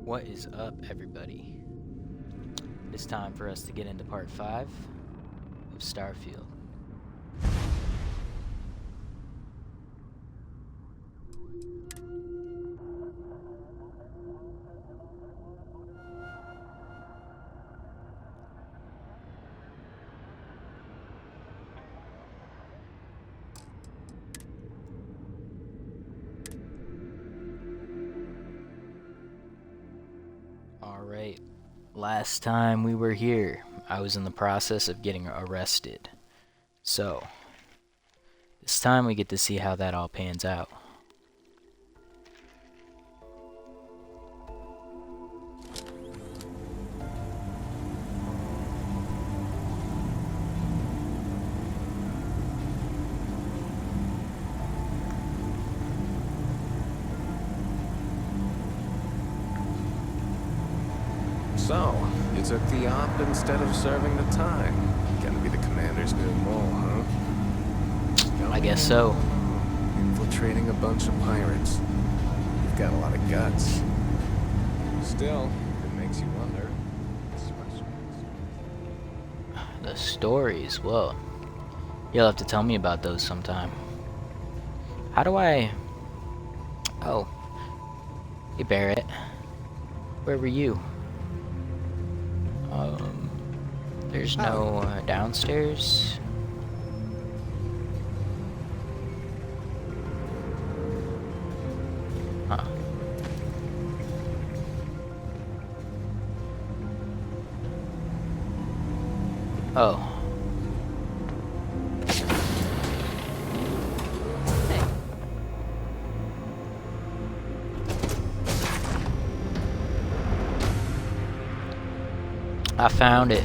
What is up, everybody? It's time for us to get into part 5 of Starfield. Alright, last time we were here, I was in the process of getting arrested. So, this time we get to see how that all pans out. So, you took the op instead of serving the time. Gonna be the commander's new role, huh? I guess so. Infiltrating a bunch of pirates. You've got a lot of guts. Still, it makes you wonder. The stories, well, you'll have to tell me about those sometime. How do I... Oh. Hey, Barrett. Where were you? There's no downstairs. Huh. Oh. Hey. I found it.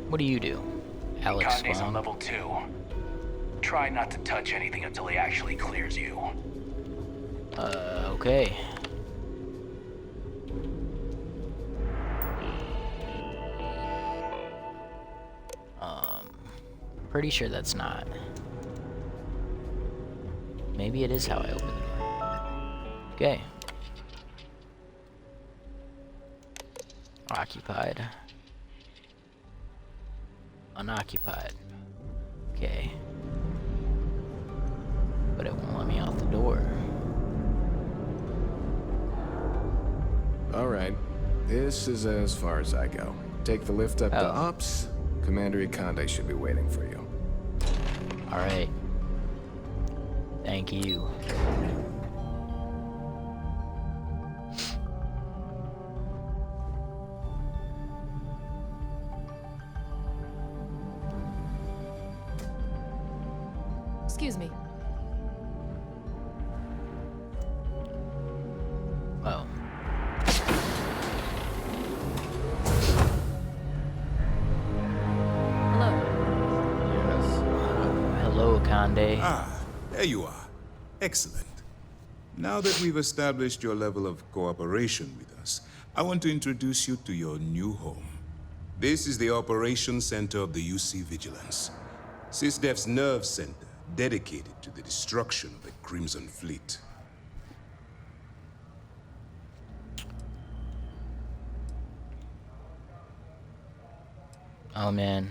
What do you do, Alex? Conde's on level 2. Try not to touch anything until he actually clears you. Okay. Pretty sure that's not. Maybe it is how I open the door. Okay. Occupied. Unoccupied. Okay. But it won't let me out the door. Alright, this is as far as I go. Take the lift up to Ops. Commander Conde should be waiting for you. Alright. Thank you. Excuse me. Oh. Hello. Hello, Conde. Ah, there you are. Excellent. Now that we've established your level of cooperation with us, I want to introduce you to your new home. This is the Operations Center of the UC Vigilance, SysDef's nerve center dedicated to the destruction of the Crimson Fleet. Oh, man.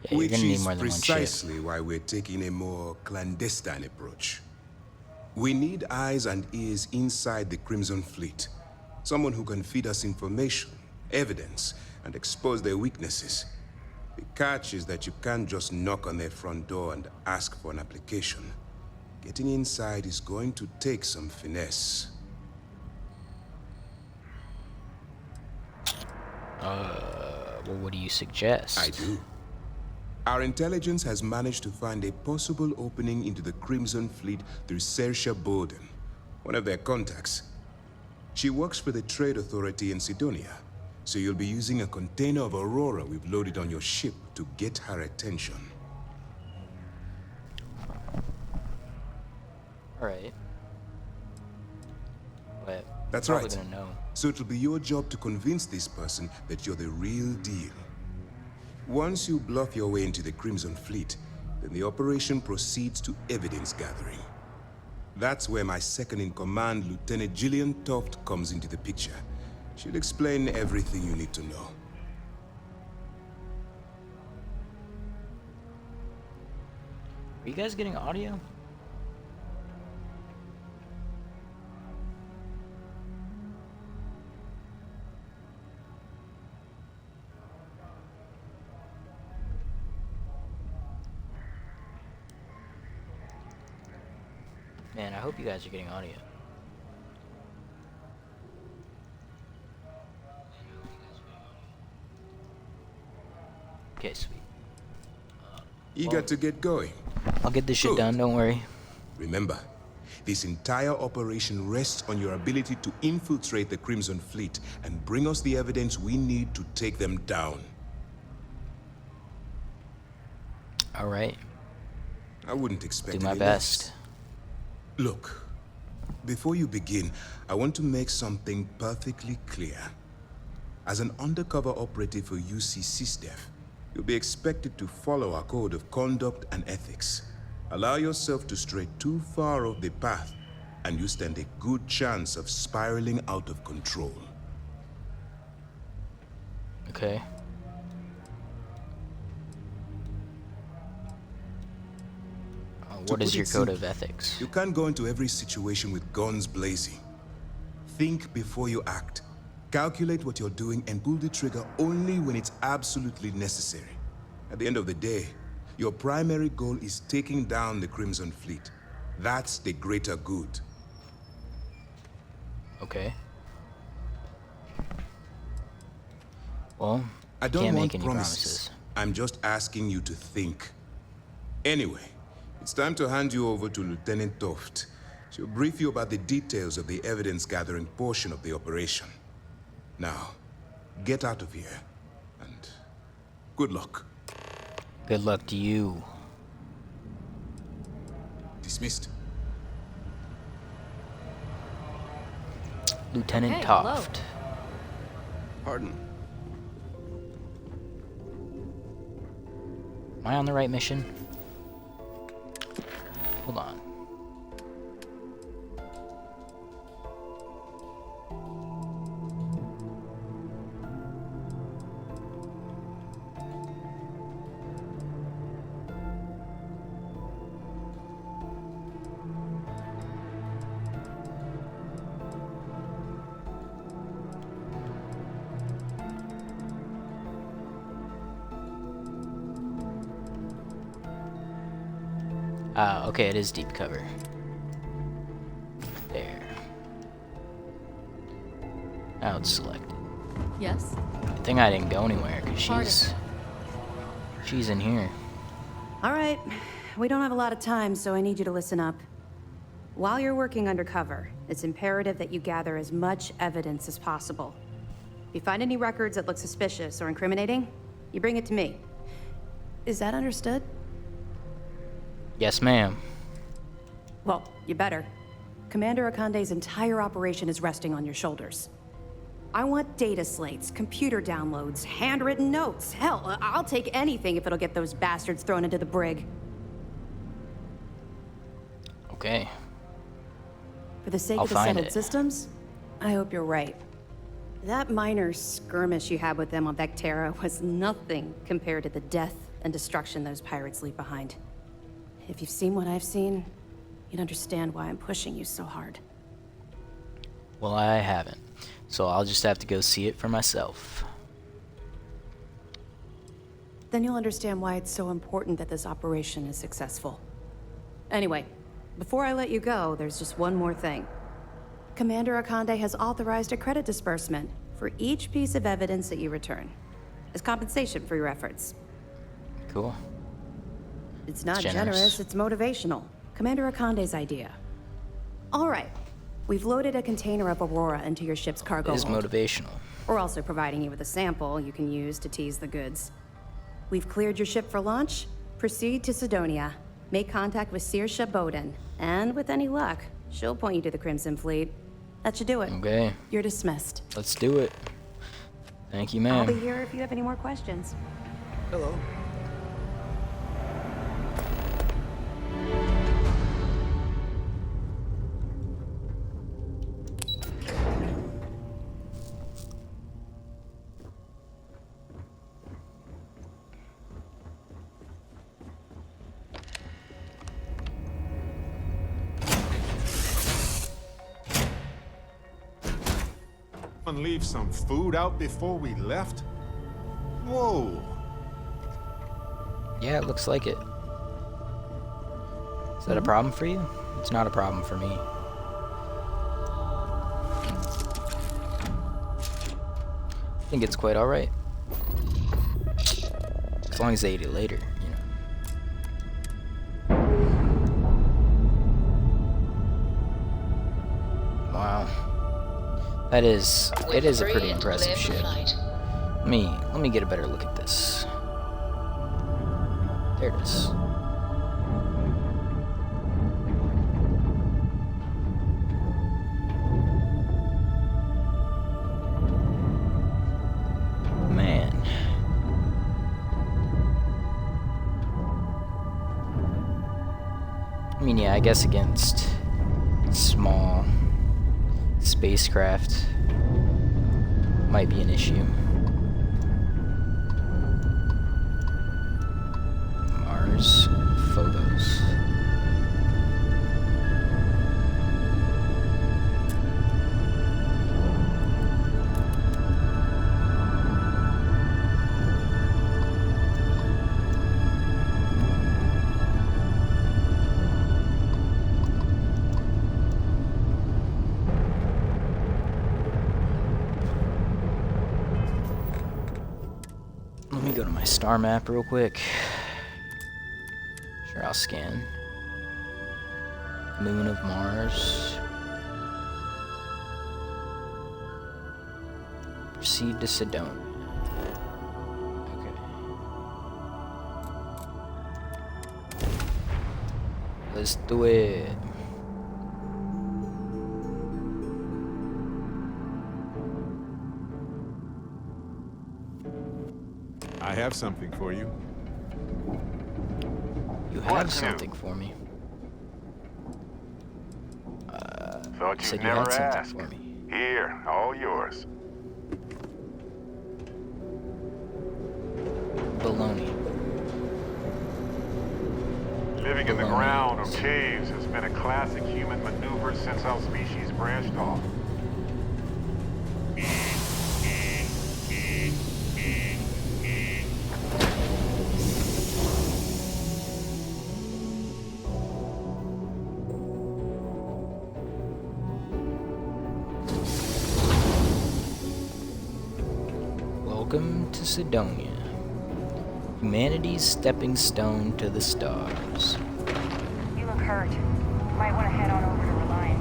Yeah, you're Which gonna need is more than one ship. precisely why we're taking a more clandestine approach. We need eyes and ears inside the Crimson Fleet. Someone who can feed us information, evidence, and expose their weaknesses. The catch is that you can't just knock on their front door and ask for an application. Getting inside is going to take some finesse. Well, what do you suggest? I do. Our intelligence has managed to find a possible opening into the Crimson Fleet through Saoirse Bowden, one of their contacts. She works for the Trade Authority in Sidonia, so you'll be using a container of Aurora we've loaded on your ship to get her attention. Alright. That's Probably right. gonna know. So it'll be your job to convince this person that you're the real deal. Once you bluff your way into the Crimson Fleet, then the operation proceeds to evidence gathering. That's where my second-in-command, Lieutenant Gillian Toft, comes into the picture. She'll explain everything you need to know. Are you guys getting audio? Man, I hope you guys are getting audio. Okay, sweet. Eager to get going? I'll get this shit Good. done, don't worry. Remember, this entire operation rests on your ability to infiltrate the Crimson Fleet and bring us the evidence we need to take them down. Alright, I wouldn't expect do my any best. less. Look, before you begin, I want to make something perfectly clear. As an undercover operative for UC SysDef, you'll be expected to follow our code of conduct and ethics. Allow yourself to stray too far off the path, and you stand a good chance of spiraling out of control. Okay. What is put your it code simply, of ethics? You can't go into every situation with guns blazing. Think before you act. Calculate what you're doing and pull the trigger only when it's absolutely necessary. At the end of the day, your primary goal is taking down the Crimson Fleet. That's the greater good. Okay. Well, I don't can't want make any promises. promises. I'm just asking you to think. Anyway, it's time to hand you over to Lieutenant Toft. She'll brief you about the details of the evidence-gathering portion of the operation. Now, get out of here, and good luck. Good luck to you. Dismissed. Lieutenant Okay, Toft. Pardon. Am I on the right mission? Hold on. Okay, it is deep cover. There. Now it's selected. Yes? Good thing I didn't go anywhere, because Pardon. she's in here. All right, we don't have a lot of time, so I need you to listen up. While you're working undercover, it's imperative that you gather as much evidence as possible. If you find any records that look suspicious or incriminating, you bring it to me. Is that understood? Yes, ma'am. Well, you better. Commander Akande's entire operation is resting on your shoulders. I want data slates, computer downloads, handwritten notes. Hell, I'll take anything if it'll get those bastards thrown into the brig. Okay. For the sake I'll of the find settled it. systems, I hope you're right. That minor skirmish you had with them on Vectera was nothing compared to the death and destruction those pirates leave behind. If you've seen what I've seen, you'd understand why I'm pushing you so hard. Well, I haven't. So I'll just have to go see it for myself. Then you'll understand why it's so important that this operation is successful. Anyway, before I let you go, there's just one more thing. Commander Akande has authorized a credit disbursement for each piece of evidence that you return, as compensation for your efforts. Cool. It's not generous. generous, it's motivational. Commander Akande's idea. All right, we've loaded a container of Aurora into your ship's cargo It is hold. motivational. We're also providing you with a sample you can use to tease the goods. We've cleared your ship for launch. Proceed to Sidonia. Make contact with Saoirse Bowden. And with any luck, she'll point you to the Crimson Fleet. That should do it. Okay, You're dismissed. let's do it. Thank you, I'll be ma'am. here if you have any more questions. Hello. And leave some food out before we left? Whoa. Yeah, it looks like it. Is that a problem for you? It's not a problem for me. I think it's quite alright. As long as they eat it later, you know. Wow. It is a pretty impressive ship. Let me get a better look at this. There it is. Man. I mean, yeah, I guess against small spacecraft might be an issue. Mars photos. Let me go to my star map real quick. Sure, I'll scan. Moon of Mars. Proceed to Sidonia. Okay. Let's do it. I have something for you. You have something for me. Thought Said you'd you never had something ask. for me. Here, all yours. Baloney. Living in the Baloney. ground or caves has been a classic human maneuver since our species branched off. Welcome to Sidonia. Humanity's stepping stone to the stars. You look hurt. Might want to head on over to Reliance.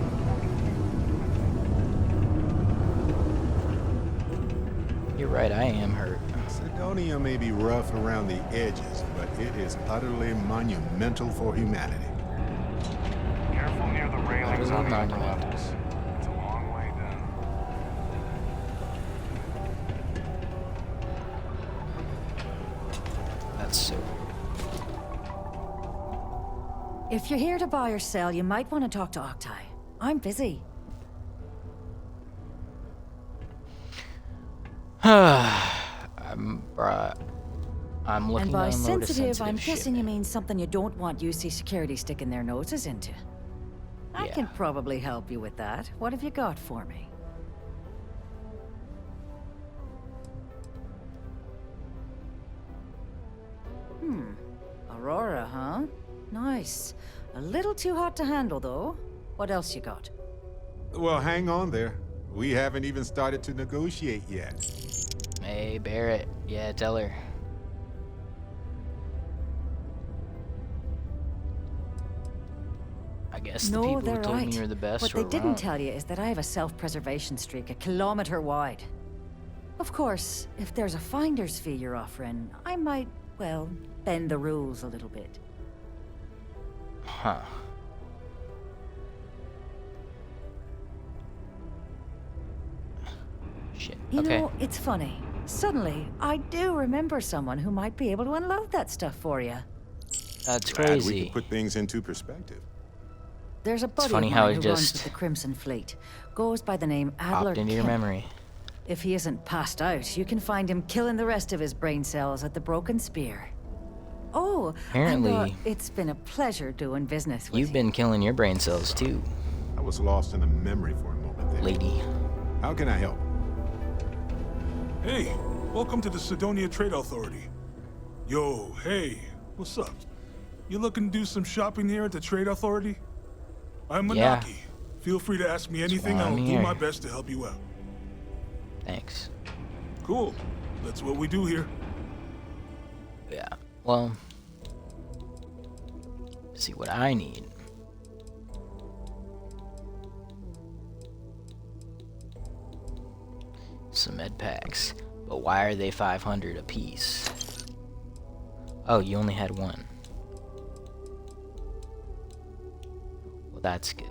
You're right, I am hurt. Sidonia may be rough around the edges, but it is utterly monumental for humanity. Careful near the railings on the upper Monument. levels. It's a long way down. That's so. If you're here to buy or sell, you might want to talk to Octai. I'm busy. I'm looking And by to unload a sensitive, I'm ship. guessing you mean something you don't want UC security sticking their noses into. I Yeah. can probably help you with that. What have you got for me? Aurora, huh? Nice. A little too hot to handle, though. What else you got? Well, hang on there. We haven't even started to negotiate yet. Hey, Barrett. Yeah, tell her. I guess the No, people who they're told right. me you're the best What were they didn't wrong. tell you is that I have a self-preservation streak a kilometer wide. Of course, if there's a finder's fee you're offering, I might, well, bend the rules a little bit. Huh. Shit. You Okay. know, it's funny. Suddenly, I do remember someone who might be able to unload that stuff for you. That's Glad we crazy. can put things into perspective. There's a buddy funny of how mine he who runs just with the Crimson Fleet. Goes by the name Adler Popped into your Kemp. memory. If he isn't passed out, you can find him killing the rest of his brain cells at the Broken Spear. Oh, Apparently, and, it's been a pleasure doing business with You've you. been killing your brain cells too, I was lost in a memory for a moment there. lady. How can I help? Hey, welcome to the Sidonia Trade Authority. Yo, hey, what's up? You looking to do some shopping here at the Trade Authority? I'm Yeah. Manaki. Feel free to ask me anything, why I'll I'm do here. my best to help you out. Thanks. Cool. That's what we do here. Yeah. Well, see what I need. Some med packs. But why are they 500 a piece? Oh, you only had one. Well, that's good.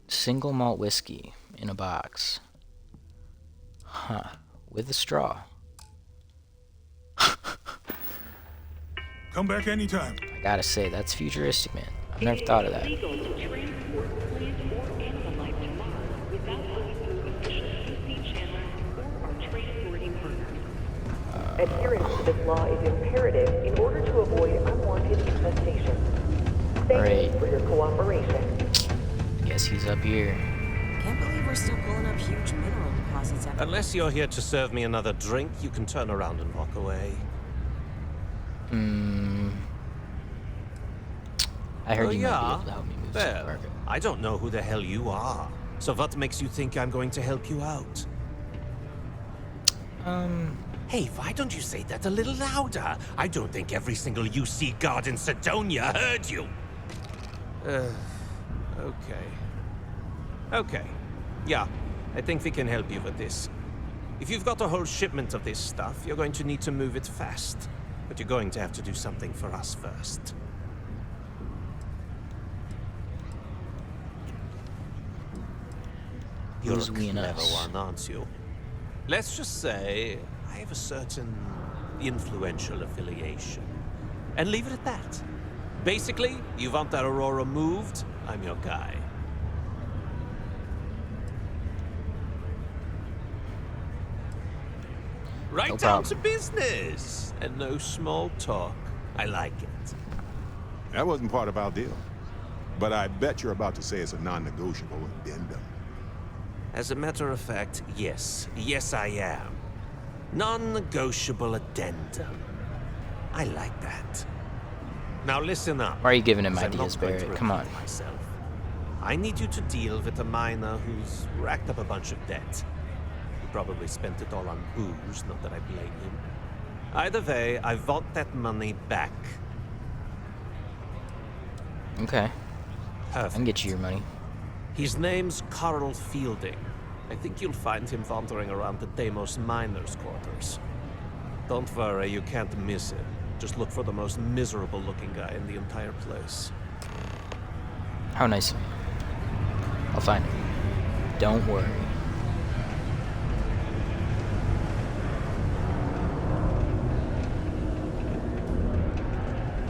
Single malt whiskey in a box. Huh. With a straw. Come back anytime. I gotta say, that's futuristic, man. I've never thought of that. Adherence to this law is imperative in order to avoid unwanted infestation. Thank you for your cooperation. Guess he's up here. Can't believe we're still pulling up huge mineral deposits after... Unless you're here to serve me another drink, you can turn around and walk away. I heard Oh, you yeah? might be able to help me move some Well, cargo. I don't know who the hell you are. So what makes you think I'm going to help you out? Hey, why don't you say that a little louder? I don't think every single UC guard in Sidonia heard you. Okay. Okay. Yeah, I think we can help you with this. If you've got a whole shipment of this stuff, you're going to need to move it fast. But you're going to have to do something for us first. You're Who's a we and clever us? one, aren't you? Let's just say I have a certain influential affiliation. And leave it at that. Basically, you want that Aurora moved, I'm your guy. Right No down problem. to business! And no small talk. I like it. That wasn't part of our deal. But I bet you're about to say it's a non-negotiable addendum. As a matter of fact, yes. Yes, I am. Non-negotiable addendum. I like that. Now listen up. Why are you giving him 'cause I'm not ideas, going to Barrett? Come on. repeat myself. I need you to deal with a miner who's racked up a bunch of debt. He probably spent it all on booze, not that I blame him. Either way, I want that money back. Okay. I Perfect. can get you your money. His name's Carl Fielding. I think you'll find him wandering around the Deimos miners' quarters. Don't worry, you can't miss him. Just look for the most miserable-looking guy in the entire place. How nice of you. I'll find him. Don't worry.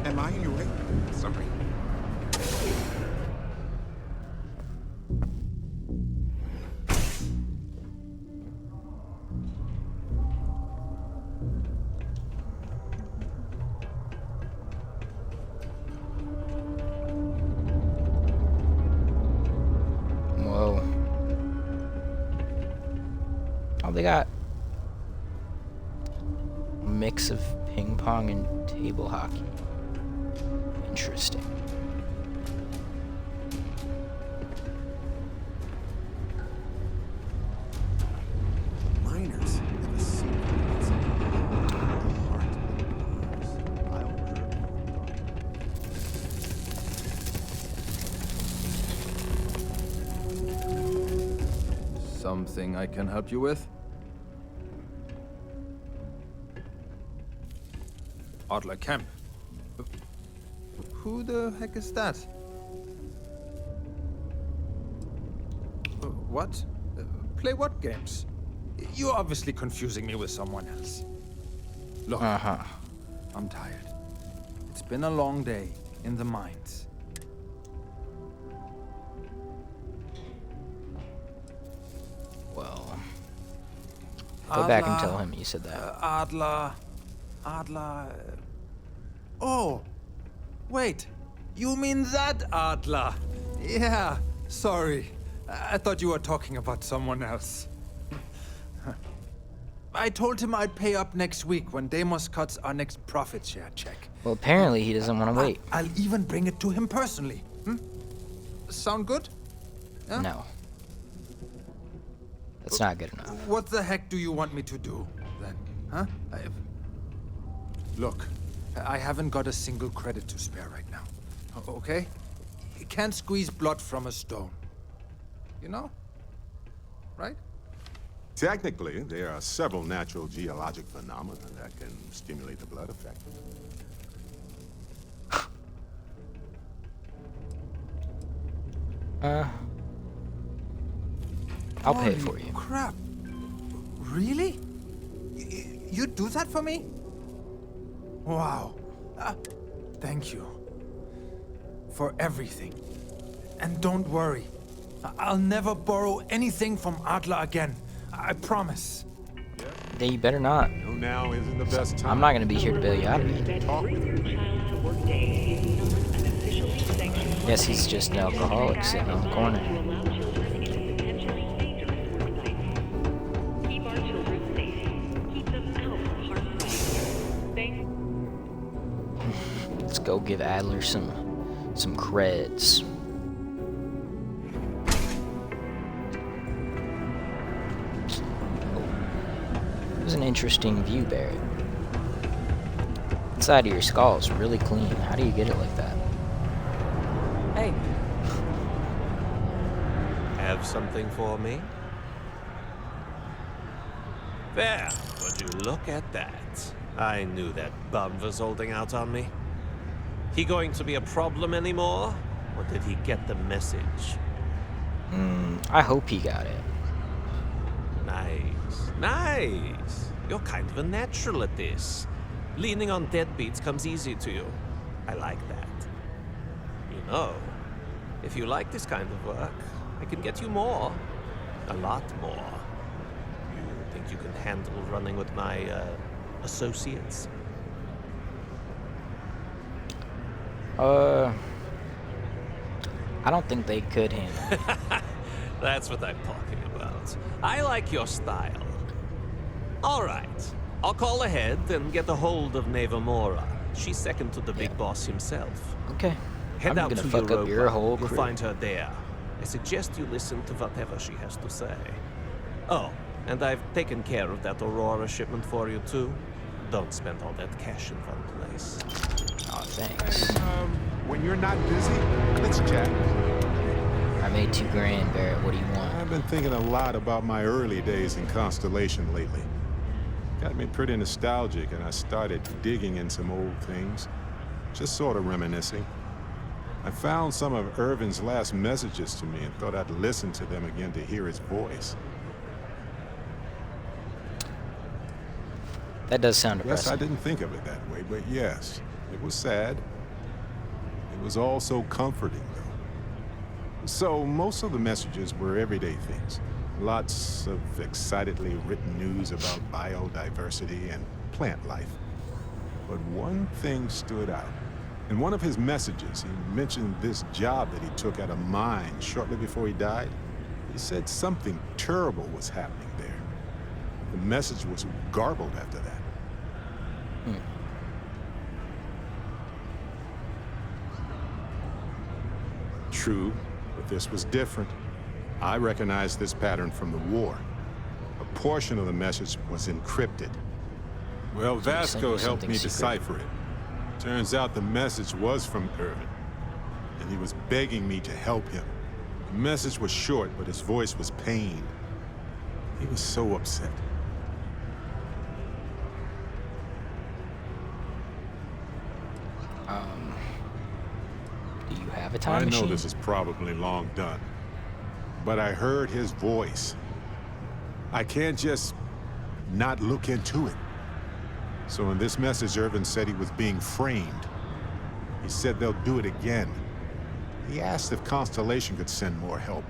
Am I in your way? Sorry. Whoa. Oh, they got a mix of ping pong and table hockey. Interesting. Miners have a secret. It's in the heart of Mars. I'll Something I can help you with? Adler Camp. Who the heck is that? What? Play what games? You're obviously confusing me with someone else. Look, I'm tired. It's been a long day in the mines. Well, go back and tell him you said that. Adler. Oh, wait. You mean that Adler? Yeah, sorry. I thought you were talking about someone else. I told him I'd pay up next week when Deimos cuts our next profit share check. Well, apparently he doesn't want to wait. I'll even bring it to him personally. Sound good? Yeah? No. That's not good enough. What the heck do you want me to do, then? Huh? Look, I haven't got a single credit to spare right now. Okay? You can't squeeze blood from a stone. You know? Right? Technically, there are several natural geologic phenomena that can stimulate the blood effect. I'll pay it for you. Crap. Really? You do that for me? Wow. Thank you. For everything. And don't worry. I'll never borrow anything from Adler again. I promise. Then you better not. Now isn't the best time. I'm not going to be here to bail you out of it. Guess he's just an alcoholic sitting on the corner. Let's go give Adler some creds. It was an interesting view, Barrett. Inside of your skull is really clean. How do you get it like that? Hey. Have something for me? There, would you look at that? I knew that bum was holding out on me. He going to be a problem anymore? Or did he get the message? I hope he got it. Nice. You're kind of a natural at this. Leaning on deadbeats comes easy to you. I like that. You know, if you like this kind of work, I can get you more. A lot more. You think you can handle running with my, associates? I don't think they could handle it. That's what I'm talking about. I like your style. All right. I'll call ahead and get a hold of Nevamora. She's second to the big boss himself. Okay. Head I'm out gonna to fuck up your whole You'll crew. find her there. I suggest you listen to whatever she has to say. Oh, and I've taken care of that Aurora shipment for you too. Don't spend all that cash in one place. Oh, thanks. When you're not busy, let's chat. I made $2 grand, Barrett. What do you want? I've been thinking a lot about my early days in Constellation lately. Got me pretty nostalgic, and I started digging in some old things. Just sort of reminiscing. I found some of Irvin's last messages to me and thought I'd listen to them again to hear his voice. That does sound Yes, depressing. I didn't think of it that way, but yes, it was sad. It was also comforting, though. So most of the messages were everyday things. Lots of excitedly written news about biodiversity and plant life. But one thing stood out. In one of his messages, he mentioned this job that he took at a mine shortly before he died. He said something terrible was happening there. The message was garbled after that. True, but this was different. I recognized this pattern from the war. A portion of the message was encrypted. Well, Vasco helped me decipher it. Turns out the message was from Irvin, and he was begging me to help him. The message was short, but his voice was pained. He was so upset. Do you have a time machine? I know this is probably long done, but I heard his voice. I can't just not look into it. So in this message, Irvin said he was being framed. He said they'll do it again. He asked if Constellation could send more help.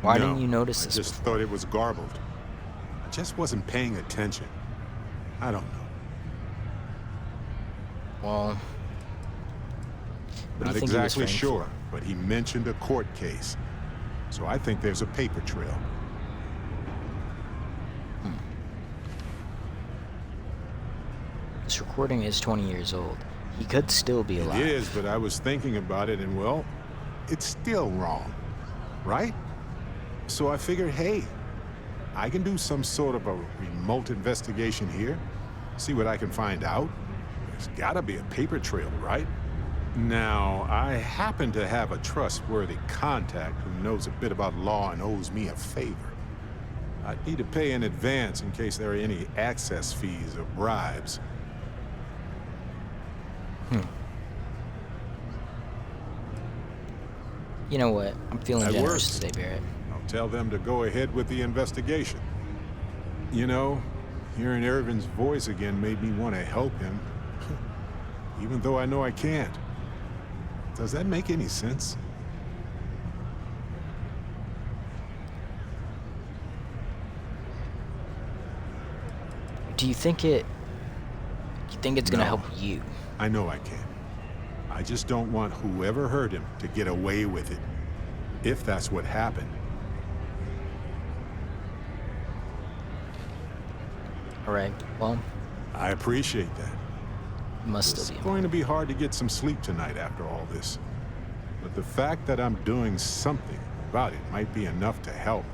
Why didn't you notice this? I just thought it was garbled. I just wasn't paying attention. I don't know. Well, not exactly sure, but he mentioned a court case. So I think there's a paper trail. This recording is 20 years old. He could still be alive. It is, but I was thinking about it, and well, it's still wrong, right? So I figured, hey, I can do some sort of a remote investigation here, see what I can find out. There's gotta be a paper trail, right? Now, I happen to have a trustworthy contact who knows a bit about law and owes me a favor. I'd need to pay in advance in case there are any access fees or bribes. You know what? I'm feeling generous today, Barrett. I'll tell them to go ahead with the investigation. You know, hearing Irvin's voice again made me want to help him, even though I know I can't. Does that make any sense? Do you think it's gonna help you? I know I can. I just don't want whoever hurt him to get away with it, if that's what happened. All right, well, I appreciate that. Must It's still be going to be hard to get some sleep tonight after all this. But the fact that I'm doing something about it might be enough to help.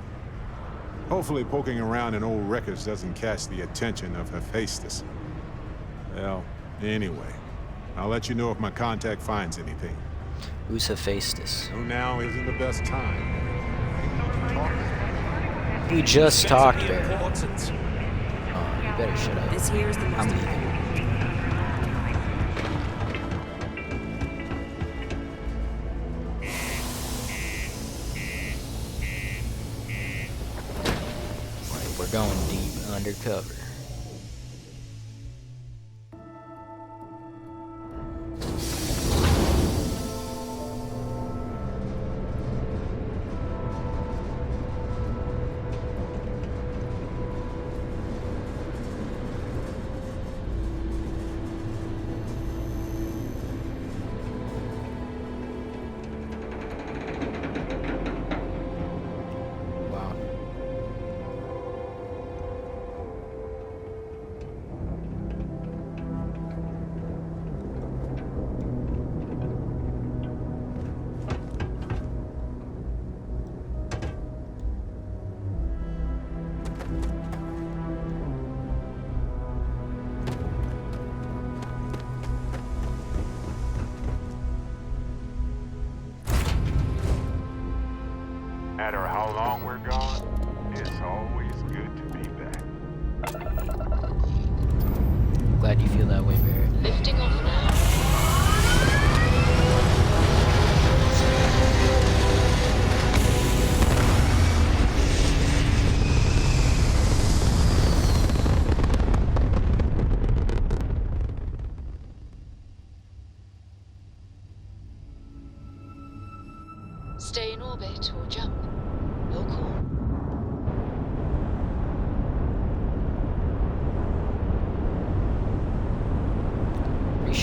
Hopefully poking around in old records doesn't catch the attention of Hephaestus. Well, anyway, I'll let you know if my contact finds anything. Who's Hephaestus? So now isn't the best time. We just talked, Barrett. Oh, you better shut up. This here's the most I'm leaving. We're going deep undercover. No matter how long we're gone, it's always good to be back. Glad you feel that way, Barrett. Lifting off now. Stay in orbit or jump. Your call. Pretty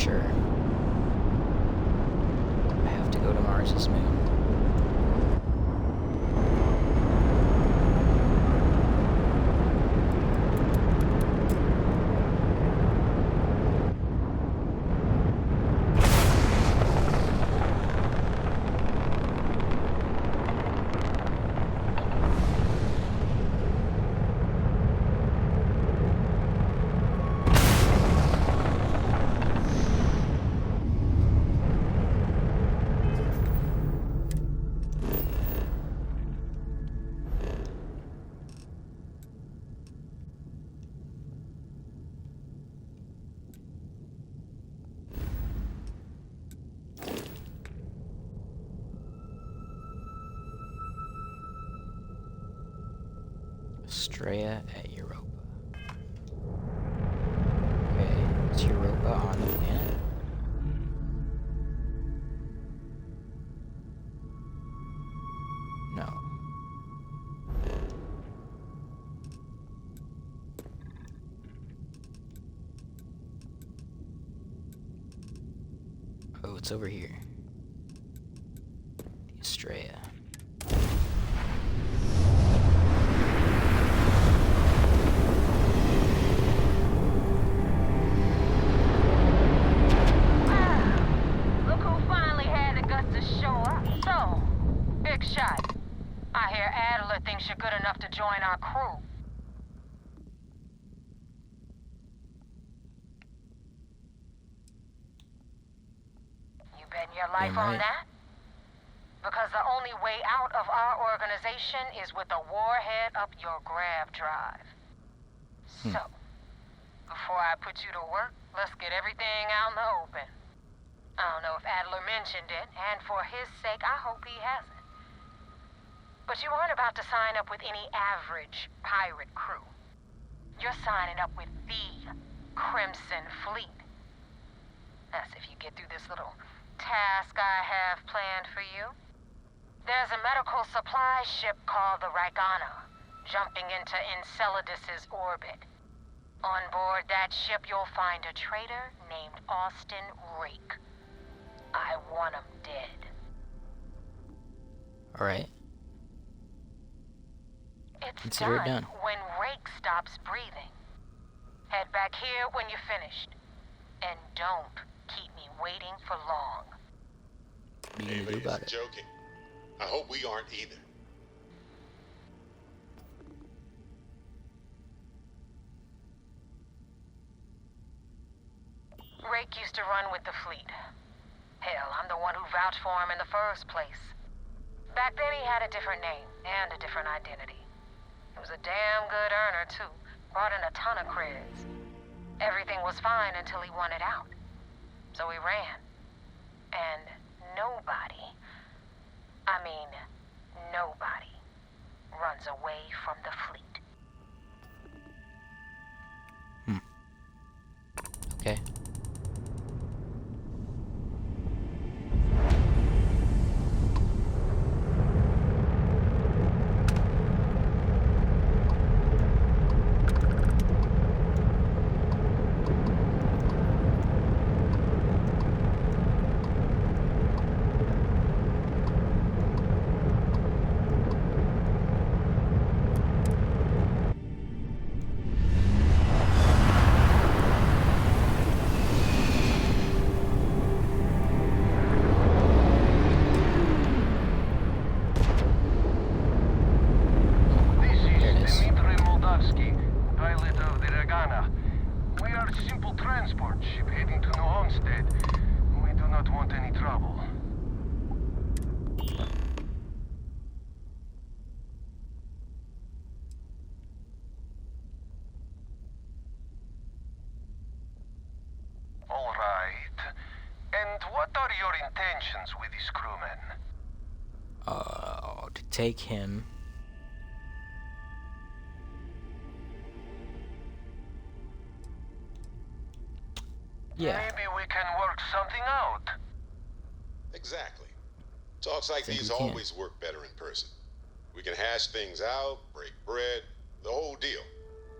Estrella at Europa. Okay, is Europa on the planet? No. Oh, it's over here. The Estrella. Look who finally had the guts to show up. So, big shot. I hear Adler thinks you're good enough to join our crew. You betting your life Damn on right. that? Because the only way out of our organization is with a warhead up your grav drive. So, before I put you to work, let's get everything out in the open. I don't know if Adler mentioned it, and for his sake, I hope he hasn't. But you aren't about to sign up with any average pirate crew. You're signing up with the Crimson Fleet. That's if you get through this little task I have planned for you. There's a medical supply ship called the Ragana, jumping into Enceladus's orbit. On board that ship, you'll find a traitor named Austin Rake. I want him dead. Alright. It's Consider it done. when Rake stops breathing. Head back here when you're finished. And don't keep me waiting for long. What are you gonna do about it? Joking. I hope we aren't either. Rake used to run with the fleet. Hell, I'm the one who vouched for him in the first place. Back then he had a different name and a different identity. He was a damn good earner, too. Brought in a ton of creds. Everything was fine until he wanted out. So he ran. And nobody, I mean, nobody, runs away from the fleet. Okay. Pilot of the Ragana. We are a simple transport ship heading to New Homestead. We do not want any trouble. All right. And what are your intentions with this crewman? To take him. Yeah. Maybe we can work something out. Exactly. Talks like Think these we can. always work better in person. We can hash things out, break bread, the whole deal.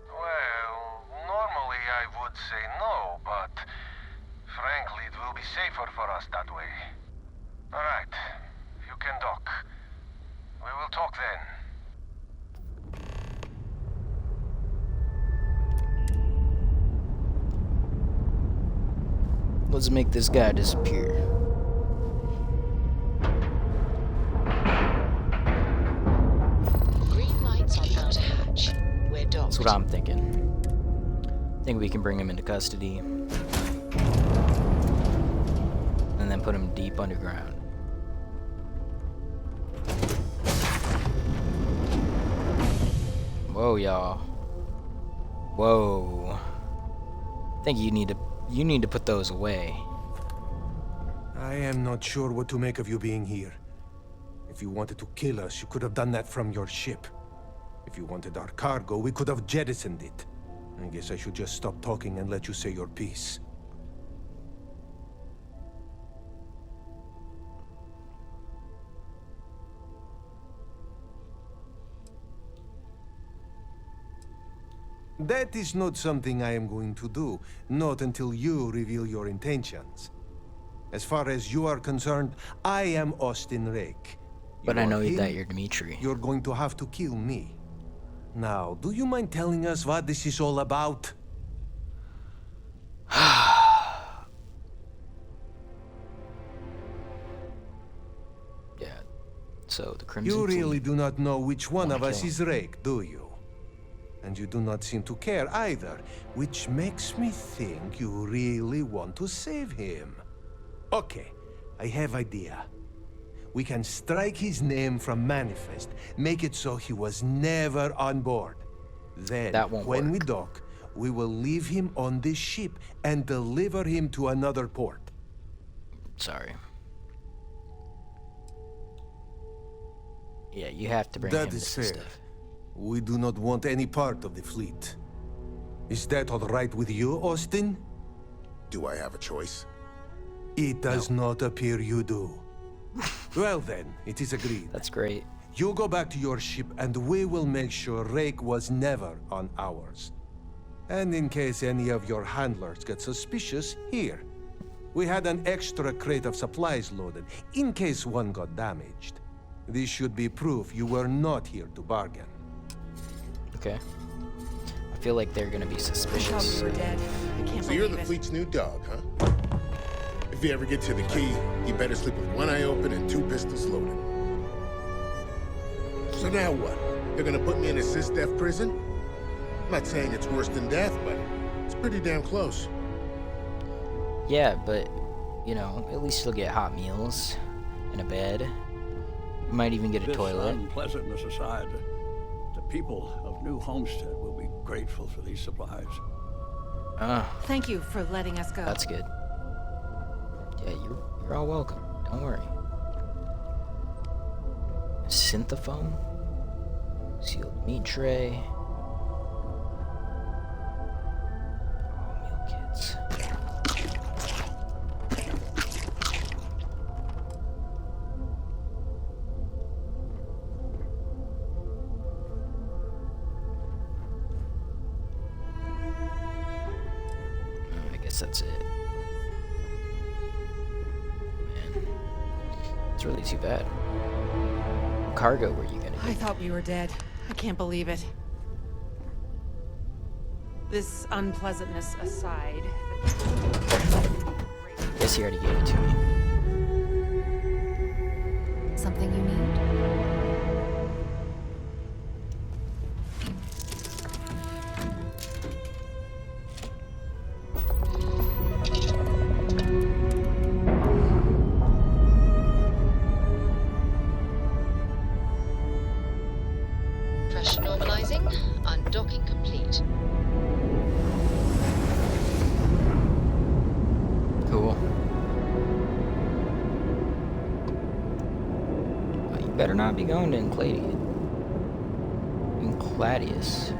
Well, normally I would say no, but frankly, it will be safer for us that way. All right, you can dock. We will talk then. Let's make this guy disappear. Green lights on outer hatch. We're docked. That's what I'm thinking. I think we can bring him into custody. And then put him deep underground. Whoa, y'all. Whoa. I think you need to put those away. I am not sure what to make of you being here. If you wanted to kill us, you could have done that from your ship. If If you wanted our cargo, we could have jettisoned it. I guess I should just stop talking and let you say your piece. That is not something I am going to do, not until you reveal your intentions. As far as you are concerned, I am Austin Rake. But I know him, that you're Dimitri. You're going to have to kill me. Now, do you mind telling us what this is all about? Yeah, so the Crimson You really Fleet. do not know which one of us is Rake, do you? And you do not seem to care either, which makes me think you really want to save him. Okay, I have idea. We can strike his name from Manifest, make it so he was never on board. Then, when we dock, we will leave him on this ship and deliver him to another port. Sorry. Yeah, you have to bring him That is fair. stuff. We do not want any part of the fleet. Is that all right with you, Austin? Do I have a choice? It does not appear you do. Well then, it is agreed. That's great. You go back to your ship and we will make sure Rake was never on ours. And in case any of your handlers get suspicious, here. We had an extra crate of supplies loaded, in case one got damaged. This should be proof you were not here to bargain. Okay. I feel like they're gonna be suspicious. I thought we were dead. I can't So you're believe the it. fleet's new dog, huh? If you ever get to the key, you better sleep with one eye open and two pistols loaded. So now what? They're gonna put me in a sys-def prison? I'm not saying it's worse than death, but it's pretty damn close. Yeah, but, you know, at least you'll get hot meals and a bed. You might even get a toilet. Unpleasantness aside, the people of New Homestead will be grateful for these supplies. Thank you for letting us go. That's good. Yeah, you're all welcome. Don't worry. Synthophone? Sealed meat tray. Oh, meal kits. I guess that's it. Man, it's really too bad. What cargo were you gonna I get? thought we were dead. I can't believe it. This unpleasantness aside. Guess he already gave it to me. Something you need? Pressure normalizing. Undocking complete. Cool. Well, you better not be going to Cladius.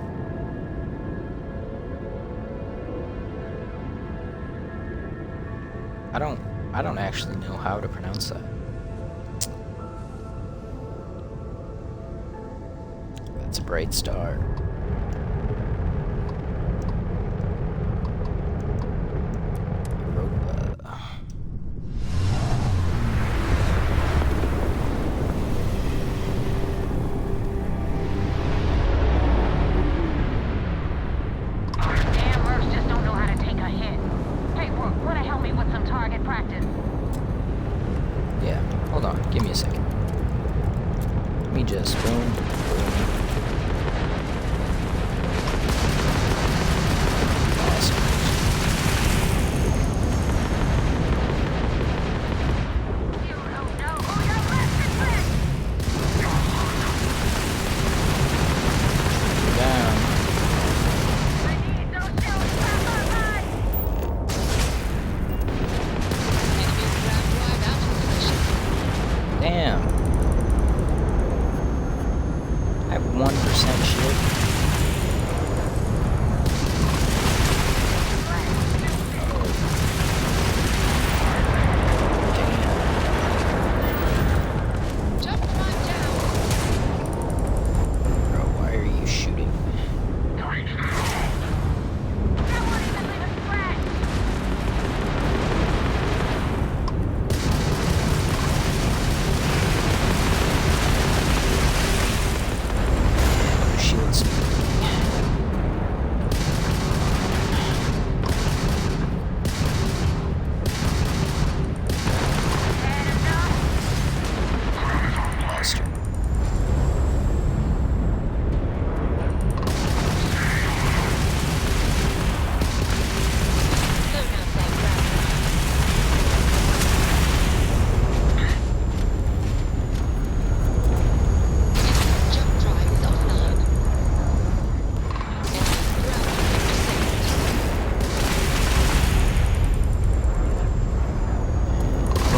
I don't actually know how to pronounce that. That's a bright star. Europa. Damn mercs just don't know how to take a hit. Hey, Brooke, wanna help me with some target practice? Yeah, hold on, give me a second. Let me just boom.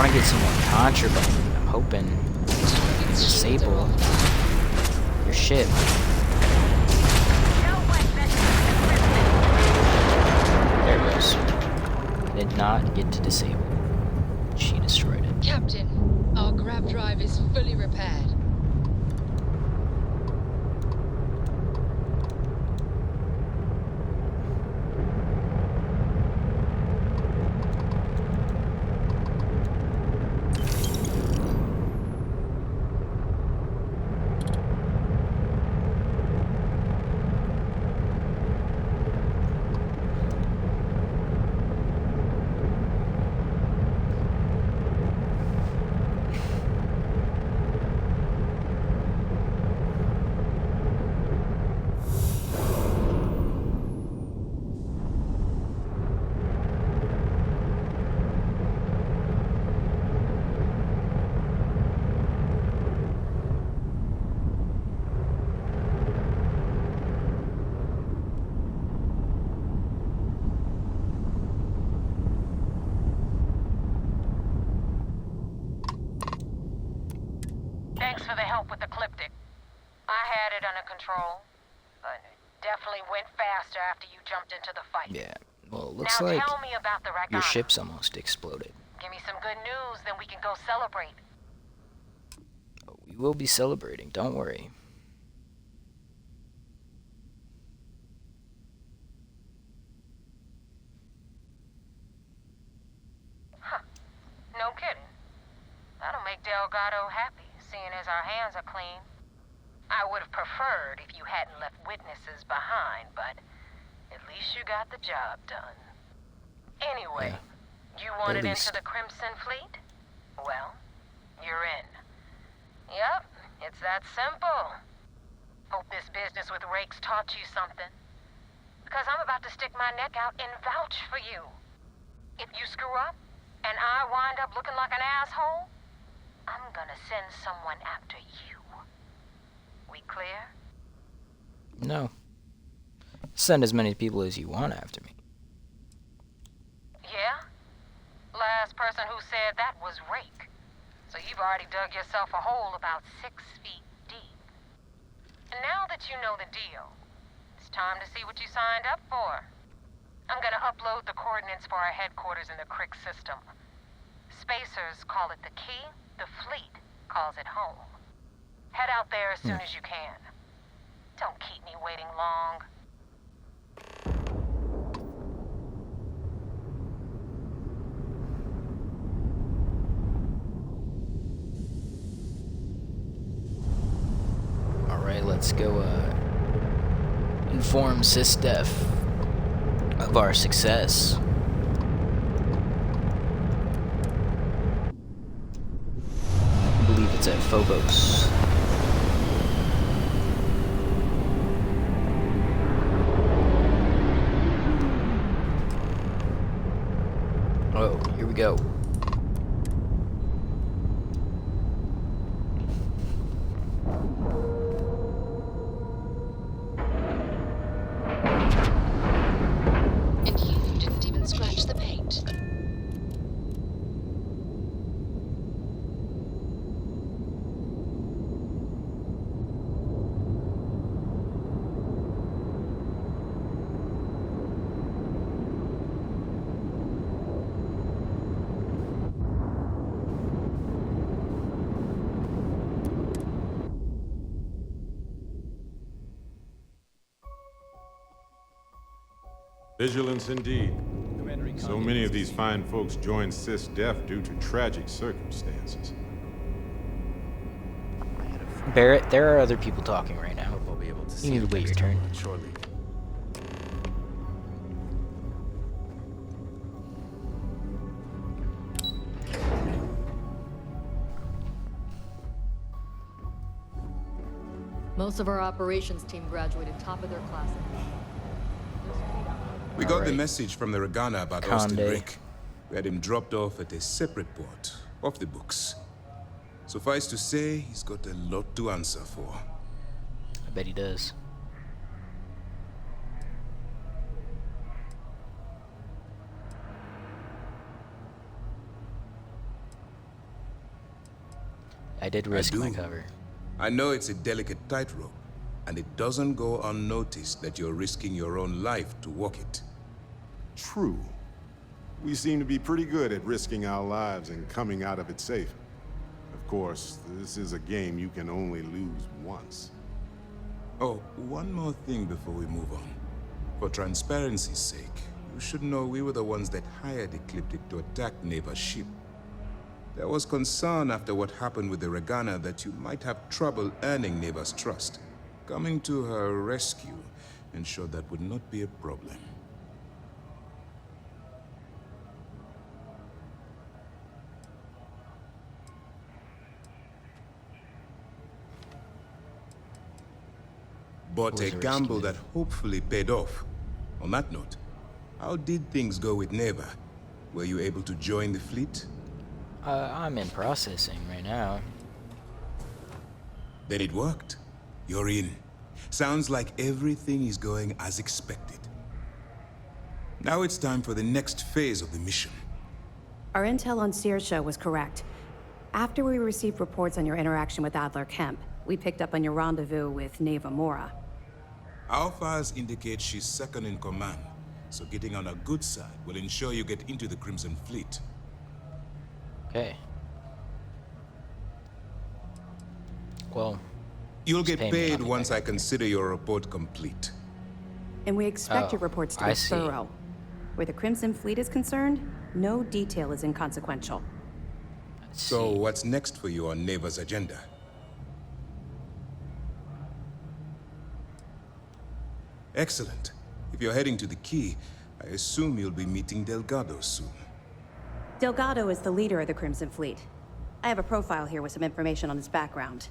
want to get some more contraband. I'm hoping to disable your ship. There it goes. Did not get to disable. She destroyed it. Captain, our grav drive is fully repaired. Thanks for the help with the Ecliptic. I had it under control, but it definitely went faster after you jumped into the fight. Yeah, well, it looks now like tell me about the your Ragana. ship's almost exploded. Give me some good news, then we can go celebrate. We will be celebrating, don't worry. Huh. No kidding. That'll make Delgado happy, seeing as our hands are clean. I would have preferred if you hadn't left witnesses behind, but at least you got the job done. Anyway, you wanted into the Crimson Fleet? Well, you're in. Yep, it's that simple. Hope this business with Rakes taught you something. Because I'm about to stick my neck out and vouch for you. If you screw up, and I wind up looking like an asshole, I'm gonna send someone after you. We clear? No. Send as many people as you want after me. Yeah? Last person who said that was Rake. So you've already dug yourself a hole about 6 feet deep. And now that you know the deal, it's time to see what you signed up for. I'm gonna upload the coordinates for our headquarters in the Crick system. Spacers call it the key, the fleet calls it home. Head out there as soon as you can. Don't keep me waiting long. Alright, let's go inform SysDef of our success. I believe it's at Phobos. Oh, here we go. And you didn't even scratch the paint. Vigilance indeed. So many of these fine folks joined SysDef due to tragic circumstances. Barrett, there are other people talking right now. You need to wait your turn. Shortly. Most of our operations team graduated top of their class. We got the message from the Ragana about Austin Rick. We had him dropped off at a separate port, off the books. Suffice to say, he's got a lot to answer for. I bet he does. I did risk my cover. I know it's a delicate tightrope, and it doesn't go unnoticed that you're risking your own life to walk it. True. We seem to be pretty good at risking our lives and coming out of it safe. Of course, this is a game you can only lose once. Oh, one more thing before we move on. For transparency's sake, you should know we were the ones that hired Ecliptic to attack Neva's ship. There was concern after what happened with the Regana that you might have trouble earning Neva's trust. Coming to her rescue ensured that would not be a problem. But a gamble that hopefully paid off. On that note, how did things go with Neva? Were you able to join the fleet? I'm in processing right now. Then it worked. You're in. Sounds like everything is going as expected. Now it's time for the next phase of the mission. Our intel on Saoirse was correct. After we received reports on your interaction with Adler Kemp, we picked up on your rendezvous with Neva Mora. Our files indicate she's second in command, so getting on her good side will ensure you get into the Crimson Fleet. Okay. Well, you'll get paid once I consider your report complete. And we expect your reports to be thorough. Where the Crimson Fleet is concerned, no detail is inconsequential. So what's next for you on Neva's agenda? Excellent. If you're heading to the Key, I assume you'll be meeting Delgado soon. Delgado is the leader of the Crimson Fleet. I have a profile here with some information on his background.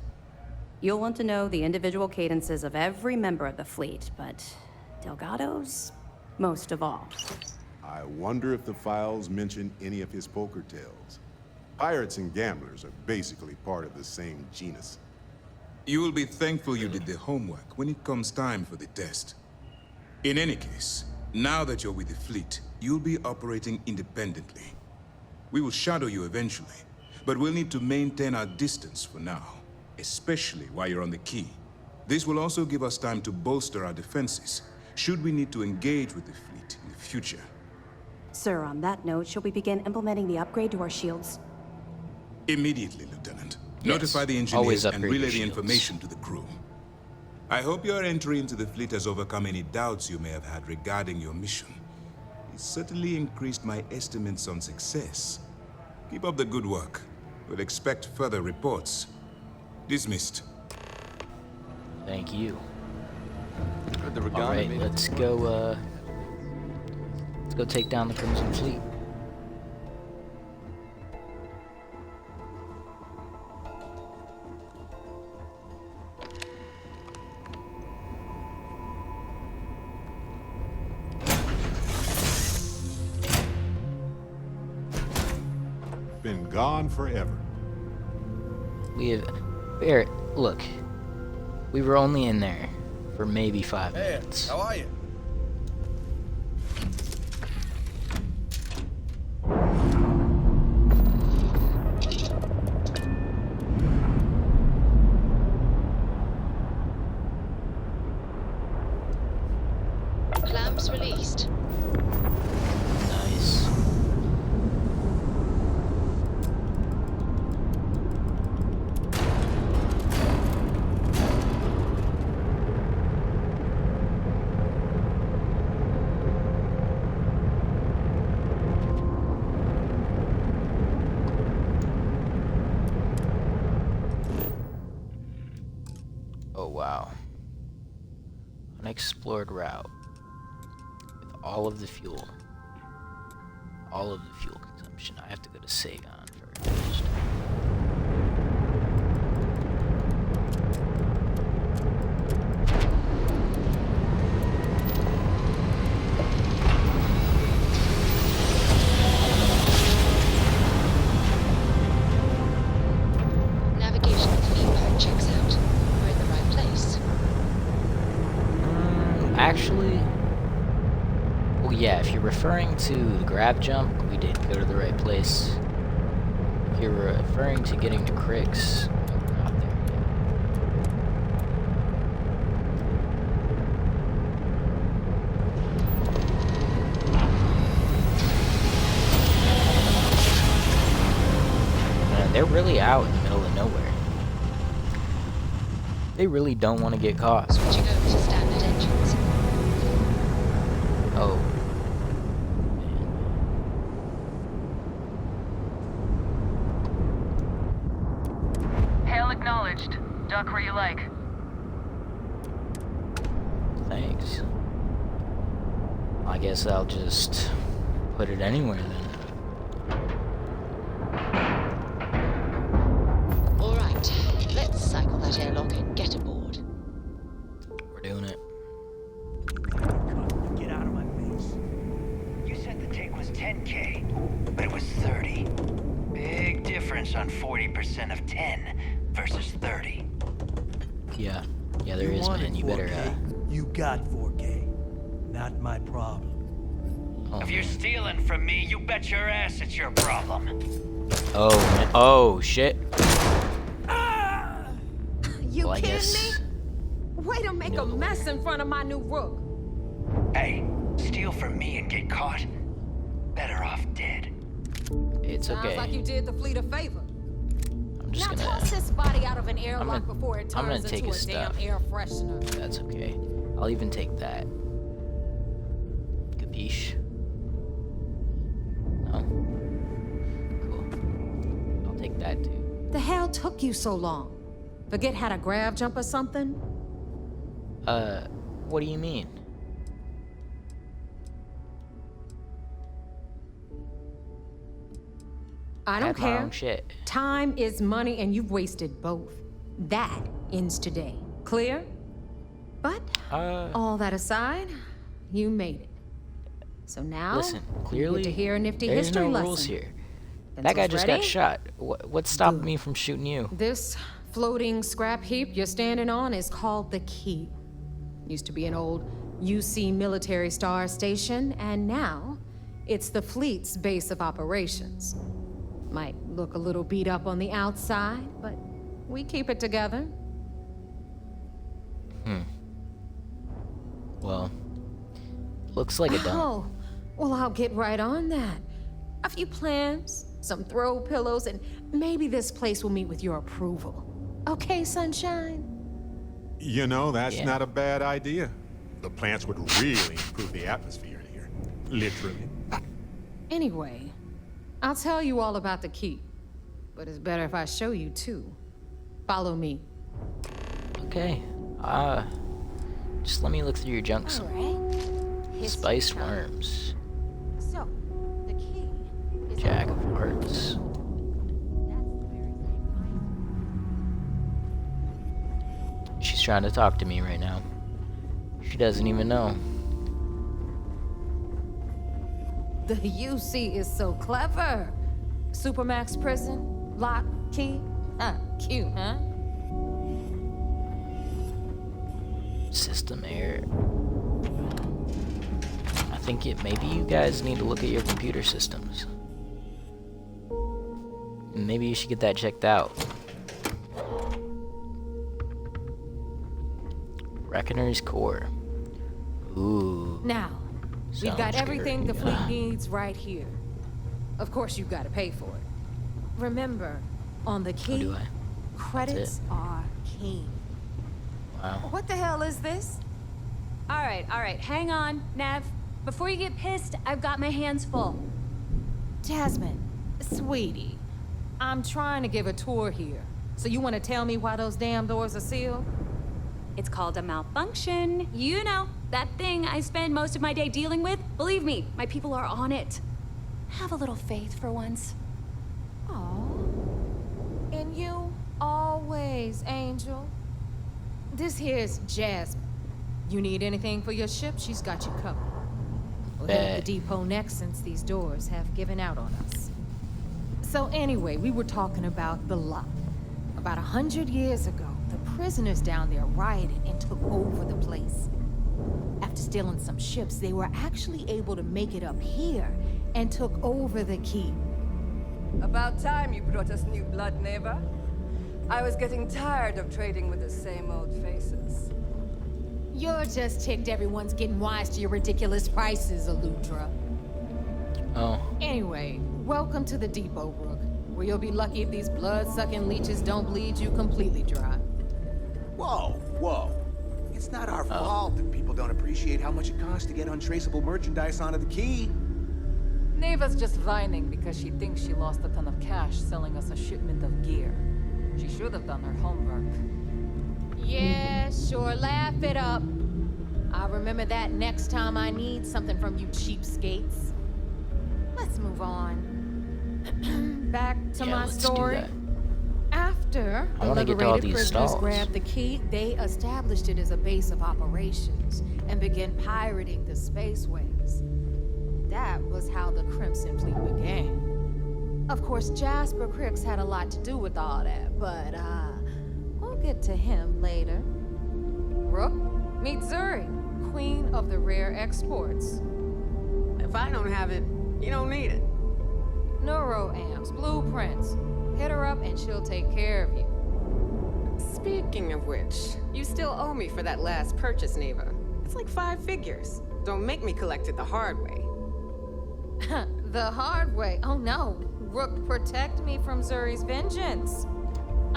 You'll want to know the individual cadences of every member of the fleet, but Delgado's most of all. I wonder if the files mention any of his poker tales. Pirates and gamblers are basically part of the same genus. You will be thankful you did the homework when it comes time for the test. In any case, now that you're with the fleet, you'll be operating independently. We will shadow you eventually, but we'll need to maintain our distance for now, especially while you're on the Key. This will also give us time to bolster our defenses, should we need to engage with the fleet in the future. Sir, on that note, shall we begin implementing the upgrade to our shields? Immediately, Lieutenant. Yes. Notify the engineers and relay the shields. information to the crew. I hope your entry into the fleet has overcome any doubts you may have had regarding your mission. It certainly increased my estimates on success. Keep up the good work. We'll expect further reports. Dismissed. Thank you. Alright, let's go take down the Crimson Fleet. Been gone forever. We have... Barrett, look. We were only in there for maybe 5 minutes. How are you? Clamps released. Nice. Oh wow. Unexplored route. With all of the fuel. All of the fuel consumption. I have to go to Sagon first. Navigation feedback checks out. We're in the right place. Actually, well, yeah, if you're referring to the grab jump, we did go to the right place. If you're referring to getting to Crix, They're really out in the middle of nowhere. They really don't want to get caught. Switching over to standard engines. Oh. Hail acknowledged. Duck where you like. Thanks. I guess I'll just put it anywhere then. Alright, let's cycle that airlock and get aboard. We're doing it. Get out of my face. You said the take was 10K, but it was 30. Big difference on 40% of 10 versus 30. Yeah, there is, man. You better, You got 4K. Not my problem. Oh, if you're stealing from me, you bet your ass it's your problem. Oh, man. Oh, shit. You Well, I kidding guess... me? Way to make a mess in front of my new rook. Hey, steal from me and get caught. Better off dead. It's okay. Sounds like you did the fleet a favor. I'm just gonna... toss this body out of an airlock before it I'm turns gonna take into his a damn stuff. air freshener. That's okay. I'll even take that. Capiche? No? Cool. I'll take that too. The hell took you so long? Forget how to grav jump or something? What do you mean? I don't Had my care. own shit. Time is money and you've wasted both. That ends today. Clear? But all that aside, you made it. So now, Listen, you clearly, get to hear a nifty there's history no lesson. rules here. That Pencils guy just ready? got shot. What stopped me from shooting you? This floating scrap heap you're standing on is called the Key. Used to be an old UC military star station, and now it's the fleet's base of operations. Might look a little beat up on the outside, but we keep it together. Well, looks like a dump. Oh, well, I'll get right on that. A few plans, some throw pillows, and maybe this place will meet with your approval. Okay, sunshine? You know, that's not a bad idea. The plants would really improve the atmosphere in here. Literally. Anyway, I'll tell you all about the Key. But it's better if I show you too. Follow me. Okay. Just let me look through your junk some. Spiced worms. So, the Key is Jack of Hearts. She's trying to talk to me right now. She doesn't even know. The UC is so clever. Supermax prison, lock, key. Cute, huh? System error. I think maybe you guys need to look at your computer systems. Maybe you should get that checked out. Reckoner's Core. Ooh. Now, we've got Sounds everything the scary. fleet needs right here. Of course, you've got to pay for it. Remember, on the Key, do I? credits are king. Wow. What the hell is this? All right, hang on, Nev. Before you get pissed, I've got my hands full. Jasmine, sweetie, I'm trying to give a tour here. So you want to tell me why those damn doors are sealed? It's called a malfunction. You know, that thing I spend most of my day dealing with. Believe me, my people are on it. Have a little faith for once. In you, always, Angel. This here's Jasmine. You need anything for your ship, she's got you covered. We'll head to the depot next since these doors have given out on us. So anyway, we were talking about the lock. About 100 years ago, the prisoners down there rioted and took over the place. After stealing some ships, they were actually able to make it up here and took over the Key. About time you brought us new blood, neighbor. I was getting tired of trading with the same old faces. You're just ticked everyone's getting wise to your ridiculous prices, Aludra. Oh. Anyway, welcome to the depot, Rook. Well, you'll be lucky if these blood-sucking leeches don't bleed you completely dry. Whoa, whoa. It's not our fault that people don't appreciate how much it costs to get untraceable merchandise onto the key. Neva's just whining because she thinks she lost a ton of cash selling us a shipment of gear. She should have done her homework. Yeah, sure, laugh it up. I'll remember that next time I need something from you cheapskates. Let's move on. Back to my story. After the liberated prisoners grabbed the key, they established it as a base of operations and began pirating the spaceways. That was how the Crimson Fleet began. Of course, Jasper Cricks had a lot to do with all that, but we'll get to him later. Rook, meet Zuri, queen of the rare exports. If I don't have it, you don't need it. Neuroamps, blueprints. Hit her up and she'll take care of you. Speaking of which, you still owe me for that last purchase, Neva. It's like 5 figures. Don't make me collect it the hard way. The hard way? Oh no. Rook, protect me from Zuri's vengeance.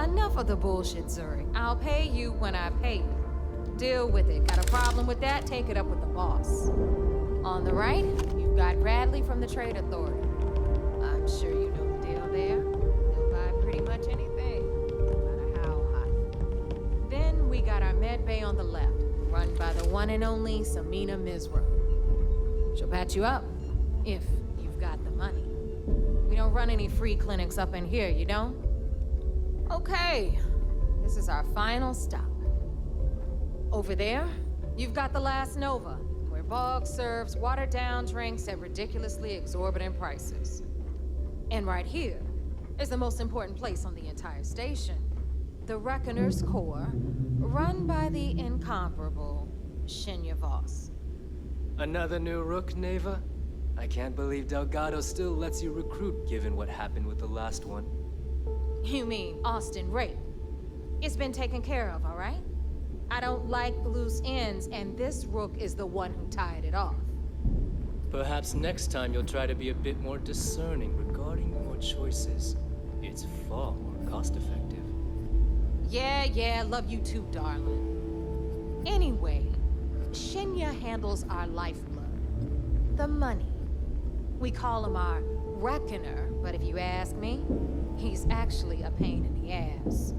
Enough of the bullshit, Zuri. I'll pay you when I pay you. Deal with it. Got a problem with that? Take it up with the boss. On the right, you've got Bradley from the Trade Authority. I'm sure you know the deal there. They'll buy pretty much anything, no matter how hot. Then we got our med bay on the left, run by the one and only Samina Mizra. She'll patch you up, if you've got the money. We don't run any free clinics up in here, you don't? Okay, this is our final stop. Over there, you've got the Last Nova, where Bog serves watered-down drinks at ridiculously exorbitant prices. And right here is the most important place on the entire station, the Reckoner's Core, run by the incomparable Shinya Voss. Another new Rook, Neva? I can't believe Delgado still lets you recruit, given what happened with the last one. You mean Austin Rape? It's been taken care of, all right? I don't like loose ends, and this Rook is the one who tied it off. Perhaps next time you'll try to be a bit more discerning regarding your choices. It's far more cost-effective. Yeah, love you too, darling. Anyway, Shinya handles our lifeblood. The money. We call him our Reckoner, but if you ask me, he's actually a pain in the ass.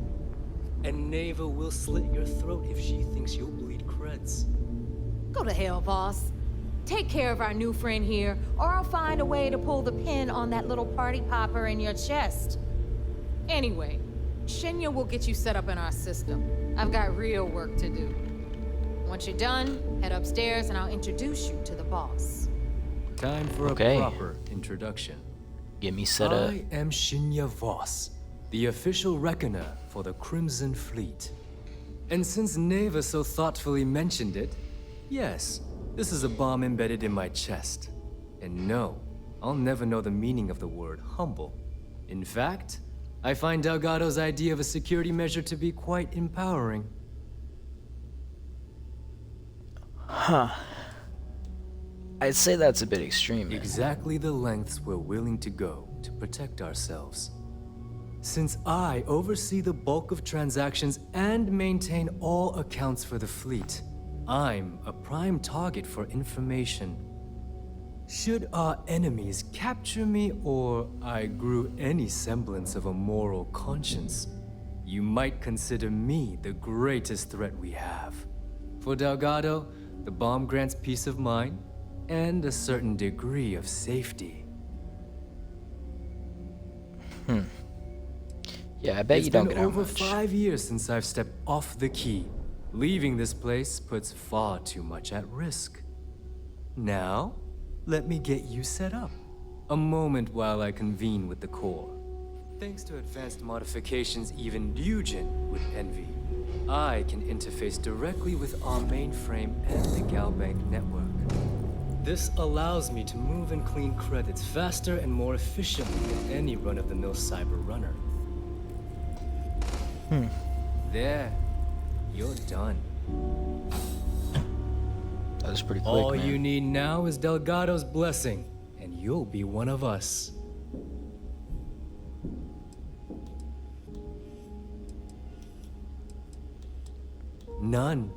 And Neva will slit your throat if she thinks you'll bleed creds. Go to hell, boss. Take care of our new friend here, or I'll find a way to pull the pin on that little party popper in your chest. Anyway, Shinya will get you set up in our system. I've got real work to do. Once you're done, head upstairs and I'll introduce you to the boss. Time for a proper introduction. Get me set up. I am Shinya Voss, the official reckoner for the Crimson Fleet. And since Neva so thoughtfully mentioned it, yes, this is a bomb embedded in my chest. And no, I'll never know the meaning of the word humble. In fact, I find Delgado's idea of a security measure to be quite empowering. Huh. I'd say that's a bit extreme. Exactly the lengths we're willing to go to protect ourselves. Since I oversee the bulk of transactions and maintain all accounts for the fleet, I'm a prime target for information. Should our enemies capture me or I grew any semblance of a moral conscience, you might consider me the greatest threat we have. For Delgado, the bomb grants peace of mind and a certain degree of safety. Yeah, I bet you don't get out much. It's been over 5 years since I've stepped off the key. Leaving this place puts far too much at risk. Now, let me get you set up. A moment while I convene with the core. Thanks to advanced modifications even Eugen would envy, I can interface directly with our mainframe and the Galbank network. This allows me to move and clean credits faster and more efficiently than any run-of-the-mill cyber runner. There. You're done. That was pretty quick, All man. you need now is Delgado's blessing, and you'll be one of us. None.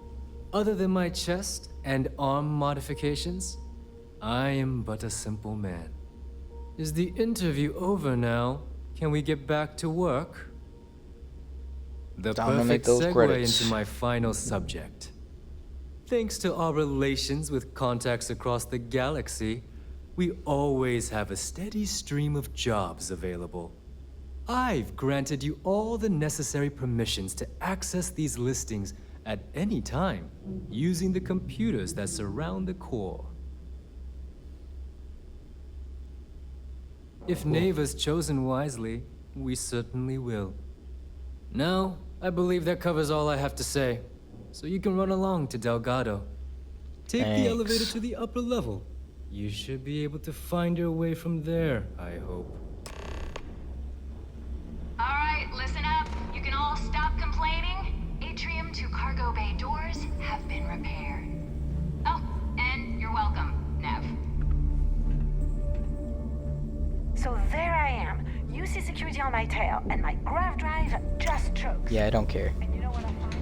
Other than my chest and arm modifications, I am but a simple man. Is the interview over now? Can we get back to work? The Time to make perfect those segue credits. into my final subject. Thanks to our relations with contacts across the galaxy, we always have a steady stream of jobs available. I've granted you all the necessary permissions to access these listings at any time, using the computers that surround the core. If Neva's chosen wisely, we certainly will. Now, I believe that covers all I have to say, so you can run along to Delgado. Take the elevator to the upper level. You should be able to find your way from there, I hope. All right, listen up. You can all stop complaining. Atrium to cargo bay doors have been repaired. Oh, and you're welcome, Nev. So there I am. You see security on my tail, and my grav drive just chokes. Yeah, I don't care. And you know what I find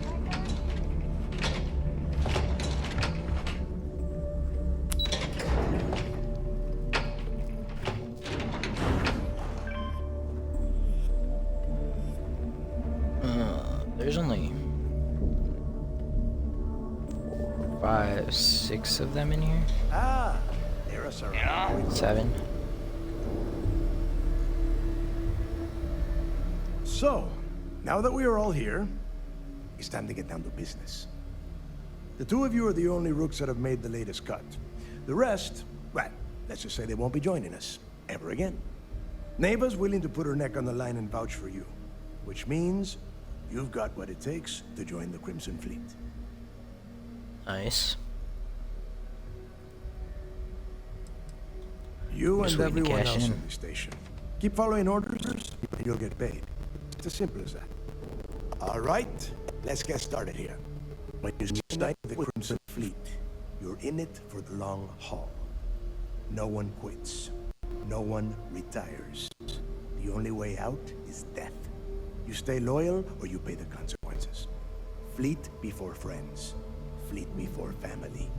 There's only 5, 6 of them in here. Ah, there are some. 7. So, now that we are all here, it's time to get down to business. The two of you are the only rooks that have made the latest cut. The rest, well, let's just say they won't be joining us ever again. Neva's willing to put her neck on the line and vouch for you, which means you've got what it takes to join the Crimson Fleet. Nice. You Just and waiting to everyone cash else in. in the station. Keep following orders, and you'll get paid. It's as simple as that. All right, let's get started here. When you unite the Crimson Fleet, you're in it for the long haul. No one quits. No one retires. The only way out is death. You stay loyal or you pay the consequences. Fleet before friends. Fleet before family.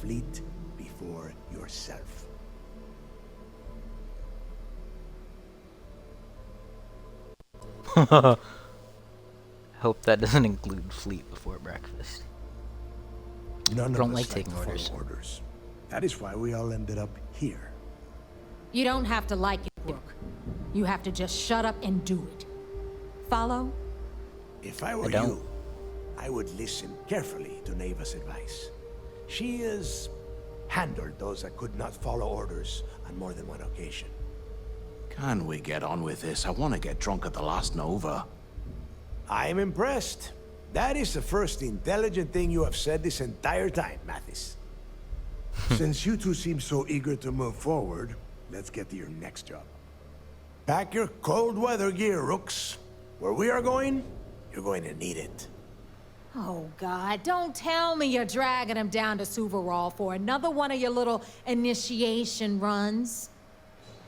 Fleet before yourself. Hope that doesn't include fleet before breakfast. None Don't of like us taking to follow orders. That is why we all ended up here. You don't have to like it, Brooke. You have to just shut up and do it. Follow? If I were you, I would listen carefully to Neva's advice. She has handled those that could not follow orders on more than one occasion. Can we get on with this? I want to get drunk at the last Nova. I'm impressed. That is the first intelligent thing you have said this entire time, Mathis. Since you two seem so eager to move forward, let's get to your next job. Pack your cold weather gear, Rooks. Where we are going, you're going to need it. Oh, God, don't tell me you're dragging him down to Suvarol for another one of your little initiation runs.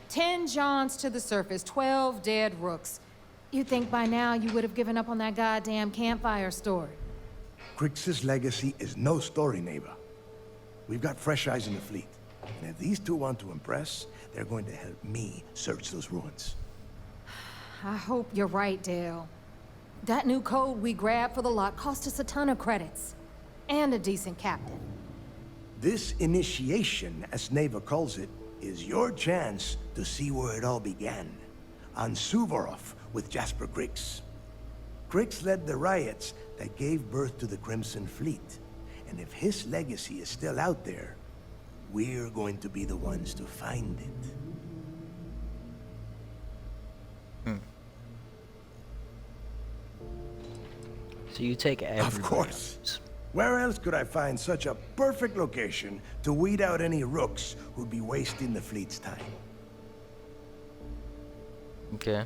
10 Johns to the surface, 12 dead Rooks. You'd think by now you would have given up on that goddamn campfire story. Crix's legacy is no story, Neva. We've got fresh eyes in the fleet. And if these two want to impress, they're going to help me search those ruins. I hope you're right, Dale. That new code we grabbed for the lot cost us a ton of credits. And a decent captain. This initiation, as Neva calls it, is your chance to see where it all began. On Suvorov with Jasper Crix. Crix led the riots that gave birth to the Crimson Fleet. And if his legacy is still out there, we're going to be the ones to find it. So you take everyone. Of course. Where else could I find such a perfect location to weed out any rooks who'd be wasting the fleet's time? Okay.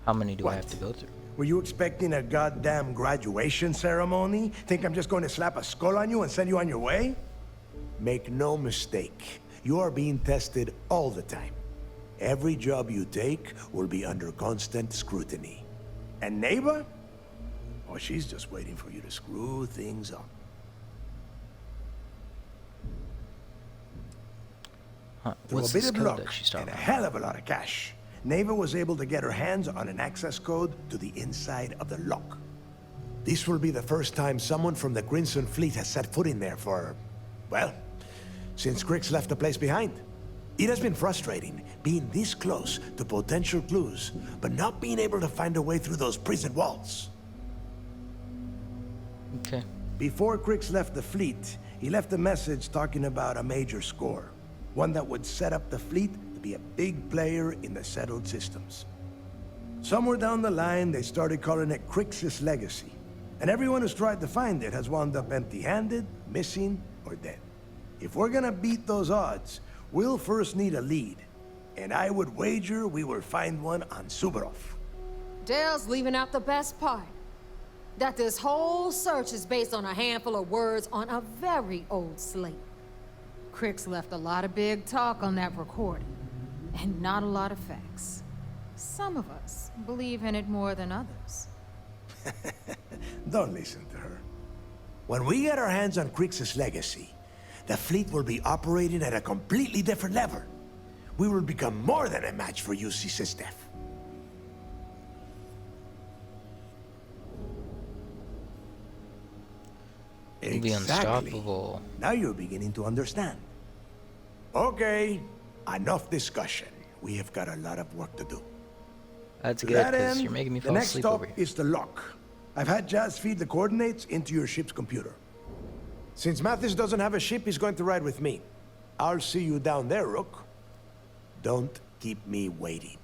How many do I have to go through? Were you expecting a goddamn graduation ceremony? Think I'm just going to slap a skull on you and send you on your way? Make no mistake. You are being tested all the time. Every job you take will be under constant scrutiny. And Neva? Or she's just waiting for you to screw things up. Huh. Through a What's bit this of code luck that she's talking and a about? hell of a lot of cash, Neva was able to get her hands on an access code to the inside of the lock. This will be the first time someone from the Crimson Fleet has set foot in there for, well, since Grix left the place behind. It has been frustrating being this close to potential clues, but not being able to find a way through those prison walls. Okay. Before Grix left the fleet, he left a message talking about a major score. One that would set up the fleet to be a big player in the settled systems. Somewhere down the line, they started calling it Grix's Legacy. And everyone who's tried to find it has wound up empty-handed, missing, or dead. If we're gonna beat those odds, we'll first need a lead. And I would wager we will find one on Suvorov. Dale's leaving out the best part. That this whole search is based on a handful of words on a very old slate. Crix left a lot of big talk on that recording, and not a lot of facts. Some of us believe in it more than others. Don't listen to her. When we get our hands on Crix's Legacy, the fleet will be operating at a completely different level. We will become more than a match for UC Sistef. We'll be unstoppable. Now you're beginning to understand. Okay, enough discussion. We have got a lot of work to do. That's To good, that because end, you're making me the fall next asleep stop over here. is the lock. I've had Jazz feed the coordinates into your ship's computer. Since Mathis doesn't have a ship, he's going to ride with me. I'll see you down there, Rook. Don't keep me waiting.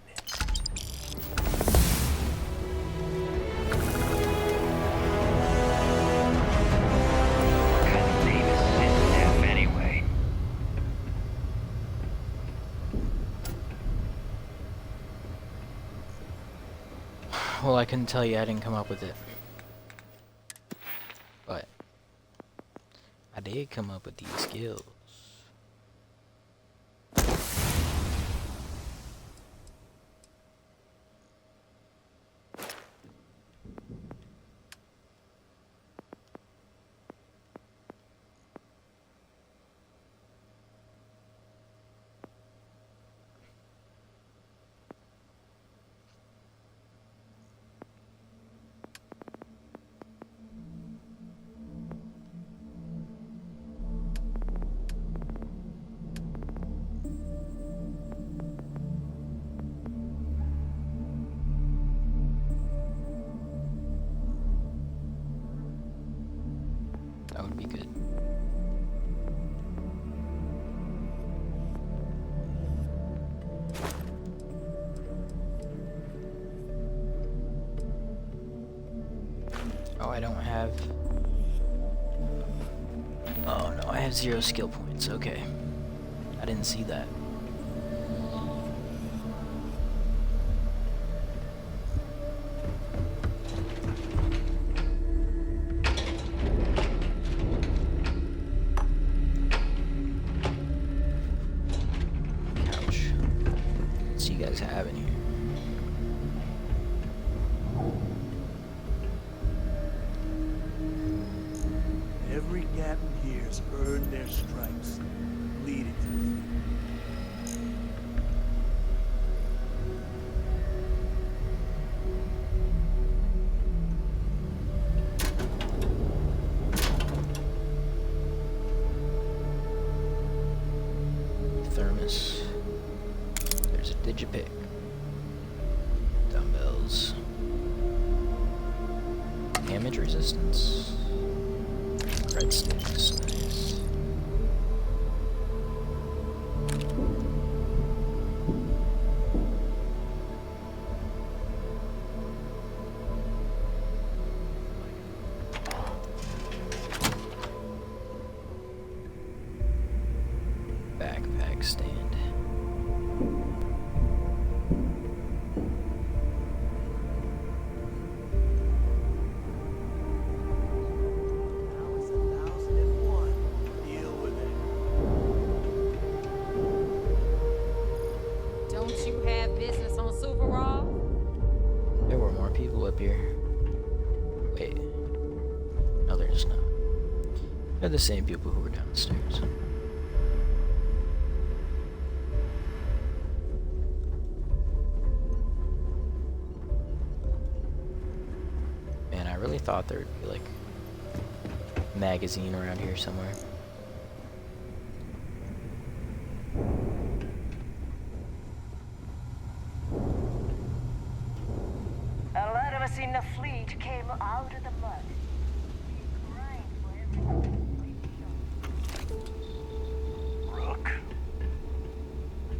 Anyway. Well, I couldn't tell you, I didn't come up with it. But I did come up with these skills. That would be good. Oh, I don't have... Oh no, I have 0 skill points. Okay. I didn't see that. What you guys have in here? Every gap in here's earned their stripes, leading to the Thermos. There's a digipick. Dumbbells. Damage resistance. Red sticks. Nice. Backpack stand. Don't you have business on Suvorov? There were more people up here. Wait. No, there's not. They're the same people who were downstairs. Man, I really thought there would be like a magazine around here somewhere. A lot of us in the fleet came out of the mud. Rook.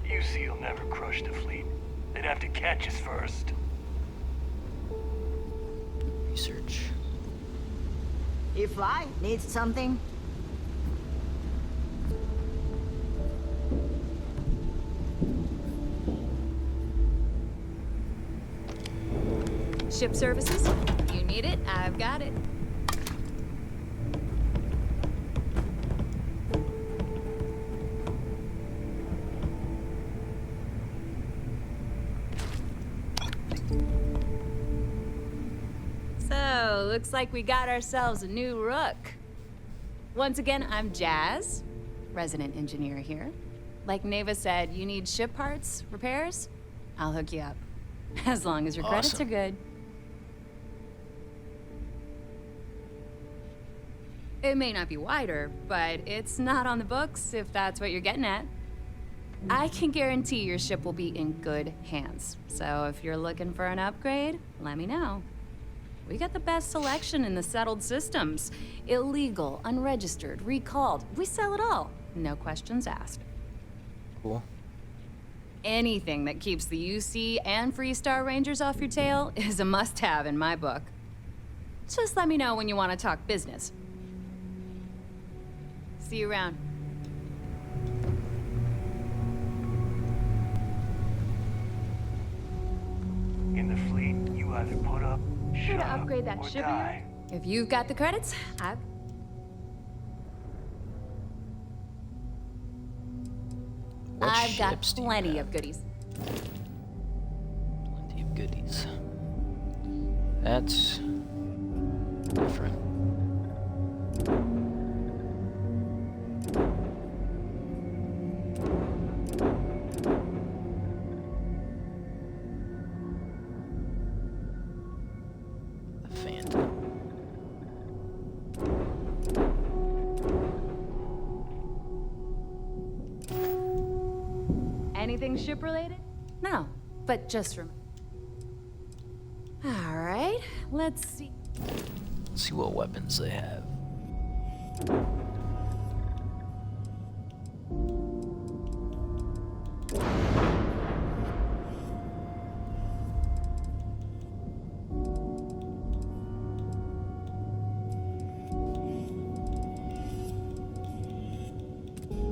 You see, you'll never crush the fleet. They'd have to catch us first. Research. You fly? Need something? Ship services? You need it? I've got it. So, looks like we got ourselves a new rook. Once again, I'm Jazz, resident engineer here. Like Neva said, you need ship parts, repairs? I'll hook you up. As long as your credits are good. It may not be wider, but it's not on the books if that's what you're getting at. I can guarantee your ship will be in good hands. So if you're looking for an upgrade, let me know. We got the best selection in the settled systems. Illegal, unregistered, recalled. We sell it all. No questions asked. Cool. Anything that keeps the UC and Freestar Rangers off your tail is a must-have in my book. Just let me know when you want to talk business. See you around. In the fleet, you either put up, Here shut to up, upgrade that or ship die. If you've got the credits, I've... What I've got ships do you plenty have? of goodies. Plenty of goodies. That's different. The Phantom. Anything ship-related? No, but just remember. All right, let's see. Let's see what weapons they have.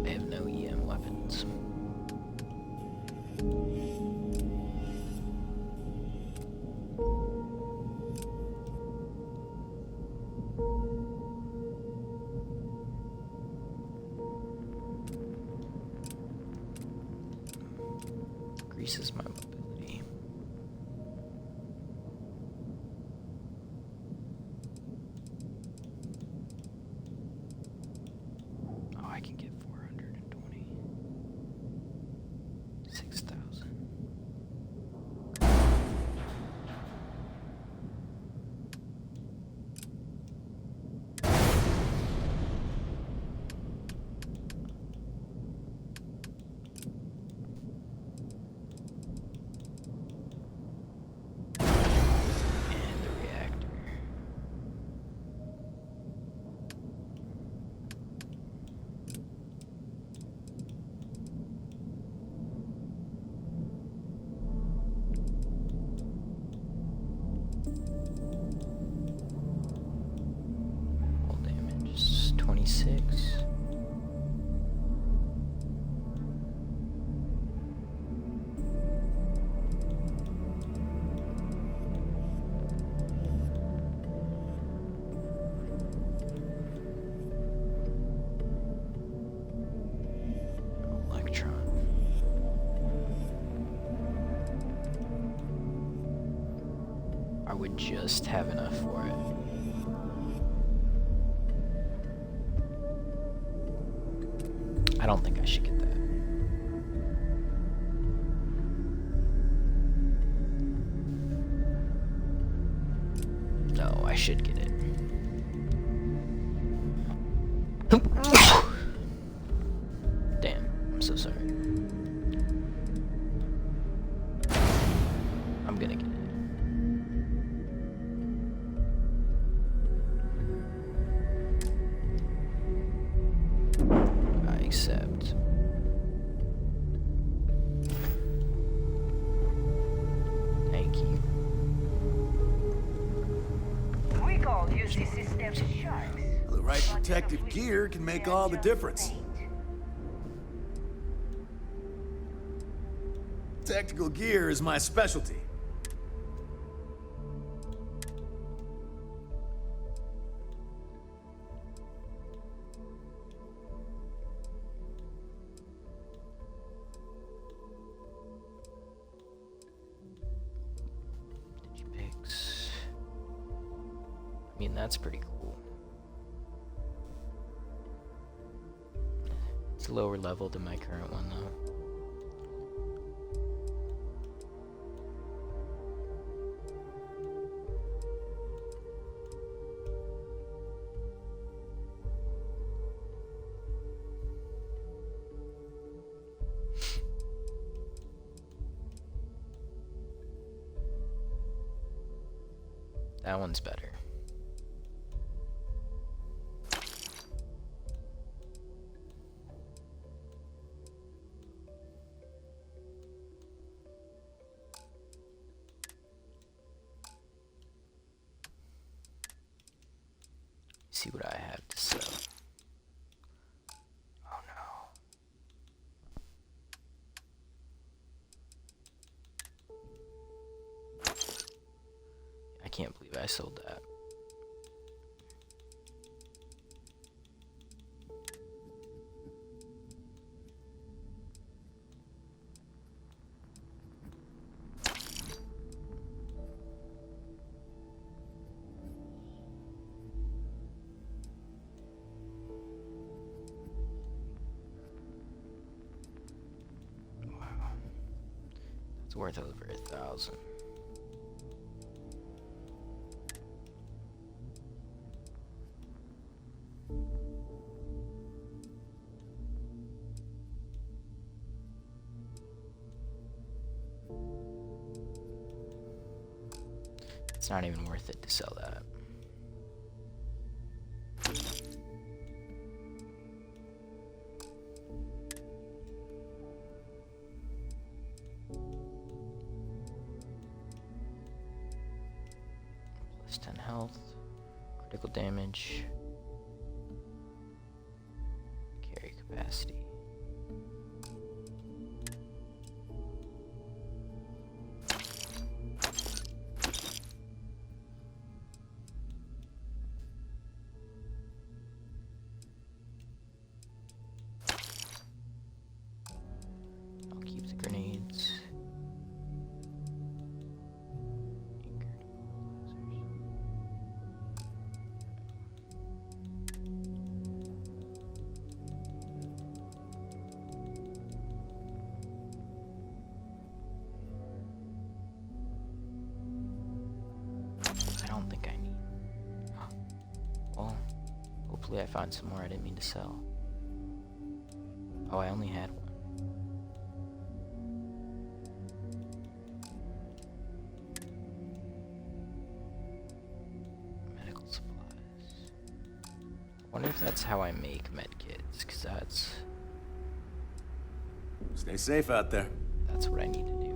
They have no EM weapons. Increases my mobility. Oh, I can get 420. 6,000. And the reactor. Full damage is 26. Electron. I would just have enough for it. I don't think I should get that. No, I should get it. Damn, I'm so sorry. I'm gonna get it. I accept. Thank you. We call use the system sharks. The right protective gear can make all the difference. Tactical gear is my specialty. Digipix. I mean, that's pretty cool. It's a lower level than my current one, though. That one's better. See what I have to sell. Oh no. I can't believe I sold that. It's worth over 1,000. It's not even worth it to sell that. Plus 10 health, critical damage, carry capacity. I'll keep the grenades. I don't think I need. Well, hopefully I find some more I didn't mean to sell. Oh, I only had one. Medical supplies. I wonder if that's how I make medkits, because that's Stay safe out there. That's what I need to do.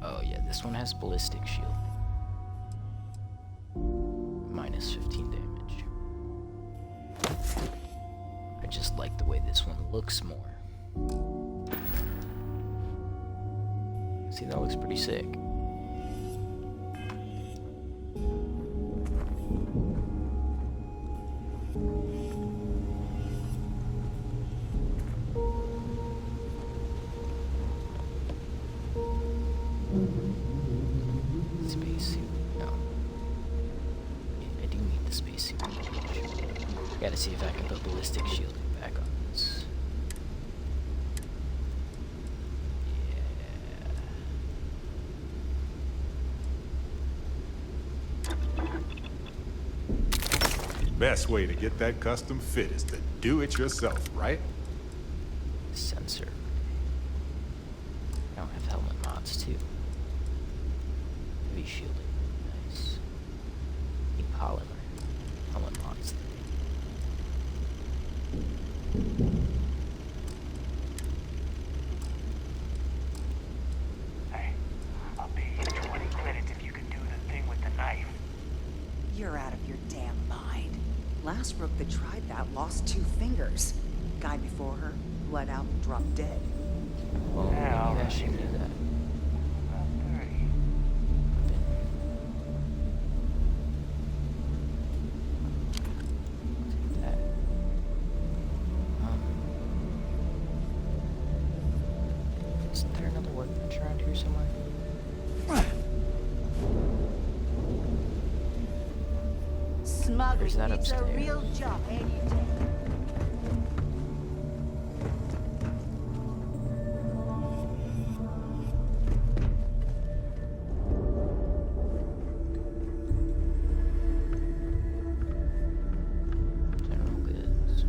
Oh yeah, this one has ballistic shield. Minus 15 damage. I just like the way this one looks more. See, that looks pretty sick. spacesuit. No. I do need the spacesuit. Gotta see if I can put ballistic shield back on this. Best way to get that custom fit is to do it yourself, right? Sensor. I don't have helmet mods too. Heavy shielding. Nice. Need polymer. Helmet mods. Hey, I'll pay you 20 credits if you can do the thing with the knife. You're out of your damn mind. Last rook that tried that lost 2 fingers. Guy before her, bled out and dropped dead. Well, Yeah, maybe I should do that. Isn't there another workbench around here somewhere? Smuggling, that it's a upstairs? real job, ain't it, Ted? General goods.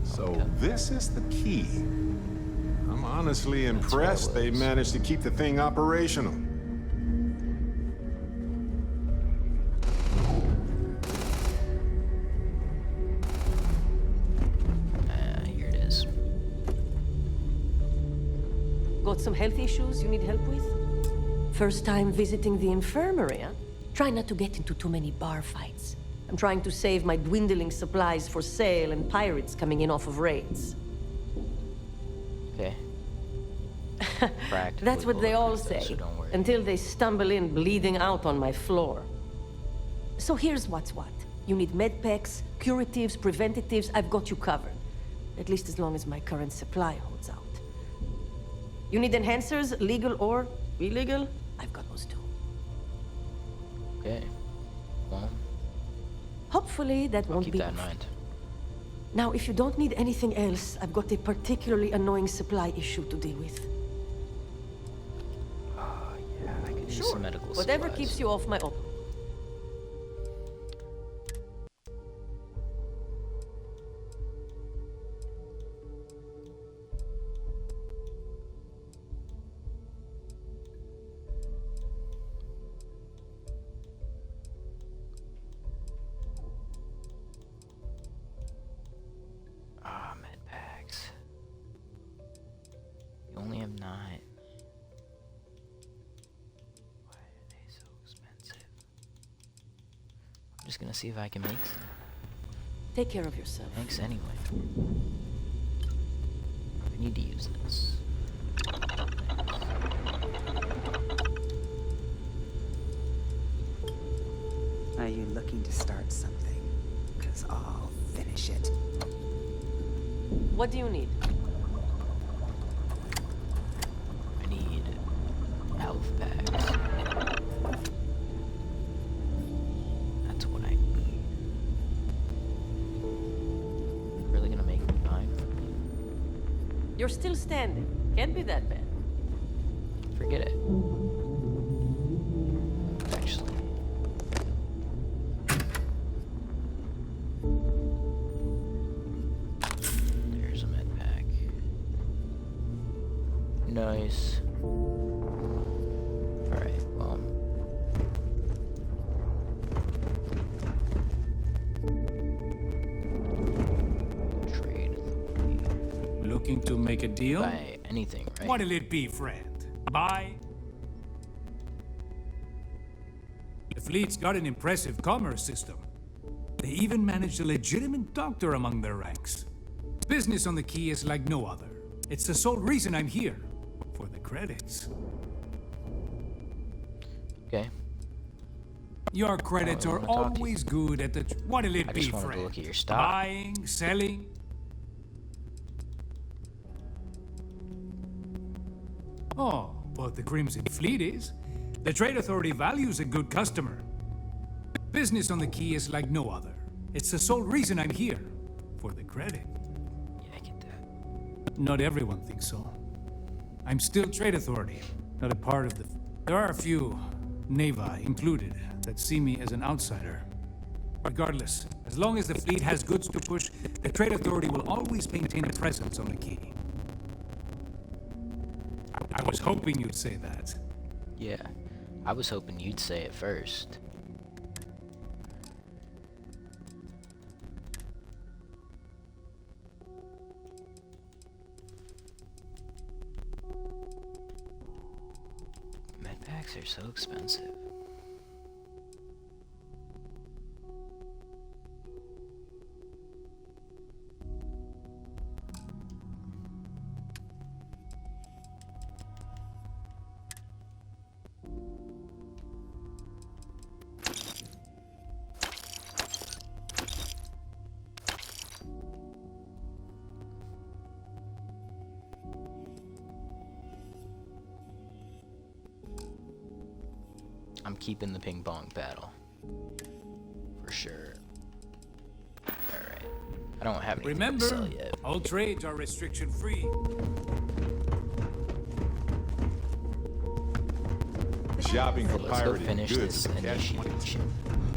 So this is the key. I'm honestly impressed they managed to keep the thing operational. Here it is. Got some health issues you need help with? First time visiting the infirmary, huh? Try not to get into too many bar fights. I'm trying to save my dwindling supplies for sale and pirates coming in off of raids. Okay. That's what they all say, so don't worry. until they stumble in bleeding out on my floor. So here's what's what. You need med packs, curatives, preventatives, I've got you covered. At least as long as my current supply holds out. You need enhancers, legal or illegal? I've got those too. Okay. Well, Hopefully that I'll won't keep be that in enough. mind. Now, if you don't need anything else, I've got a particularly annoying supply issue to deal with. Yeah, I could use Sure, some medical whatever supplies. keeps you off my own. Med packs. You only have 9. Why are they so expensive? I'm just gonna see if I can make some. Take care of yourself. Thanks anyway. I need to use this. Are you looking to start something? Because I'll finish it. What do you need? I need health packs. That's what I need. Really gonna make me fine? You're still standing. Can't be that bad. Forget it. Actually. There's a med pack. Nice. Alright, well. Trade. Looking to make a deal? Buy anything, right? What'll it be, friend? Buy? The fleet's got an impressive commerce system. They even managed a legitimate doctor among their ranks. Business on the Key is like no other. It's the sole reason I'm here. For the credits. Okay. Your credits are always good at the... What'll it be, just wanted to friend? look at your stock. Buying, selling? Oh, but the Crimson Fleet is. The Trade Authority values a good customer. Business on the Key is like no other. It's the sole reason I'm here. For the credit. Yeah, I get that. Not everyone thinks so. I'm still Trade Authority, not a part of the... There are a few, Neva included, that see me as an outsider. Regardless, as long as the fleet has goods to push, the Trade Authority will always maintain a presence on the Key. I was hoping you'd say that. Yeah, I was hoping you'd say it first. Medpacks are so expensive. I'm keeping the ping pong paddle. For sure. Alright. I don't have anything to sell Remember, yet. all trades are restriction free. Shopping for Let's go pirated finish goods. this Cash initiation.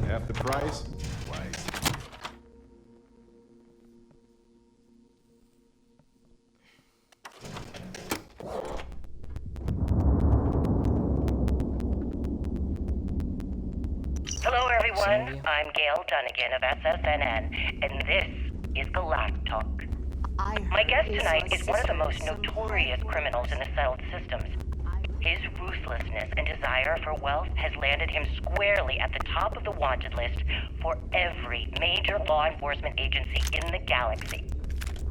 half the price? Twice. Hello, everyone. I'm Gail Dunnigan of SFNN, and this is Galactalk. My guest tonight is one of the most notorious criminals in the settled systems. His ruthlessness and desire for wealth has landed him squarely at the top of the wanted list for every major law enforcement agency in the galaxy.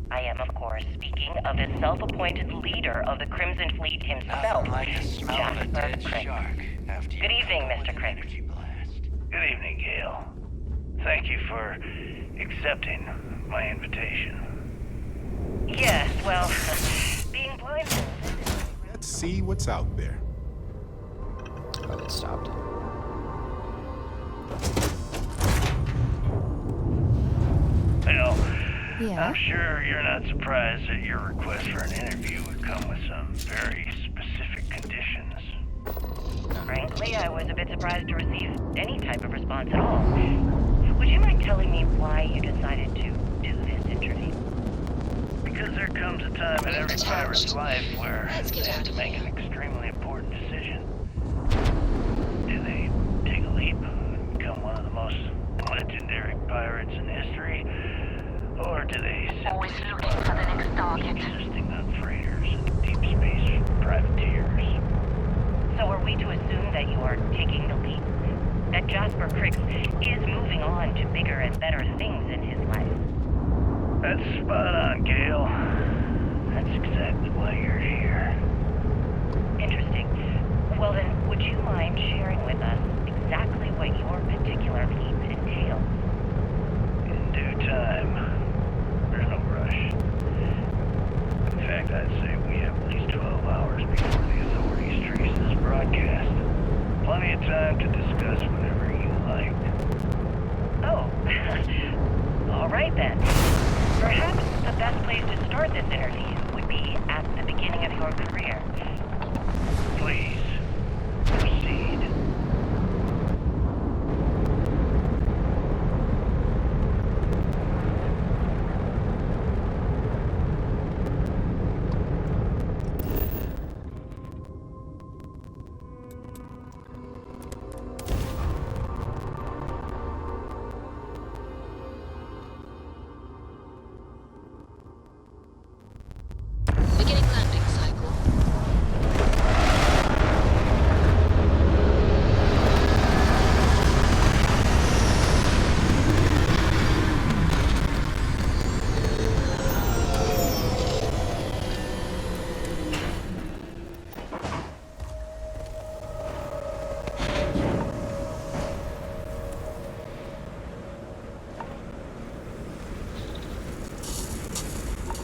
I am, of course, speaking of the self-appointed leader of the Crimson Fleet himself, Nothing like the smell of a dead Jasper shark after you Good evening, come with Mr. an Criggs. energy blast. Good evening, Gail. Thank you for accepting my invitation. Yes, well, being blindfolded. Let's see what's out there. Oh, it stopped. Well, Yeah? I'm sure you're not surprised that your request for an interview would come with some very specific conditions. Frankly, I was a bit surprised to receive any type of response at all. Would you mind telling me why you decided to do this interview? Because there comes a time in every pirate's life where they have to make an extremely important decision. Do they take a leap and become one of the most legendary pirates in history? Or do they Always looking for the next target. existing freighters and deep space privateers? So are we to assume that you are taking the leap? That Jasper Criggs is moving on to bigger and better things in his life? That's spot on, Gail. That's exactly why you're here. Interesting. Well then, would you mind sharing with us exactly what your particular leap entails? In due time. There's no rush. In fact, I'd say we have at least 12 hours before the authorities trace this broadcast. Plenty of time to discuss whatever you like. Oh, all right then. Perhaps the best place to start this interview would be at the beginning of your career. Please, proceed. Beginning landing cycle.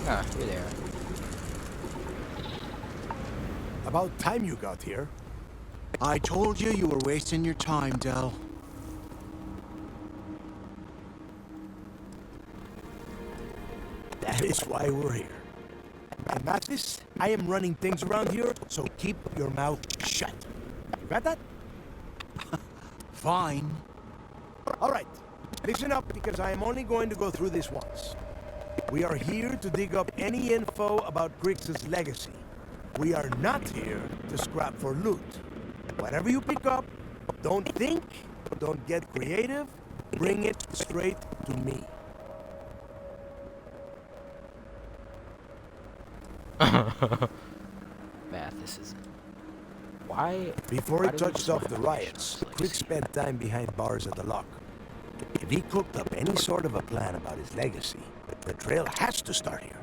Ah, you're there. About time you got here. I told you you were wasting your time, Del. That is why we're here. And Mathis, I am running things around here, so keep your mouth shut. You got that? Fine. All right. Listen up, because I am only going to go through this once. We are here to dig up any info about Grix's legacy. We are not here to scrap for loot. Whatever you pick up, don't think, don't get creative, bring it straight to me. Mathis is... Why? Before why he do we touched just off want the information riots, on his Quick legacy? spent time behind bars at the lock. If he cooked up any sort of a plan about his legacy, the trail has to start here.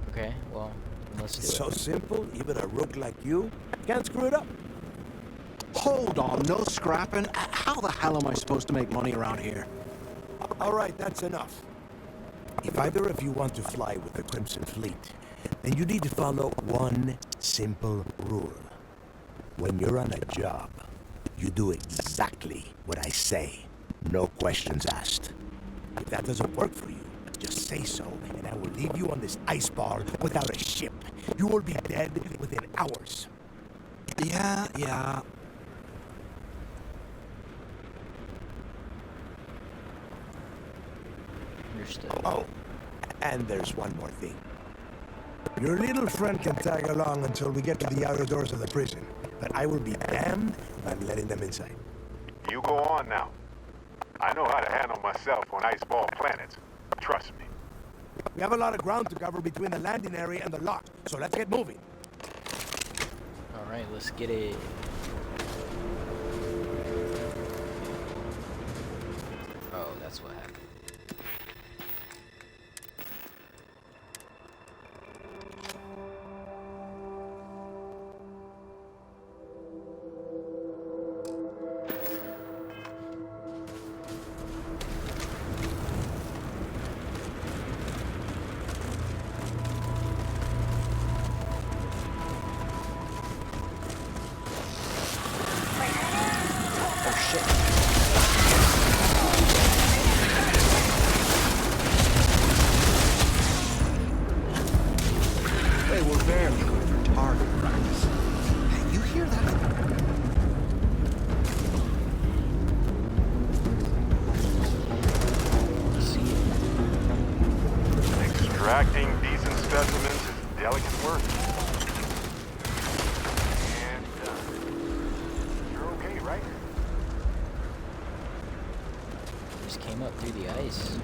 Okay, well, let's do It's it. so simple, even a rook like you can't screw it up. Hold on, no scrapping. How the hell am I supposed to make money around here? All right, that's enough. If either of you want to fly with the Crimson Fleet, then you need to follow one simple rule. When you're on a job, you do exactly what I say. No questions asked. If that doesn't work for you, just say so, and I will leave you on this ice bar without a ship. You will be dead within hours. Yeah. Understood. Oh, and there's one more thing. Your little friend can tag along until we get to the outer doors of the prison, but I will be damned if I'm letting them inside. You go on now. I know how to handle myself on iceball planets. Trust me. We have a lot of ground to cover between the landing area and the lock, so let's get moving. Alright, let's get it. Oh, that's what happened. Oh shit. They were very good for target practice. Hey, you hear that? Extracting decent specimens is delicate work. And, you're okay, right? Just came up through the ice.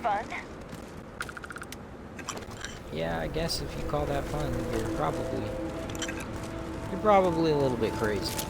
Fun? Yeah, I guess if you call that fun, you're probably a little bit crazy.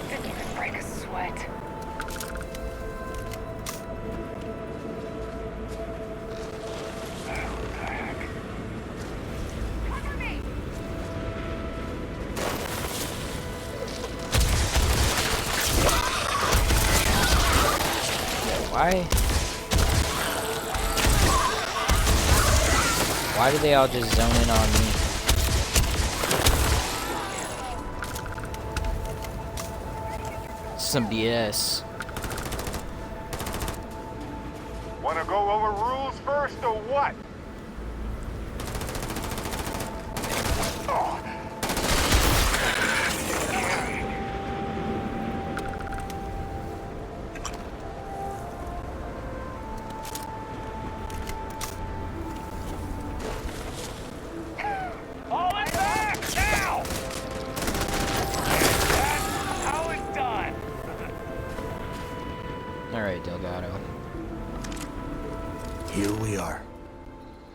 Didn't even break a sweat. Why do they all just zone in on me? Some BS. Wanna go over rules first or what? Alright, Delgado. Here we are.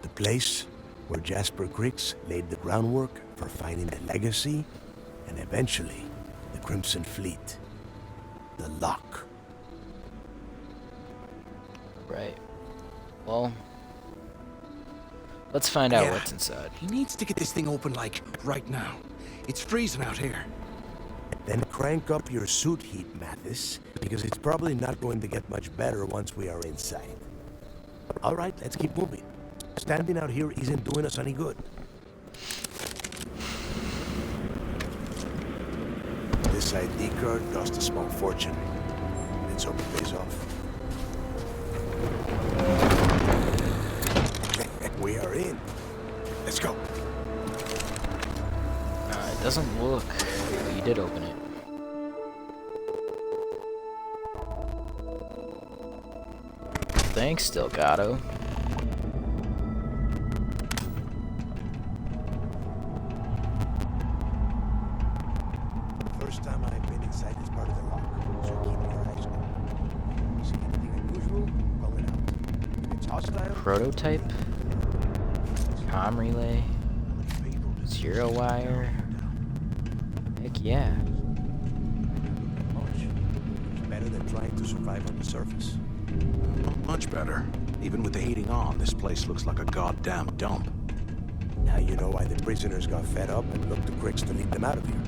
The place where Jasper Griggs laid the groundwork for finding the legacy and eventually the Crimson Fleet. The lock. Right. Well, let's find out what's inside. He needs to get this thing open, like, right now. It's freezing out here. Then crank up your suit heat, Mathis, because it's probably not going to get much better once we are inside. All right, let's keep moving. Standing out here isn't doing us any good. This ID card cost a small fortune. Let's hope it pays off. We are in. Let's go. It doesn't look. But you did open it. Thanks, Delgado. First time I've been inside this part of the lock, so keep your eyes open. See anything unusual? Call it out. If it's hostile. Prototype. Comm relay. Zero wire. Heck yeah. Better than trying to survive on the surface. Much better. Even with the heating on, this place looks like a goddamn dump. Now you know why the prisoners got fed up and looked to Griggs to lead them out of here.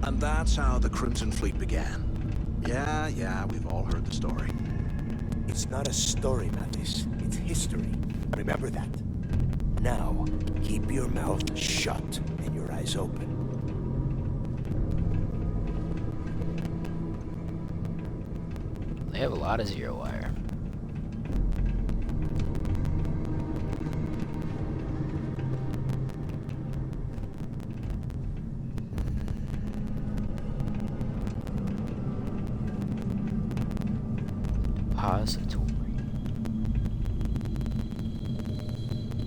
And that's how the Crimson Fleet began. Yeah, we've all heard the story. It's not a story, Mathis. It's history. Remember that. Now, keep your mouth shut and your eyes open. They have a lot of zero wire. Depository.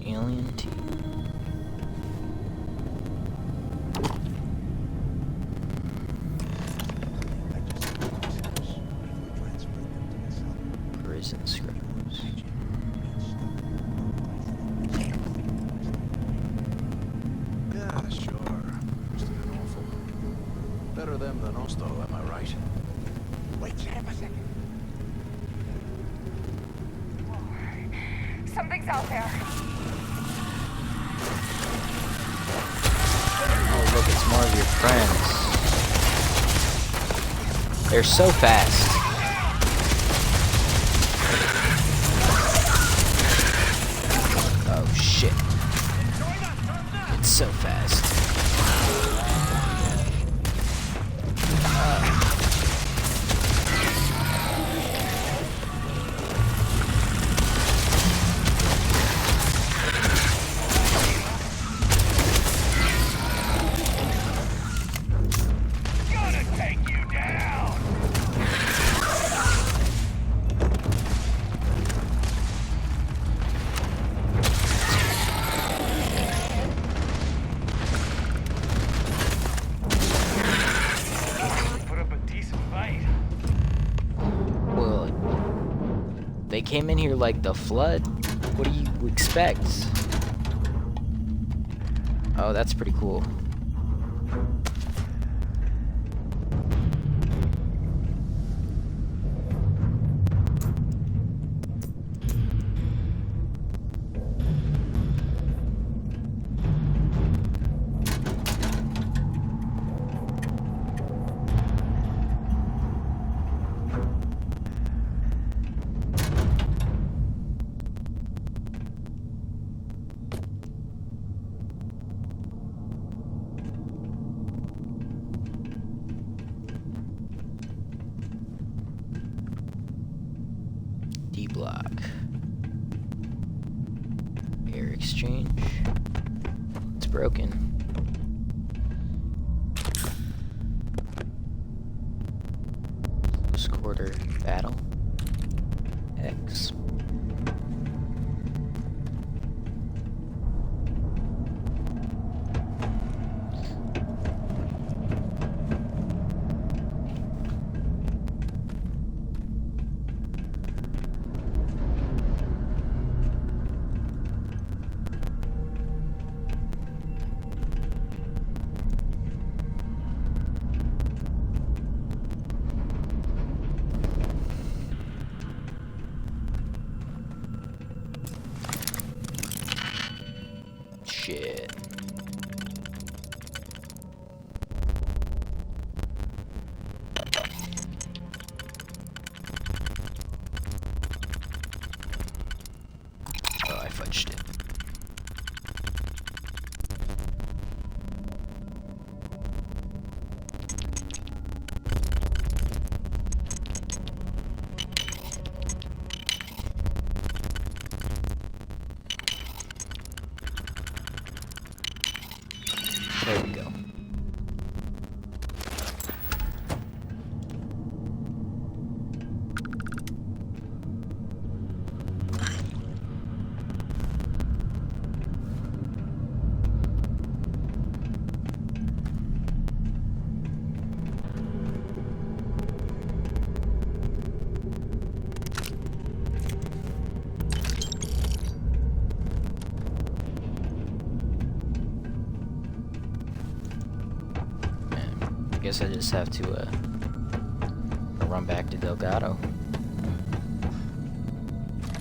Alien tea. Prison scrubs. Yeah, sure. Must have been awful. Better them than us, though, am I right? Wait, Sam, a second. Something's out there. Oh, look, it's more of your friends. They're so fast. Oh, shit. It's so fast. They came in here like the flood. What do you expect? Oh, that's pretty cool. D-block. Air exchange. It's broken. Close quarter battle. X. shit. Oh, I fudged it. There we go. I guess I just have to run back to Delgado.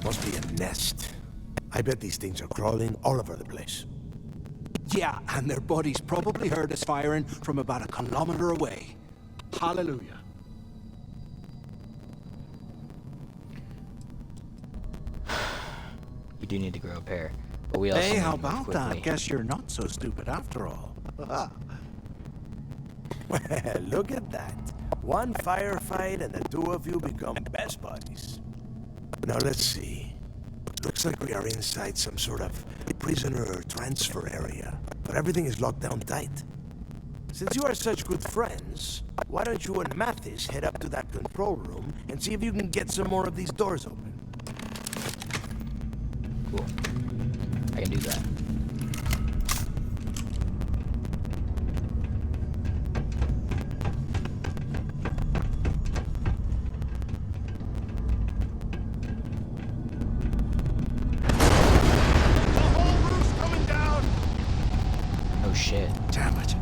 Must be a nest. I bet these things are crawling all over the place. Yeah, and their buddies probably heard us firing from about 1 kilometer away. Hallelujah. You do need to grow a pair. But we also Hey, need how to move about that? quickly. Guess you're not so stupid after all. Well, look at that. One firefight and the two of you become best buddies. Now let's see. Looks like we are inside some sort of prisoner transfer area, but everything is locked down tight. Since you are such good friends, why don't you and Mathis head up to that control room and see if you can get some more of these doors open? Cool. I can do that. Oh shit. Damn it.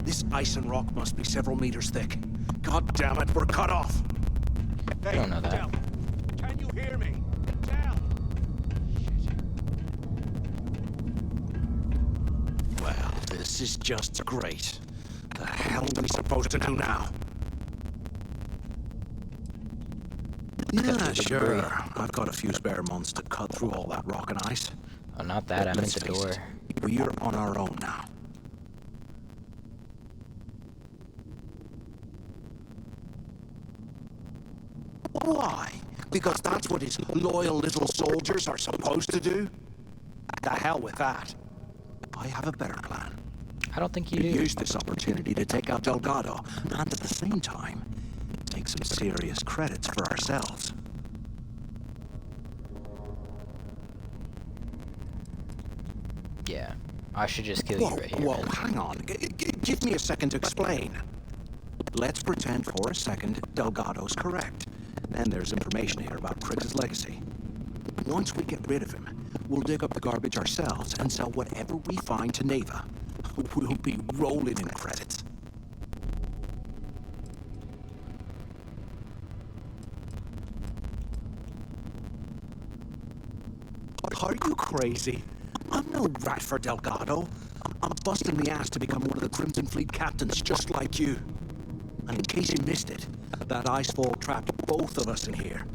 This ice and rock must be several meters thick. God damn it, we're cut off. I don't know that. Del, can you hear me? Del! Well, this is just great. The hell are we supposed to do now? Yeah, sure. I've got a few spare months to cut through all that rock and ice. Oh, not that. I meant Let's the face door. it, we're on our own now. Why? Because that's what his loyal little soldiers are supposed to do? The hell with that. I have a better plan. I don't think you do. Use this opportunity to take out Delgado, and at the same time, take some serious credits for ourselves. Yeah. I should just kill you right here. Whoa, man. hang on. Give me a second to explain. Let's pretend for a second Delgado's correct. Then there's information here about Crick's legacy. Once we get rid of him, we'll dig up the garbage ourselves and sell whatever we find to Neva. We'll be rolling in credits. Are you crazy? I'm no rat for Delgado. I'm busting the ass to become one of the Crimson Fleet captains just like you. And in case you missed it, that icefall trapped both of us in here.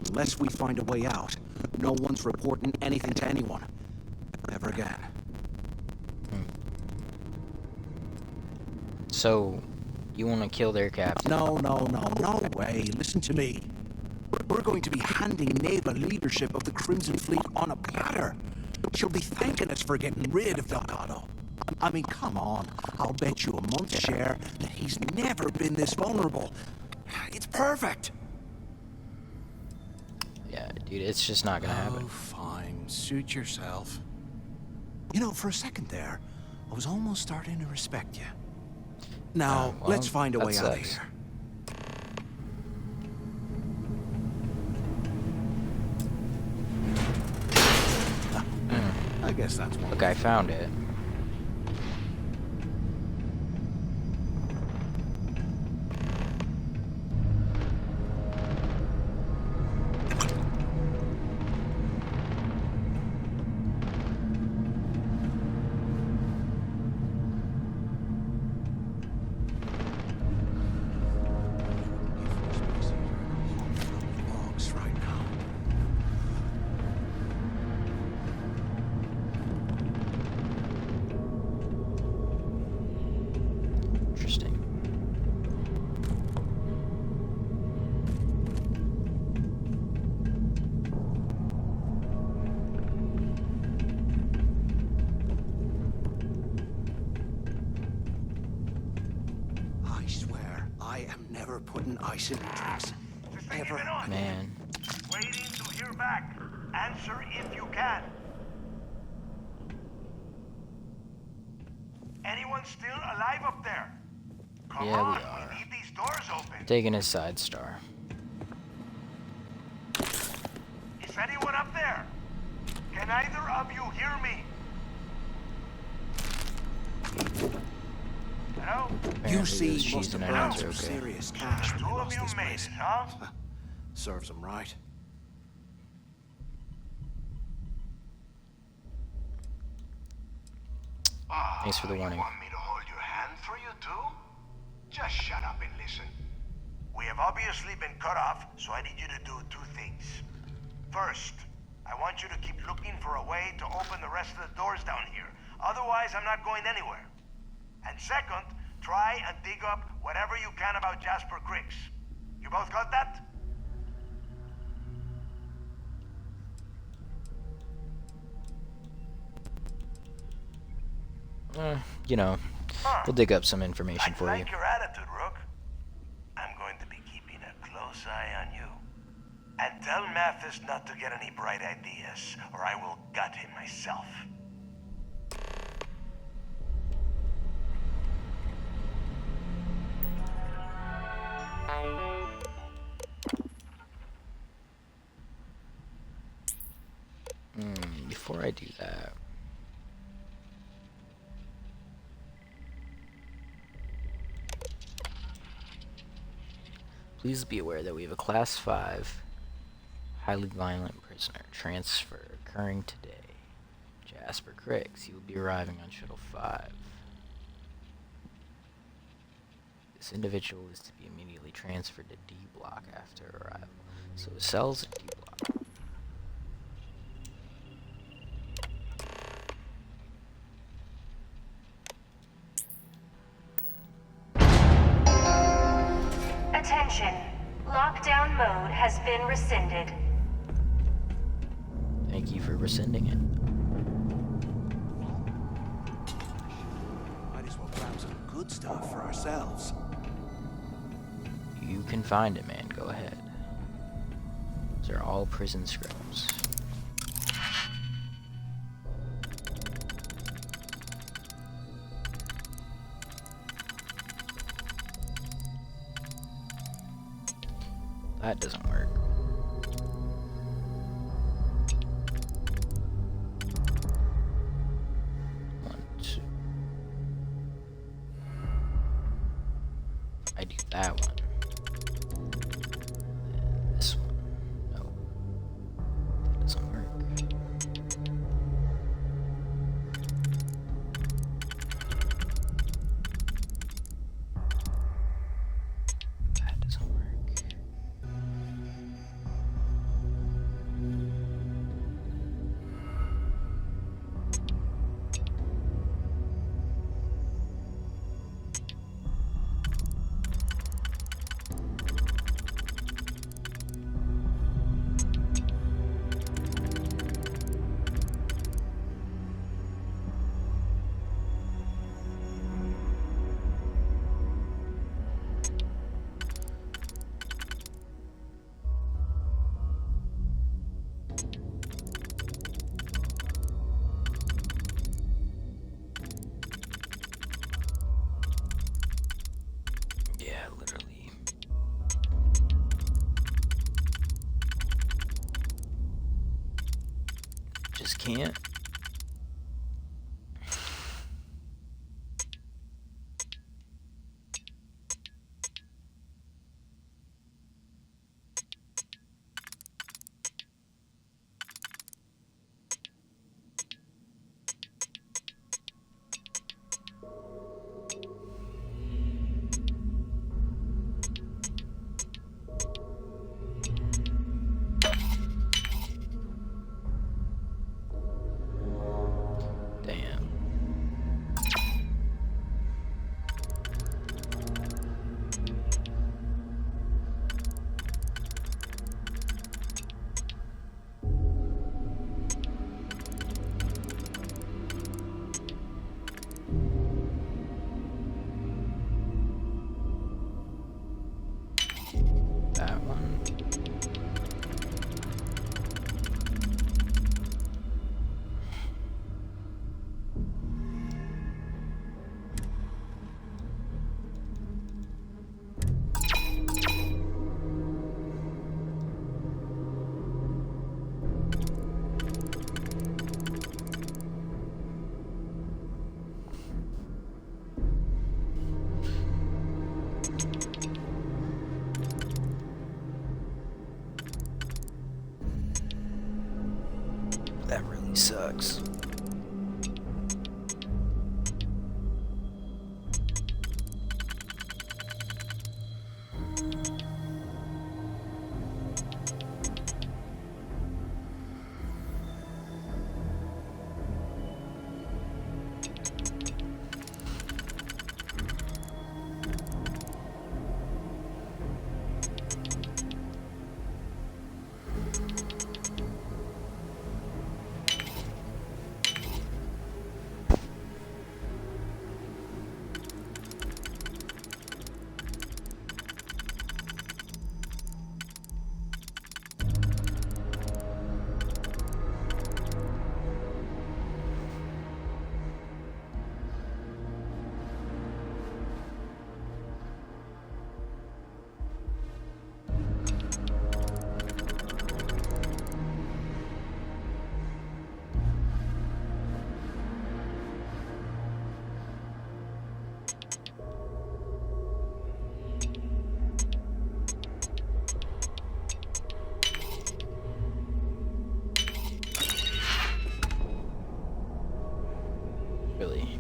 Unless we find a way out, no one's reporting anything to anyone. Ever again. So, you want to kill their captain? No way. Listen to me. We're going to be handing Neva leadership of the Crimson Fleet on a platter. She'll be thanking us for getting rid of Delgado. I mean, come on. I'll bet you a month's share that he's never been this vulnerable. It's perfect. Yeah, dude, it's just not gonna happen. Oh, fine. Suit yourself. You know, for a second there, I was almost starting to respect you. Now, well, let's find a that way out of sucks. here. I guess that's one. Look, I found it. Interesting. I swear, I am never putting ice in my drinks. Ever. Man. Waiting to hear back. Answer if you can. Anyone still alive up there? Come Yeah, on, we are. we need these doors open. Taking a side star. Is anyone up there? Can either of you hear me? Hello? You Apparently see, those cheese must have and burned onions some are okay. serious cash when Two they of lost you this made place. it, huh? Serves them right. Thanks for the warning. Want me to hold your hand for you too? Just shut up and listen. We have obviously been cut off, so I need you to do two things. First, I want you to keep looking for a way to open the rest of the doors down here. Otherwise, I'm not going anywhere. And second, try and dig up whatever you can about Jasper Cricks. You both got that? You know, we'll dig up some information for you. Like your attitude, Rook. I'm going to be keeping a close eye on you. And tell Mathis not to get any bright ideas, or I will gut him myself. Before I do that, please be aware that we have a Class 5 highly violent prisoner transfer occurring today. Jasper Cricks. He will be arriving on Shuttle 5. This individual is to be immediately transferred to D Block after arrival. So his cell's at D Block. Attention. Lockdown mode has been rescinded. Thank you for rescinding it. Might as well grab some good stuff for ourselves. You can find it, man. Go ahead. These are all prison scrubs. That doesn't work. One, two. I do that one. Then this one. No. That doesn't work. That doesn't work. Yeah, literally. Just can't. really sucks. Really.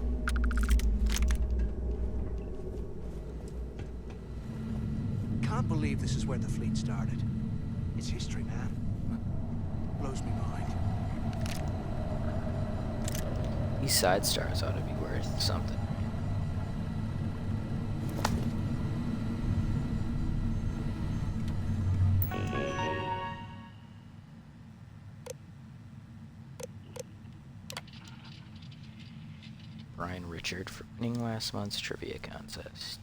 Can't believe this is where the fleet started. It's history, man. Blows me mind. These side stars ought to be worth something. Brian Richard for winning last month's trivia contest.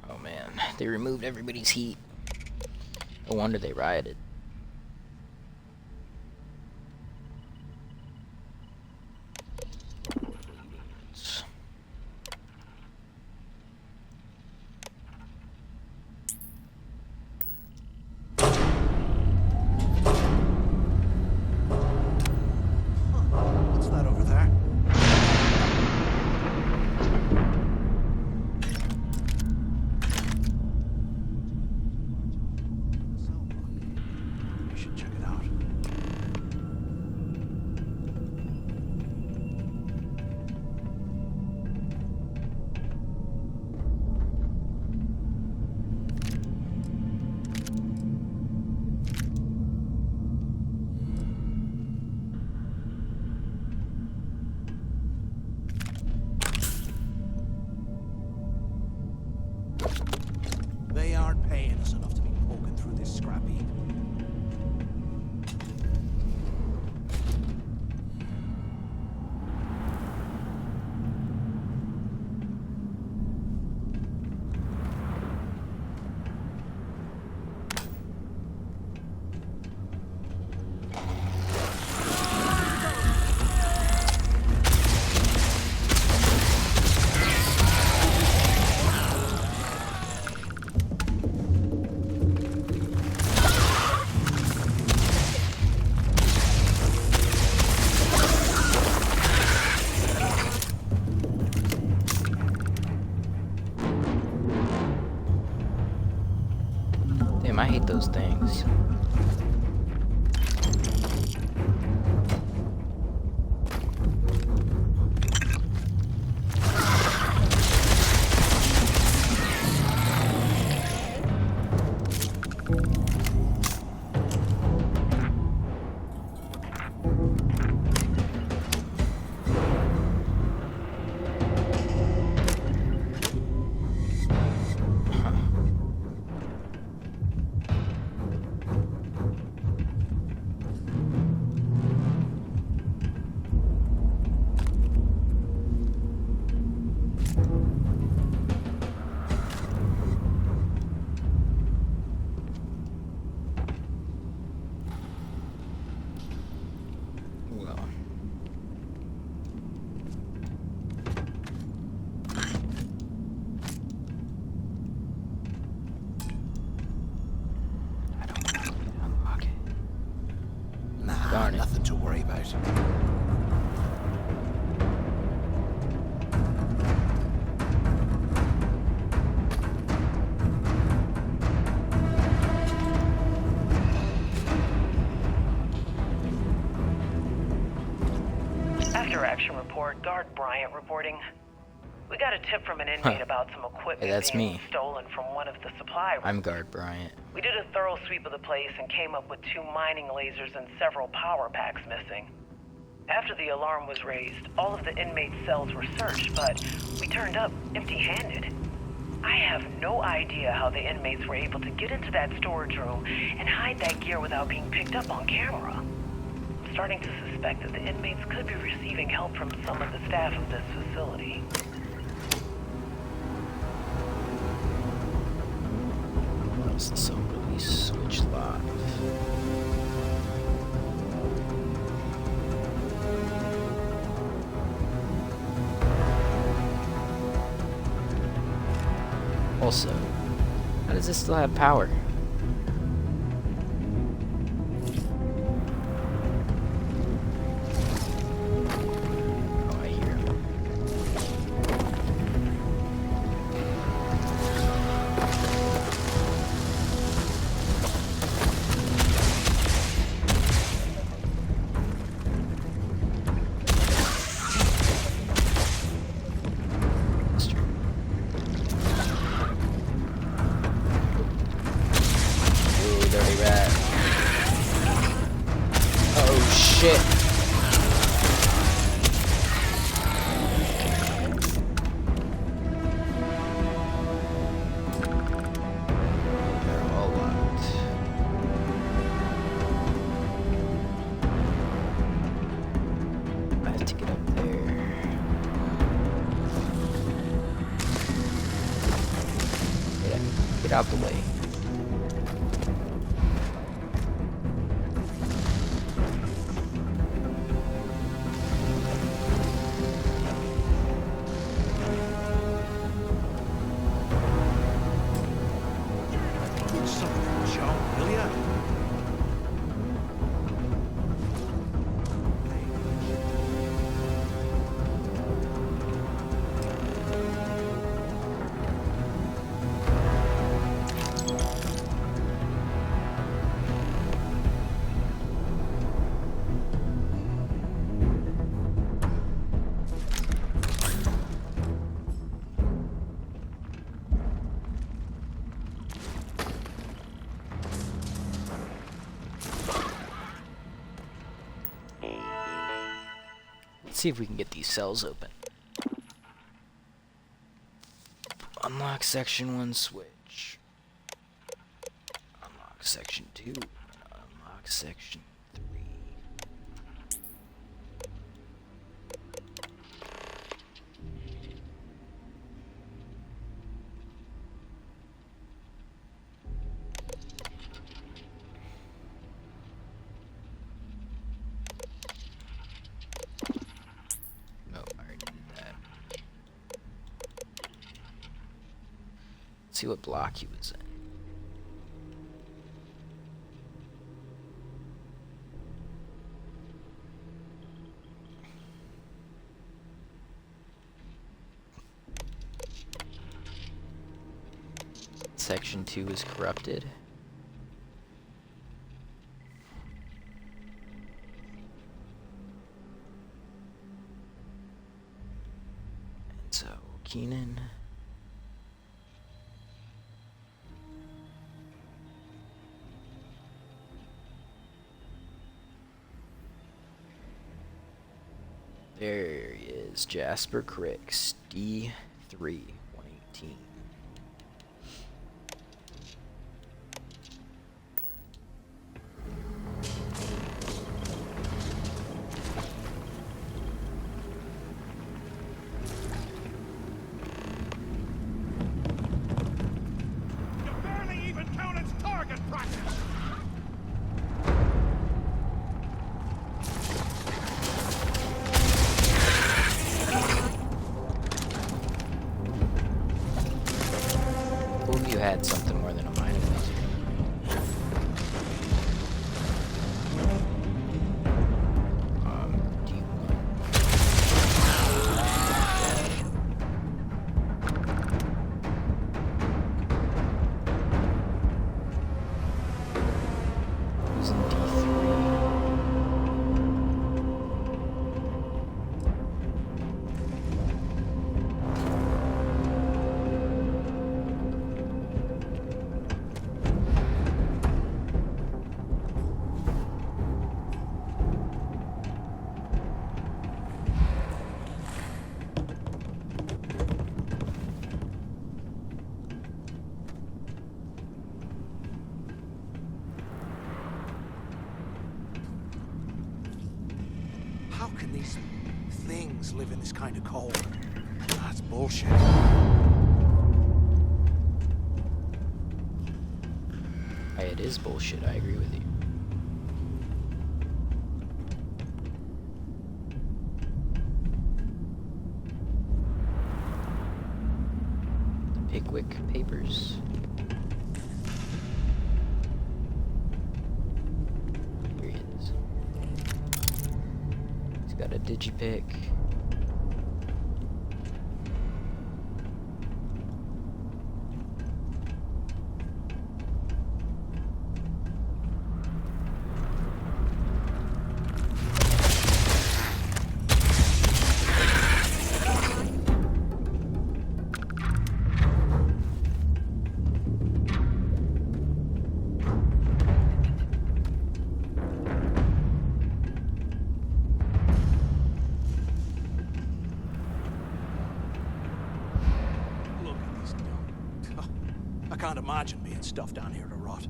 Oh man, they removed everybody's heat. No wonder they rioted. What's that over there? We should check it out. They aren't paying us enough to be poking through this scrap heap. Damn, I hate those things. worry about. After action report, Guard Bryant reporting. We got a tip from an inmate about some equipment that's being me. stolen from one of the supply rooms. I'm Guard Bryant. We did a thorough sweep of the place and came up with 2 mining lasers and several power packs missing. After the alarm was raised, all of the inmates' cells were searched, but we turned up empty-handed. I have no idea how the inmates were able to get into that storage room and hide that gear without being picked up on camera. I'm starting to suspect that the inmates could be receiving help from some of the staff of this facility. What's the self-release switch live? Also, how does this still have power? Oh, I hear him. Shit. They're all locked. I have to get up there. Get out the way. See if we can get these cells open. Unlock section 1 switch. Unlock section 2. Unlock section 3. See what block he was in. Section 2 is corrupted. And so, Keenan. There he is, Jasper Cricks, D3, 118. You barely even counted target practice! You had something more than a mining laser. these things live in this kind of cold. That's bullshit. Hey, it is bullshit, I agree with you. The Pickwick Papers. Here he is. He's got a digipick. I can't imagine being stuffed down here to rot.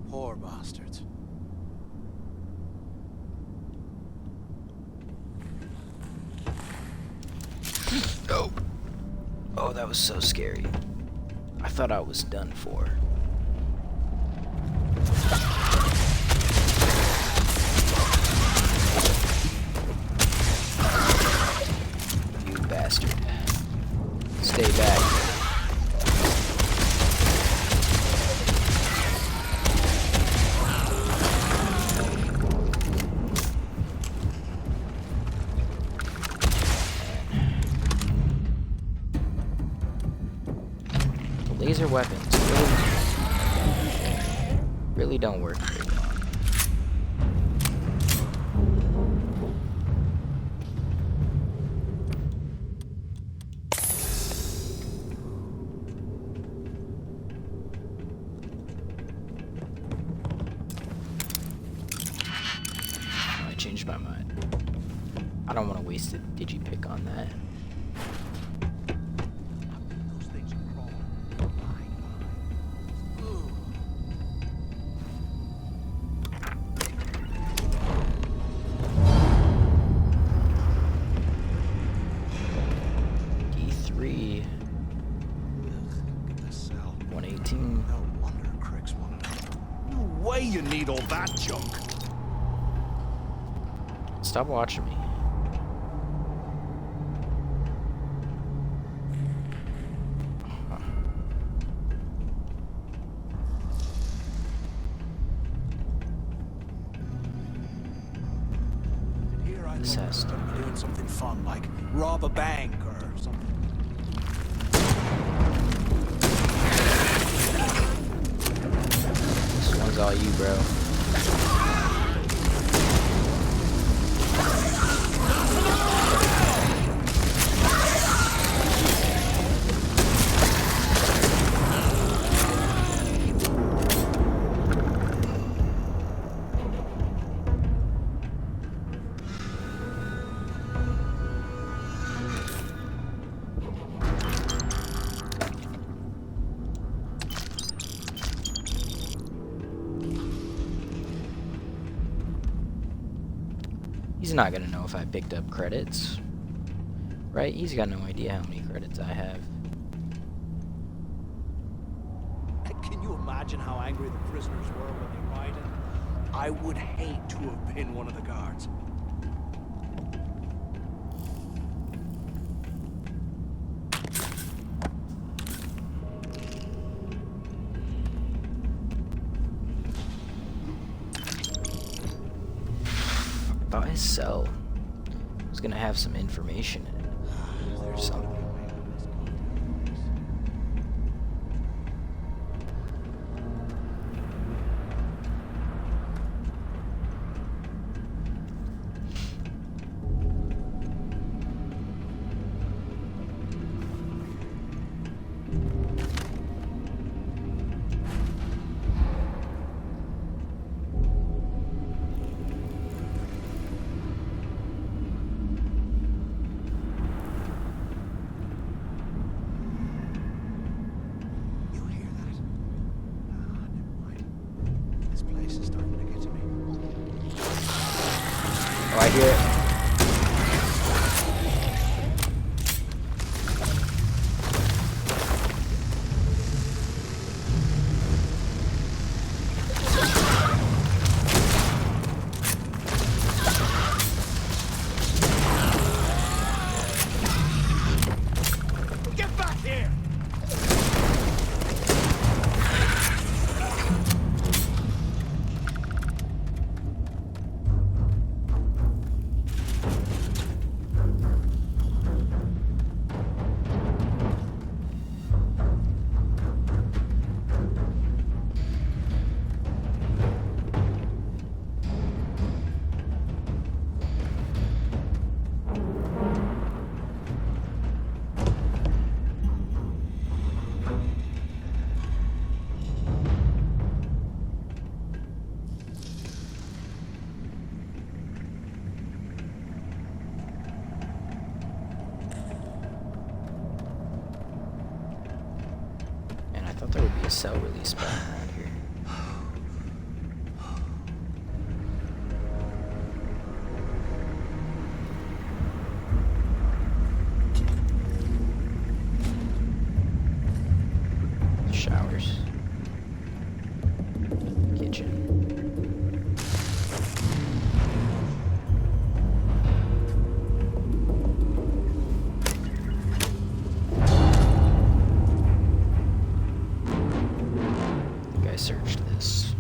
Poor bastards. Oh. Oh, that was so scary. I thought I was done for. You bastard. Stay back. Laser weapons really don't work very well. I changed my mind. I don't want to waste a digipick on that. D3 118. No wonder Cricks wanted it. No way you need all that junk. Stop watching me. Here I This has to be doing something fun, like rob a bank or something. This one's all you, bro. He's not gonna know if I picked up credits, right? He's got no idea how many credits I have. Can you imagine how angry the prisoners were when they rioted? I would hate to have been one of the guards. I thought his cell was gonna have some information in it. There's something. Oh, I hear it. thought there would be a cell release spot around here. Showers. Kitchen. I searched this.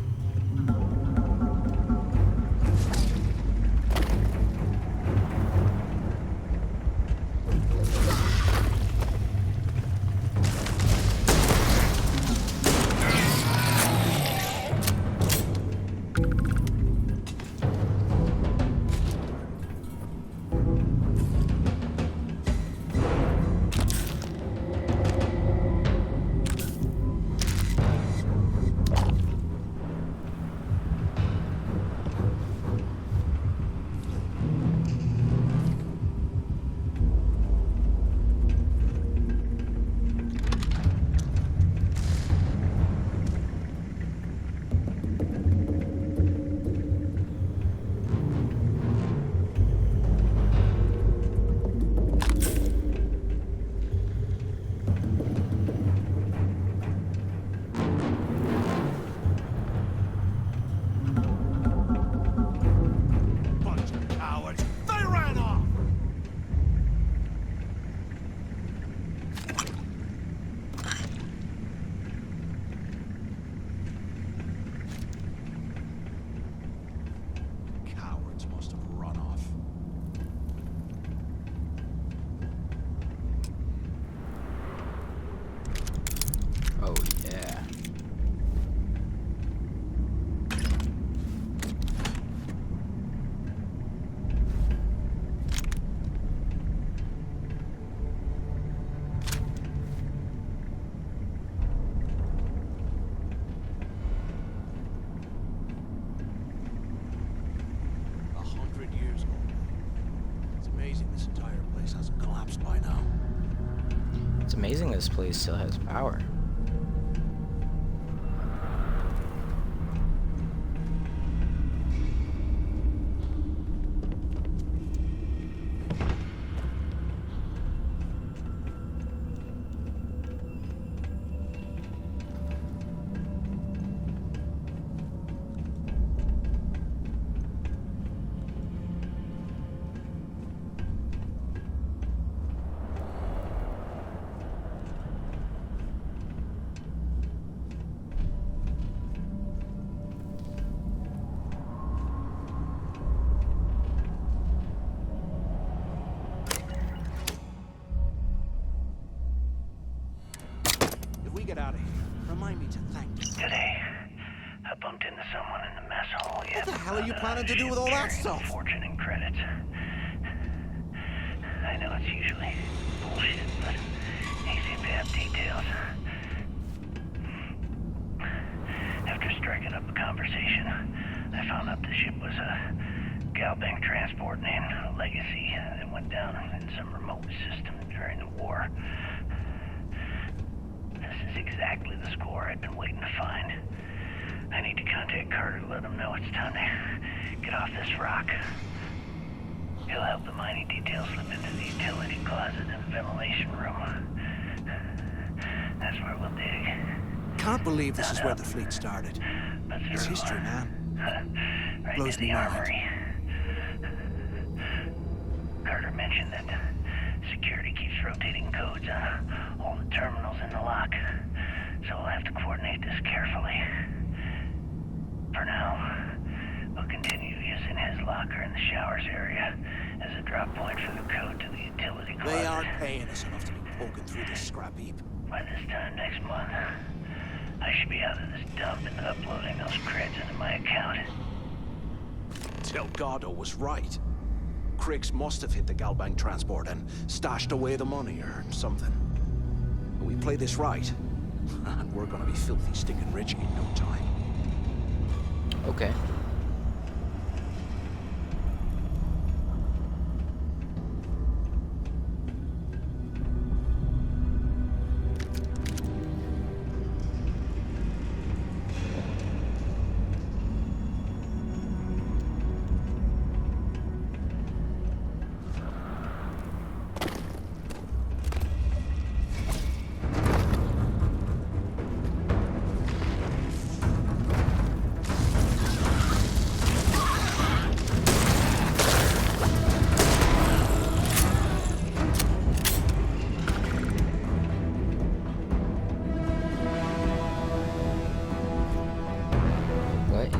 Oh yeah. Years old. It's amazing this entire place hasn't collapsed by now. It's amazing this place still has power. Get out of here. Remind me to thank you. Today, I bumped into someone in the mess hall. What the hell are you planning to do with all that stuff? Fortune and credits. I know it's usually bullshit, but he seemed to have details. After striking up a conversation, I found out the ship was a Galbank transport named Legacy that went down in some remote system during the war. Exactly the score I'd been waiting to find. I need to contact Carter to let him know it's time to get off this rock. He'll help the mining details slip into the utility closet in the ventilation room. That's where we'll dig. Can't believe this is where the fleet started. It's history, man. Right Blows to me the mind. armory. Carter mentioned that security keeps rotating codes on all the terminals in the lock, so we'll have to coordinate this carefully. For now, we'll continue using his locker in the showers area as a drop point for the code to the utility closet. They aren't paying us enough to be poking through this scrap heap. By this time next month, I should be out of this dump and uploading those creds into my account. Delgado was right. Criggs must have hit the Galbank transport and stashed away the money or something. But we play this right, and we're gonna be filthy stinking rich in no time. Okay.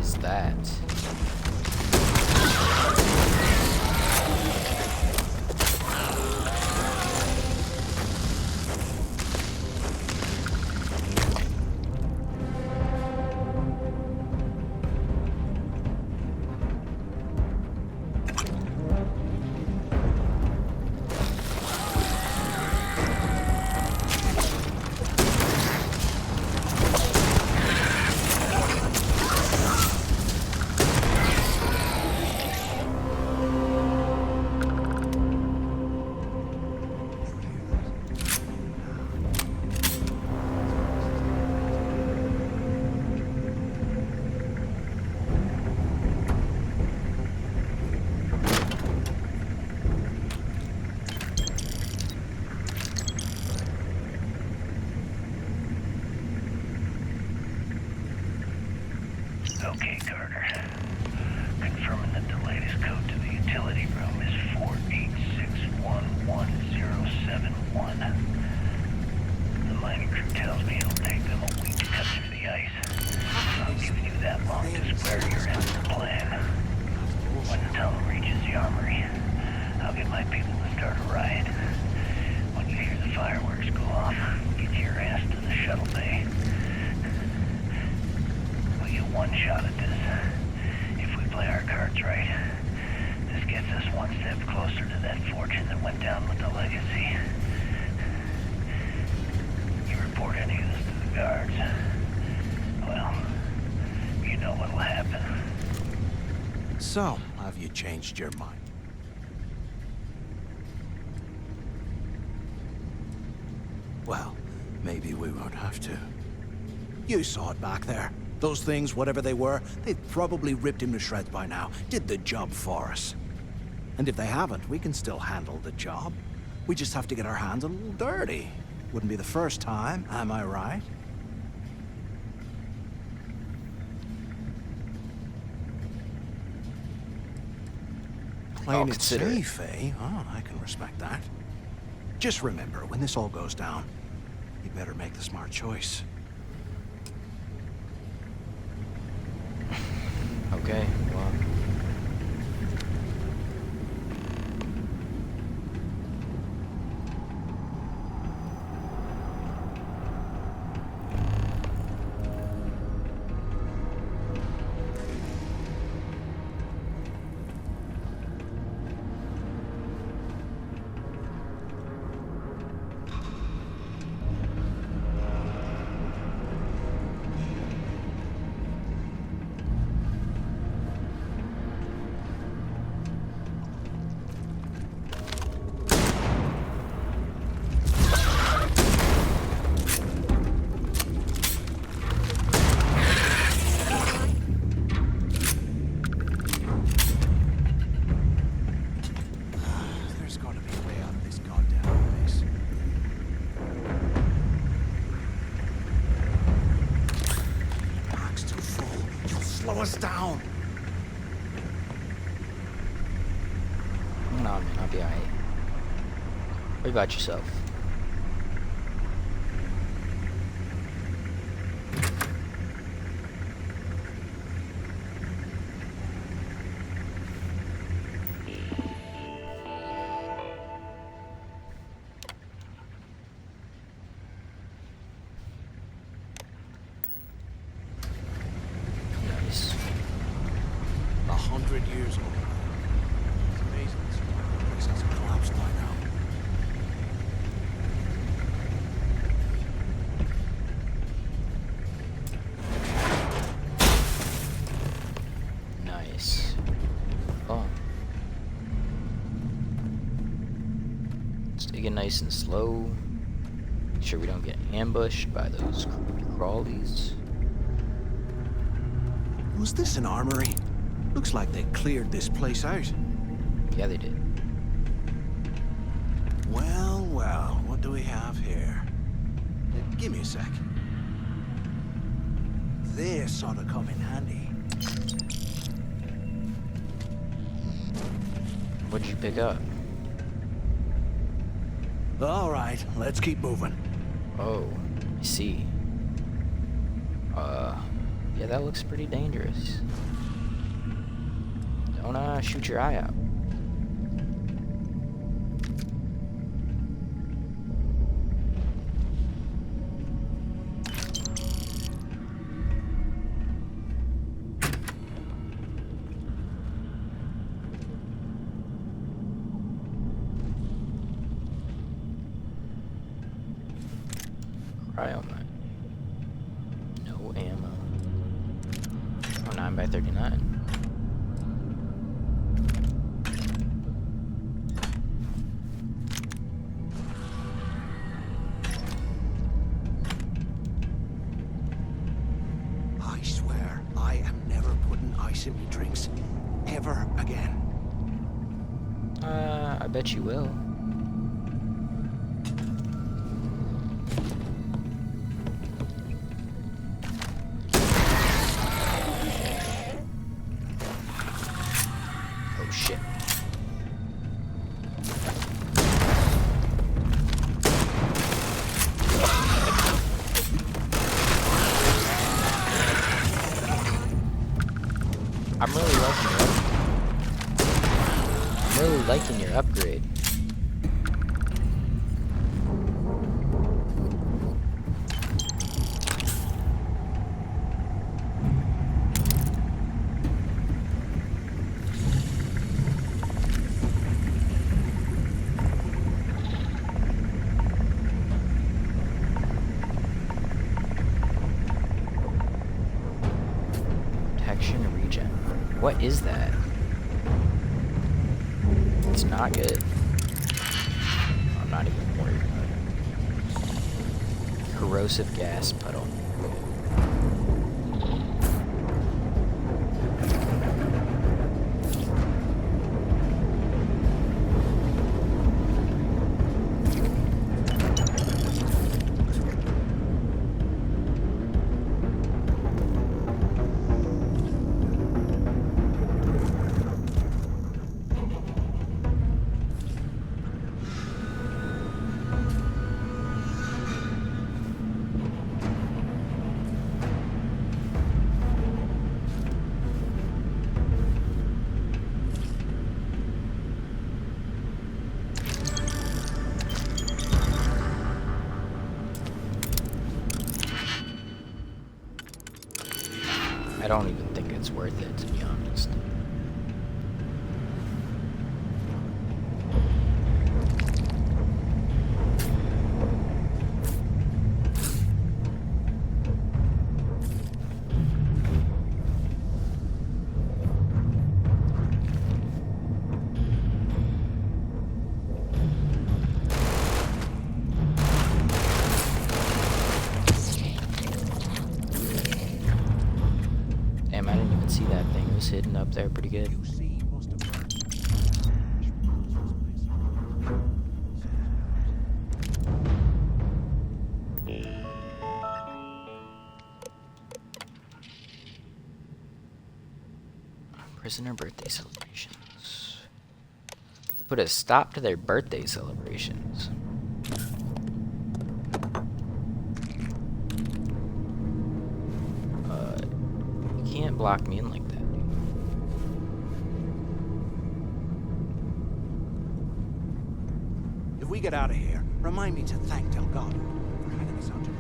is that? Okay, Carter. Confirming that the latest code to the utility room is 486111071. The mining crew tells me it'll take them a week to cut through the ice. I'll give you that long to square your end of the plan. When the tunnel reaches the armory, I'll get my people to start a riot. When you hear the fireworks go off, get your ass to the shuttle bay. One shot at this. If we play our cards right, this gets us one step closer to that fortune that went down with the legacy. You report any of this to the guards, well, you know what'll happen. So, have you changed your mind? Well, maybe we won't have to. You saw it back there. Those things, whatever they were, they've probably ripped him to shreds by now. Did the job for us. And if they haven't, we can still handle the job. We just have to get our hands a little dirty. Wouldn't be the first time, am I right? Playing it safe, eh? Oh, I can respect that. Just remember, when this all goes down, you better make the smart choice. Okay, well. Slow us down. No, man, I'll be alright. Worry about yourself. Nice. 100 years old. It's amazing. This place has collapsed by now. Nice. Oh. Let's take it nice and slow. Make sure we don't get ambushed by those crawlies. Was this an armory? Looks like they cleared this place out. Yeah, they did. Well, well, what do we have here? Give me a sec. This ought to come in handy. What did you pick up? All right, let's keep moving. Oh, I see. Yeah, that looks pretty dangerous. Don't shoot your eye out. Cryo mine. No ammo. Oh, 9x39. I swear, I am never putting ice in me drinks. Ever again. I bet you will. Oh shit. I'm really liking your upgrade. Protection regen. What is that? It's not good. I'm not even worried about it. Corrosive gas puddle. I don't even think it's worth it, to be honest. Damn, I didn't even see that thing. It was hidden up there pretty good. Prisoner birthday celebrations. Put a stop to their birthday celebrations. You can't block me in like that, dude. If we get out of here, remind me to thank Delgado for hanging us out to dry.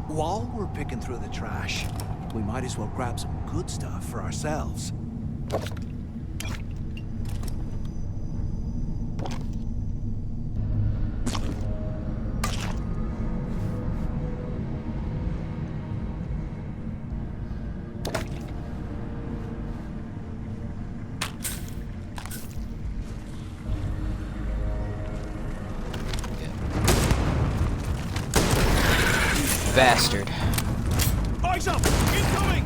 While we're picking through the trash, we might as well grab some good stuff for ourselves. bastard. Eyes up! Incoming!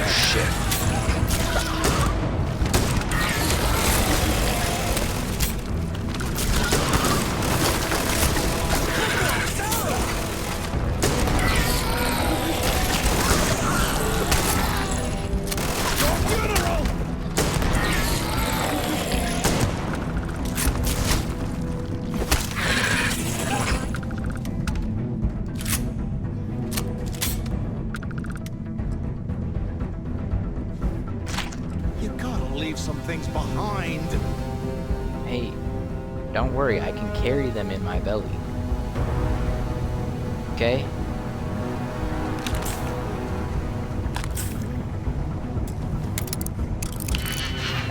Shit. Some things behind. Hey, don't worry, I can carry them in my belly. Okay?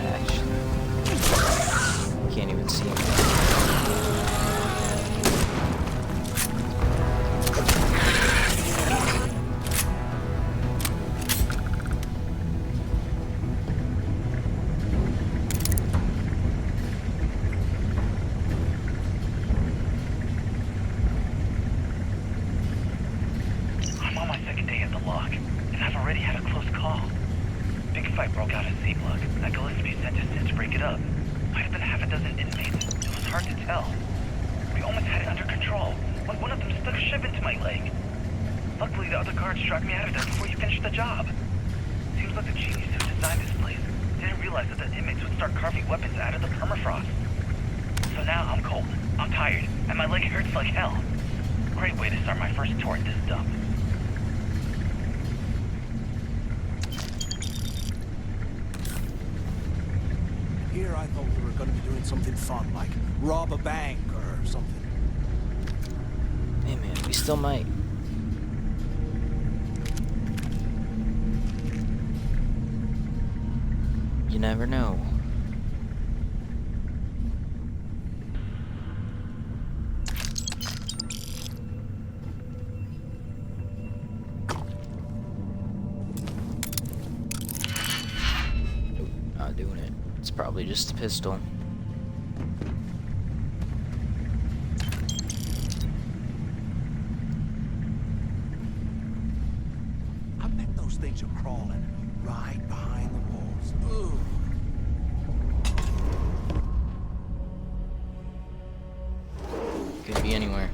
Actually, can't even see me. Here I thought we were going to be doing something fun, like rob a bank or something. Hey man, we still might. You never know. Nope, not doing it. It's probably just a pistol. I bet those things are crawling right behind the walls. Ugh. Could be anywhere.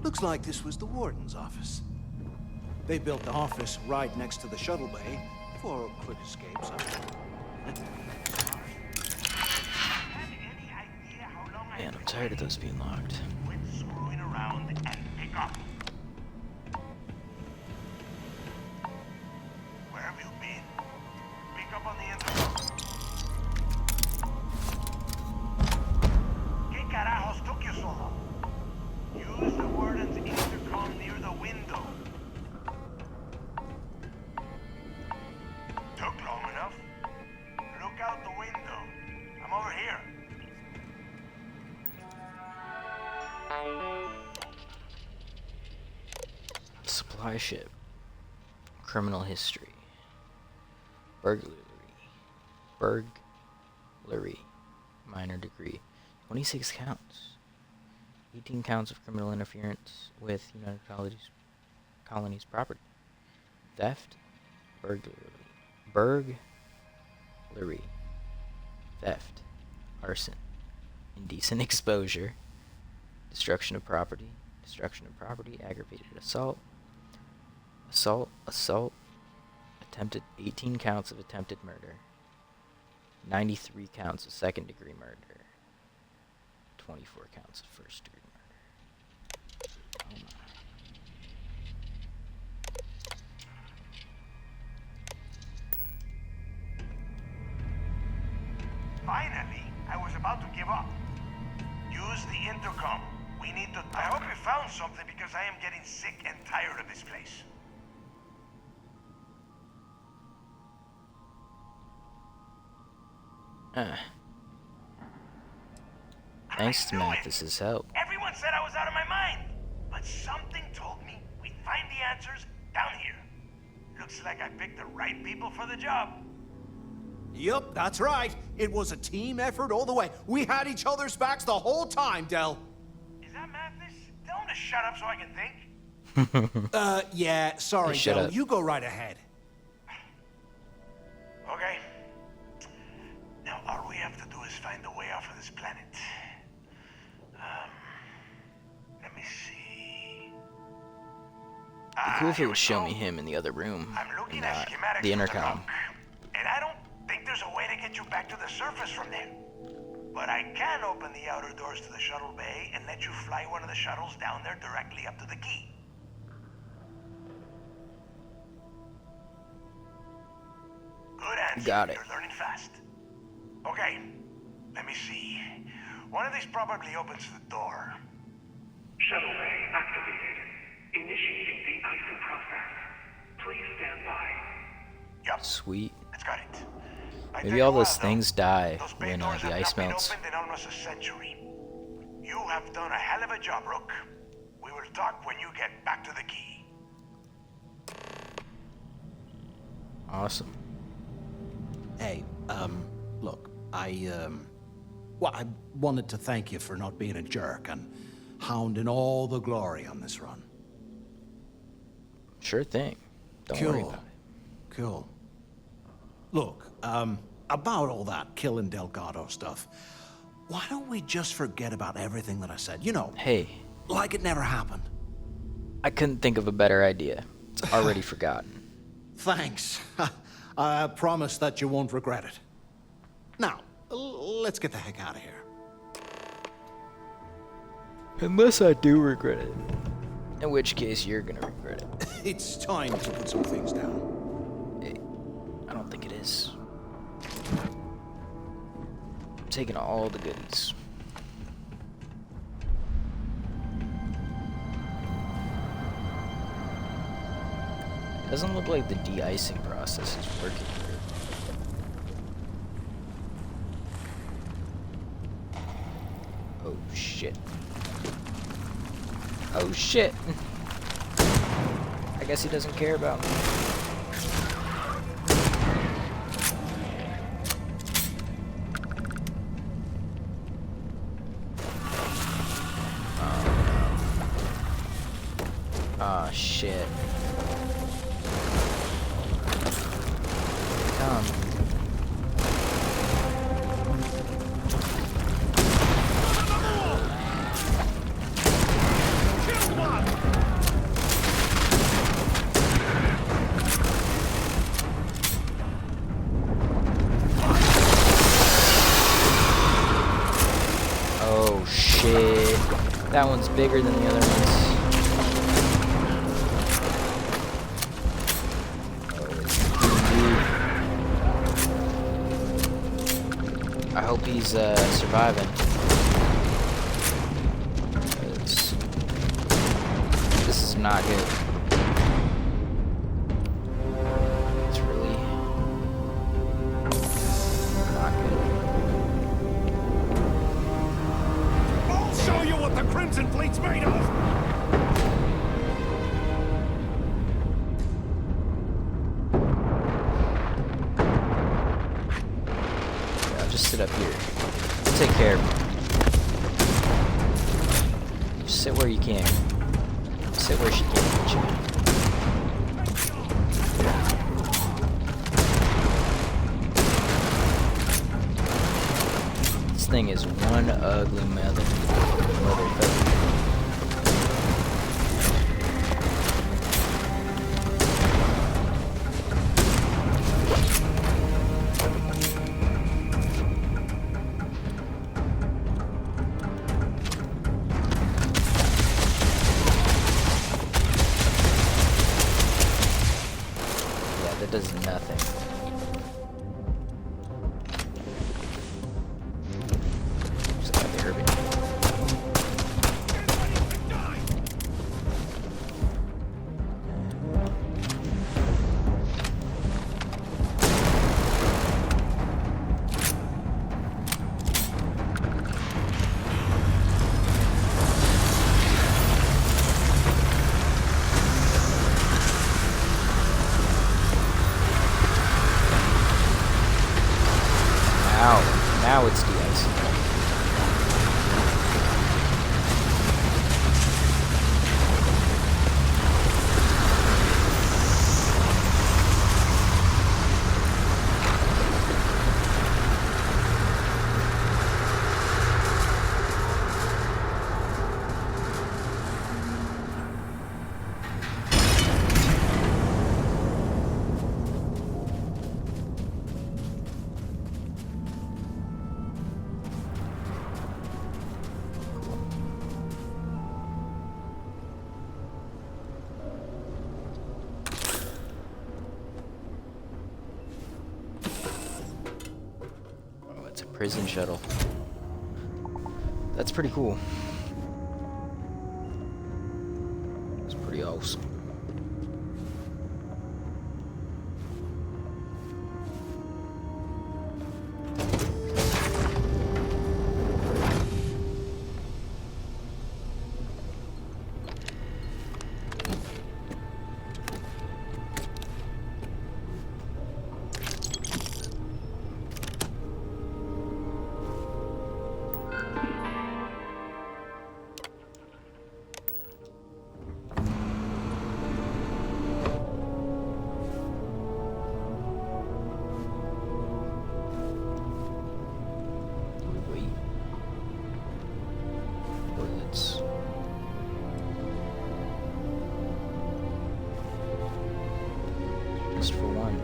Looks like this was the warden's office. They built the office right next to the shuttle bay for quick escapes. Man, I'm tired of those being locked. Quit screwing around and pick up. Where have you been? Pick up on the intercom. ¿Qué carajos took you so long? Use the warden's intercom near the window. Took long enough. Look out the window. I'm over here. Supply ship. Criminal history. Burglary. Minor degree. 26 counts. 18 counts of criminal interference with United Colonies property. Theft. Burglary. Theft. Arson. Indecent exposure. Destruction of property. Aggravated assault. Assault. Attempted 18 counts of attempted murder. 93 counts of second degree murder. 24 counts of first degree murder. Oh my. Finally, I was about to give up. Use the intercom. We need to talk. I hope you found something because I am getting sick and tired of this place. Thanks to Mathis's help. Everyone said I was out of my mind. But something told me we'd find the answers down here. Looks like I picked the right people for the job. Yup, that's right. It was a team effort all the way. We had each other's backs the whole time, Del. Is that madness? Tell him to shut up so I can think. Yeah, sorry, Hey, shut Del. up. You go right ahead. Okay. Now all we have to do is find a way off of this planet. Let me see. Cool if it would show me him in the other room, in the intercom. And I don't think there's a way to get you back to the surface from there. But I can open the outer doors to the shuttle bay and let you fly one of the shuttles down there directly up to the key. Good answer. Got it. You're learning fast. Okay, let me see. One of these probably opens the door. Shuttle bay activated. Initiating the icing process. Please stand by. Yup. Sweet. It's got it. Maybe all those things die when the ice Been melts. opened in almost a century. You have done a hell of a job, Rook. We will talk when you get back to the key. Awesome. Hey, look, well, I wanted to thank you for not being a jerk and hounding all the glory on this run. Sure thing. Don't worry about it. Cool. Look, about all that killing Delgado stuff, why don't we just forget about everything that I said? You know, Hey, like it never happened. I couldn't think of a better idea. It's already forgotten. Thanks. I promise that you won't regret it. Now, let's get the heck out of here. Unless I do regret it. In which case, you're gonna regret it. It's time to put some things down. Hey, I don't think it is. I'm taking all the goodies. Doesn't look like the de-icing process is working here. Oh shit. Oh shit. I guess he doesn't care about me. Oh shit. Come. Oh shit. That one's bigger than the other ones. I hope he's surviving. 'Cause this is not good. It's really not good. I'll show you what the Crimson Fleet's made of! I'll just sit up here. Take care of me. Just sit where you can. Sit where she can't get you. This thing is one ugly motherfucker. That does nothing. Just got the urban. prison shuttle. That's pretty cool. It's pretty awesome. Just for one.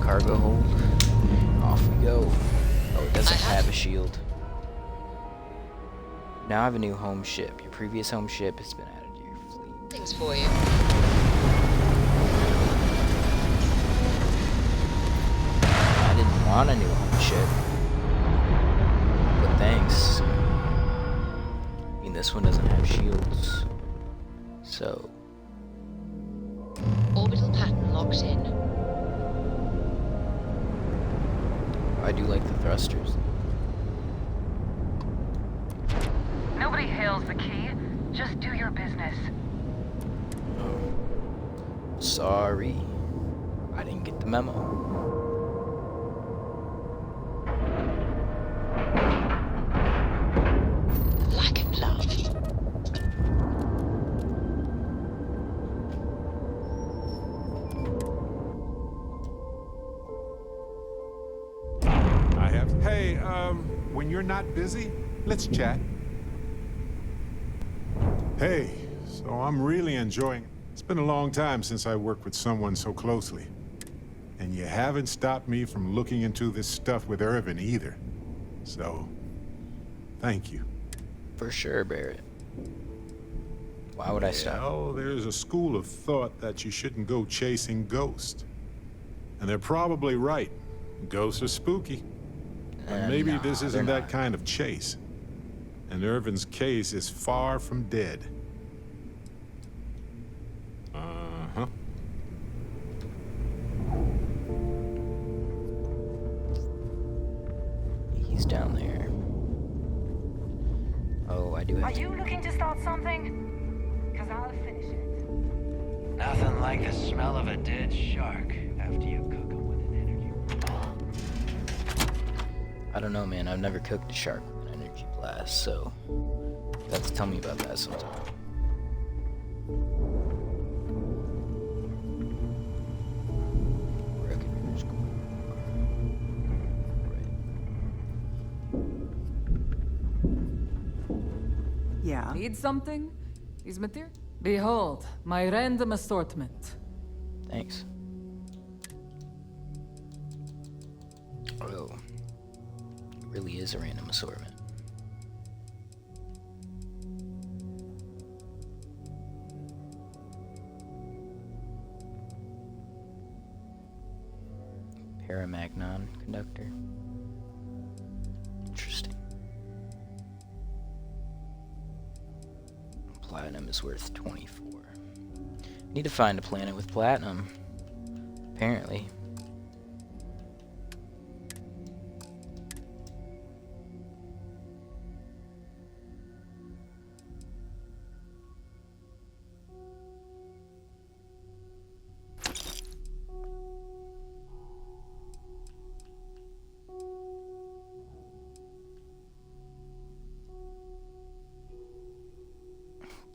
Cargo hold. Off we go. Oh, it doesn't have a shield. Now I have a new home ship. Your previous home ship has been added to your fleet. Things for you. I didn't want a new home ship. But thanks. I mean, this one doesn't have shields. So. Orbital pattern locked in. I do like the thrusters. Nobody hails the key. Just do your business. Oh. Sorry. I didn't get the memo. Lack of love. Hey, when you're not busy, let's chat. Hey, so I'm really enjoying it. It's been a long time since I worked with someone so closely. And you haven't stopped me from looking into this stuff with Irvin either. So, thank you. For sure, Barrett. Why would I stop? Well, there's a school of thought that you shouldn't go chasing ghosts. And they're probably right. Ghosts are spooky. But maybe this isn't that kind of chase. And Irvin's case is far from dead. Uh-huh. He's down there. Oh, I do have Are you looking to start something? Because I'll finish it. Nothing like the smell of a dead shark after you cook them with an energy ball. I don't know, man. I've never cooked a shark with an energy blast, so you have to tell me about that sometime. Yeah. Need something? These materials? Behold, my random assortment. Thanks. Oh. It really is a random assortment. Paramagnon conductor. Interesting. Platinum is worth 24. Need to find a planet with platinum. Apparently.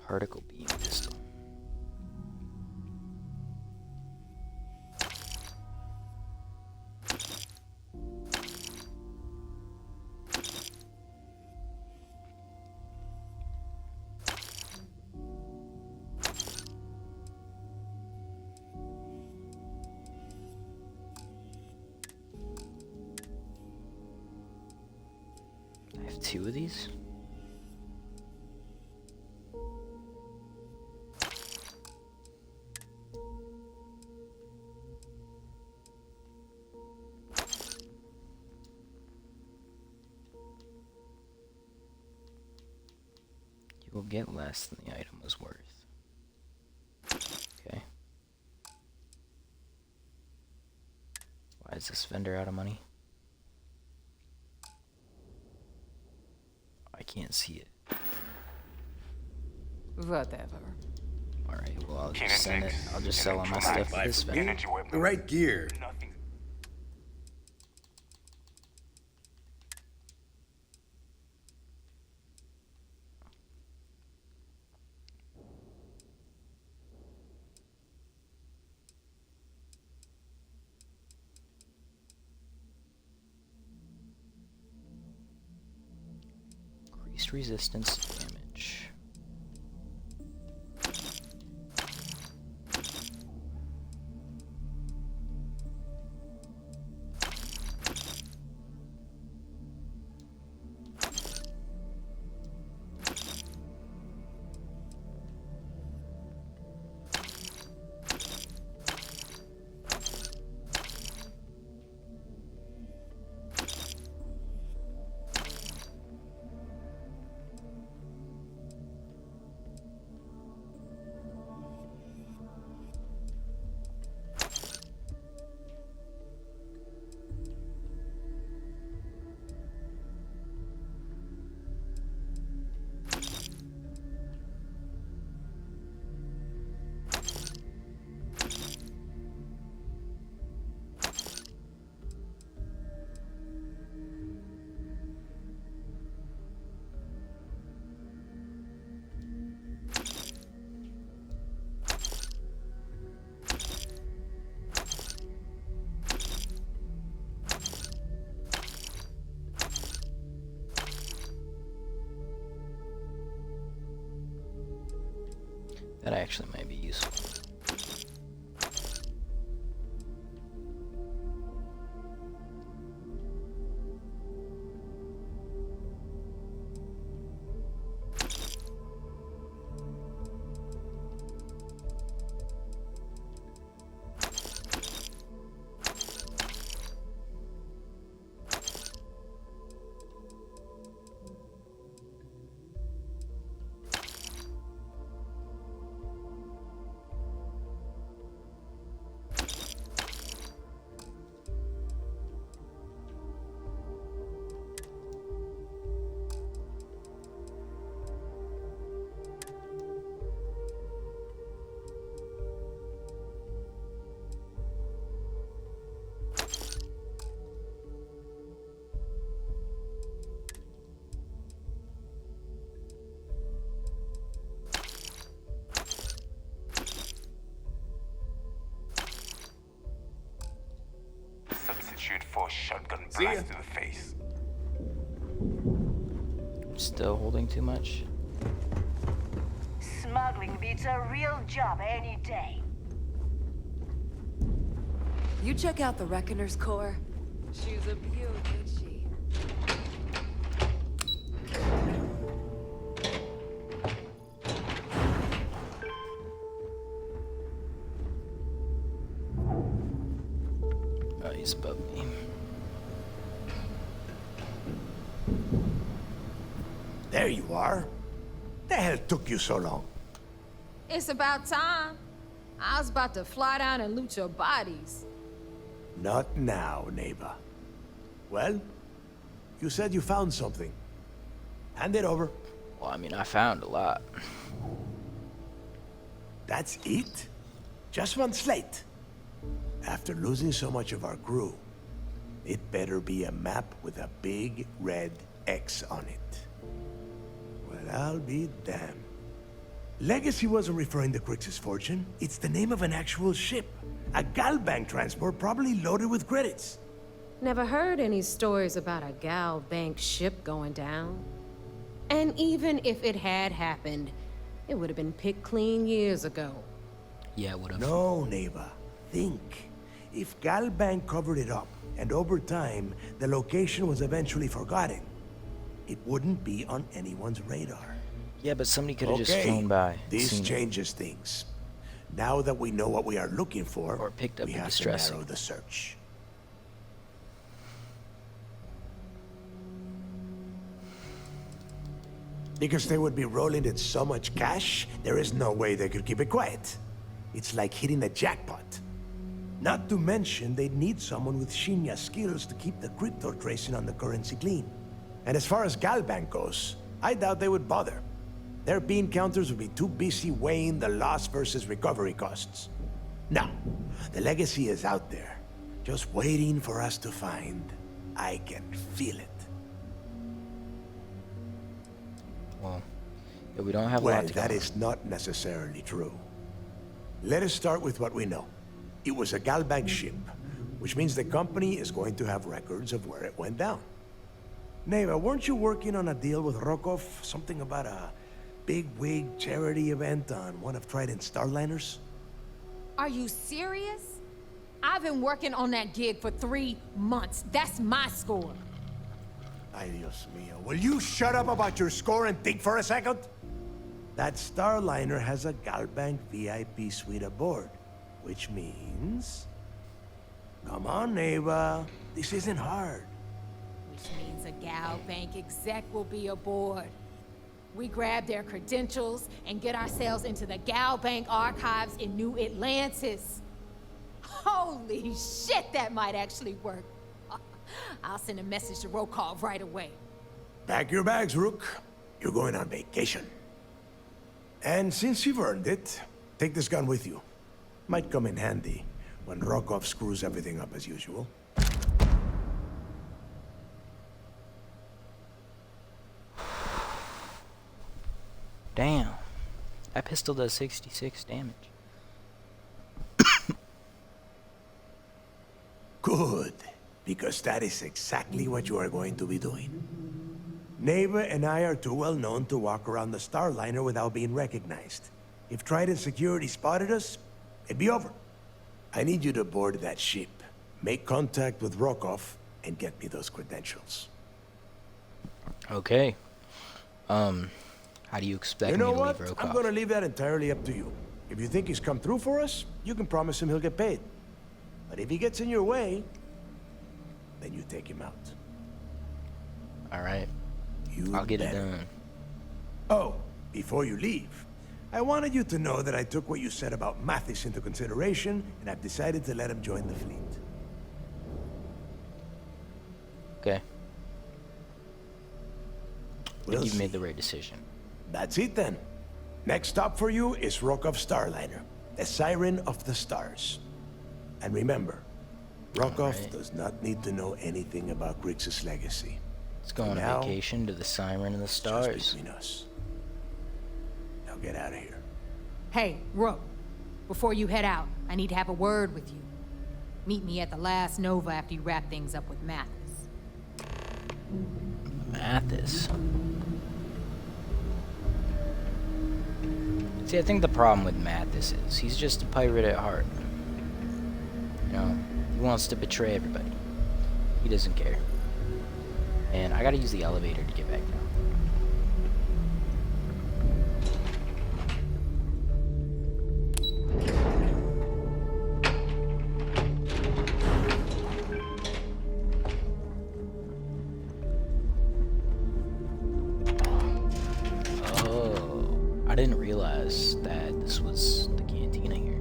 Particle beam pistol. 2 of these? You will get less than the item was worth. Okay. Why is this vendor out of money? I can't see it. Whatever. Alright, well, I'll just send it. I'll just sell all my stuff to this vendor. The right gear. Increased resistance to damage. That actually might be useful. Substitute for shotgun blast to the face. Still holding too much. Smuggling beats a real job any day. You check out the Reckoner's core. She's a beaut, isn't she? Oh, he's above me. There you are. The hell took you so long? It's about time. I was about to fly down and loot your bodies. Not now, neighbor. Well, you said you found something. Hand it over. Well, I mean, I found a lot. That's it? Just one slate? After losing so much of our crew, it better be a map with a big red X on it. Well, I'll be damned. Legacy wasn't referring to Crix's fortune. It's the name of an actual ship. A Galbank transport probably loaded with credits. Never heard any stories about a Gal Bank ship going down. And even if it had happened, it would have been picked clean years ago. Yeah, it would have. No, neighbor. Think. If Galbank covered it up, and over time, the location was eventually forgotten, it wouldn't be on anyone's radar. Yeah, but somebody could have just flown by. This changes things. Now that we know what we are looking for, or picked up we have to narrow the search. Because they would be rolling in so much cash, there is no way they could keep it quiet. It's like hitting a jackpot. Not to mention, they'd need someone with Shinya skills to keep the crypto tracing on the currency clean. And as far as Galbank goes, I doubt they would bother. Their bean counters would be too busy weighing the loss versus recovery costs. Now, the legacy is out there, just waiting for us to find. I can feel it. Well, yeah, we don't have a lot to go. Well, that is not necessarily true. Let us start with what we know. It was a Galbank ship, which means the company is going to have records of where it went down. Neva, weren't you working on a deal with Rokov? Something about a big-wig charity event on one of Trident's Starliners? Are you serious? I've been working on that gig for 3 months. That's my score. Ay, Dios mío. Will you shut up about your score and think for a second? That Starliner has a Galbank VIP suite aboard, which means... Come on, Neva. This isn't hard. Which means a Galbank exec will be aboard. We grab their credentials and get ourselves into the Galbank archives in New Atlantis. Holy shit, that might actually work. I'll send a message to Rokov right away. Pack your bags, Rook. You're going on vacation. And since you've earned it, take this gun with you. Might come in handy when Rokov screws everything up as usual. Damn. That pistol does 66 damage. Good, because that is exactly what you are going to be doing. Neva and I are too well known to walk around the Starliner without being recognized. If Trident security spotted us, it'd be over. I need you to board that ship, make contact with Rokov, and get me those credentials. Okay. How do you expect me to leave Rokov? I'm gonna leave that entirely up to you. If you think he's come through for us, you can promise him he'll get paid. But if he gets in your way, then you take him out. Alright. I'll get it done. Oh, before you leave, I wanted you to know that I took what you said about Mathis into consideration, and I've decided to let him join the fleet. Okay. I think you've made the right decision. That's it then. Next stop for you is Rokov Starliner, the Siren of the Stars. And remember, Rokov does not need to know anything about Grixis' legacy. Let's go on a vacation to the Siren of the Stars. Just between us. Now get out of here. Hey, Rook. Before you head out, I need to have a word with you. Meet me at the last Nova after you wrap things up with Mathis. Mathis? See, I think the problem with Mathis is he's just a pirate at heart. You know, he wants to betray everybody. He doesn't care. And I gotta use the elevator to get back down. I didn't realize that this was the cantina here.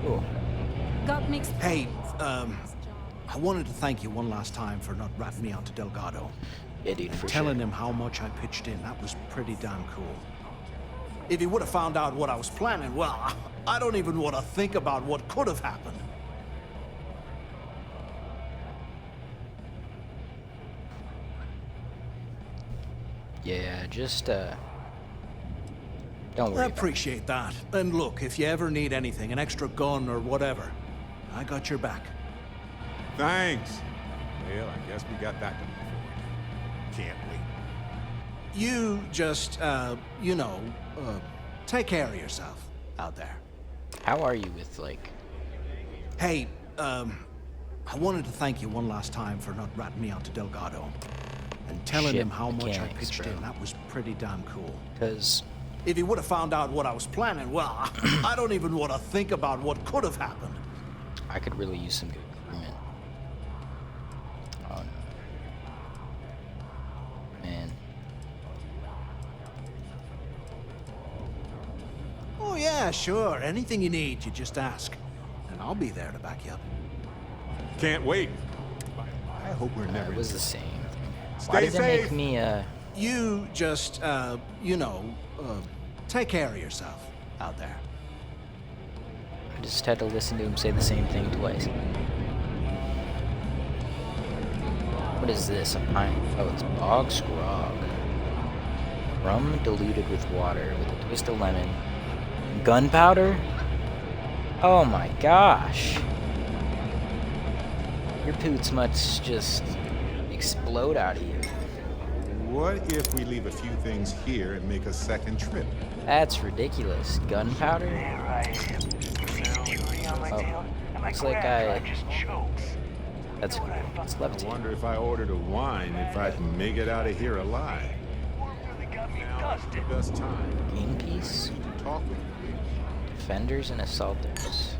Cool. Got mixed. Hey, I wanted to thank you one last time for not ratting me out to Delgado. Yeah, dude, for telling him how much I pitched in. That was pretty damn cool. If he would have found out what I was planning, well, I don't even want to think about what could have happened. Yeah, just, don't worry. I appreciate that. And look, if you ever need anything, an extra gun or whatever, I got your back. Thanks. Well, I guess we got that to look forward to. Can't wait. You just, you know, take care of yourself out there. How are you with, like... Hey, I wanted to thank you one last time for not ratting me out to Delgado. And telling him how much I pitched in. That was pretty damn cool. Because if he would have found out what I was planning, well, I don't even want to think about what could have happened. I could really use some good crewmen. Oh no. Man. Oh yeah, sure. Anything you need, you just ask. And I'll be there to back you up. Can't wait. I hope we're never... It was the same. Stay Why did safe. it make me, You just, you know, take care of yourself out there. I just had to listen to him say the same thing twice. What is this? A pint? Oh, it's bog scrog. Rum diluted with water with a twist of lemon. Gunpowder? Oh my gosh. Your poots must just explode out of you. What if we leave a few things here and make a second trip? That's ridiculous. Gunpowder? Oh, looks like That's cool. It's levitating. I wonder if I ordered a wine if I'd make it out of here alive. Now's the best time. Game piece? Talk with me. Defenders and assaulters.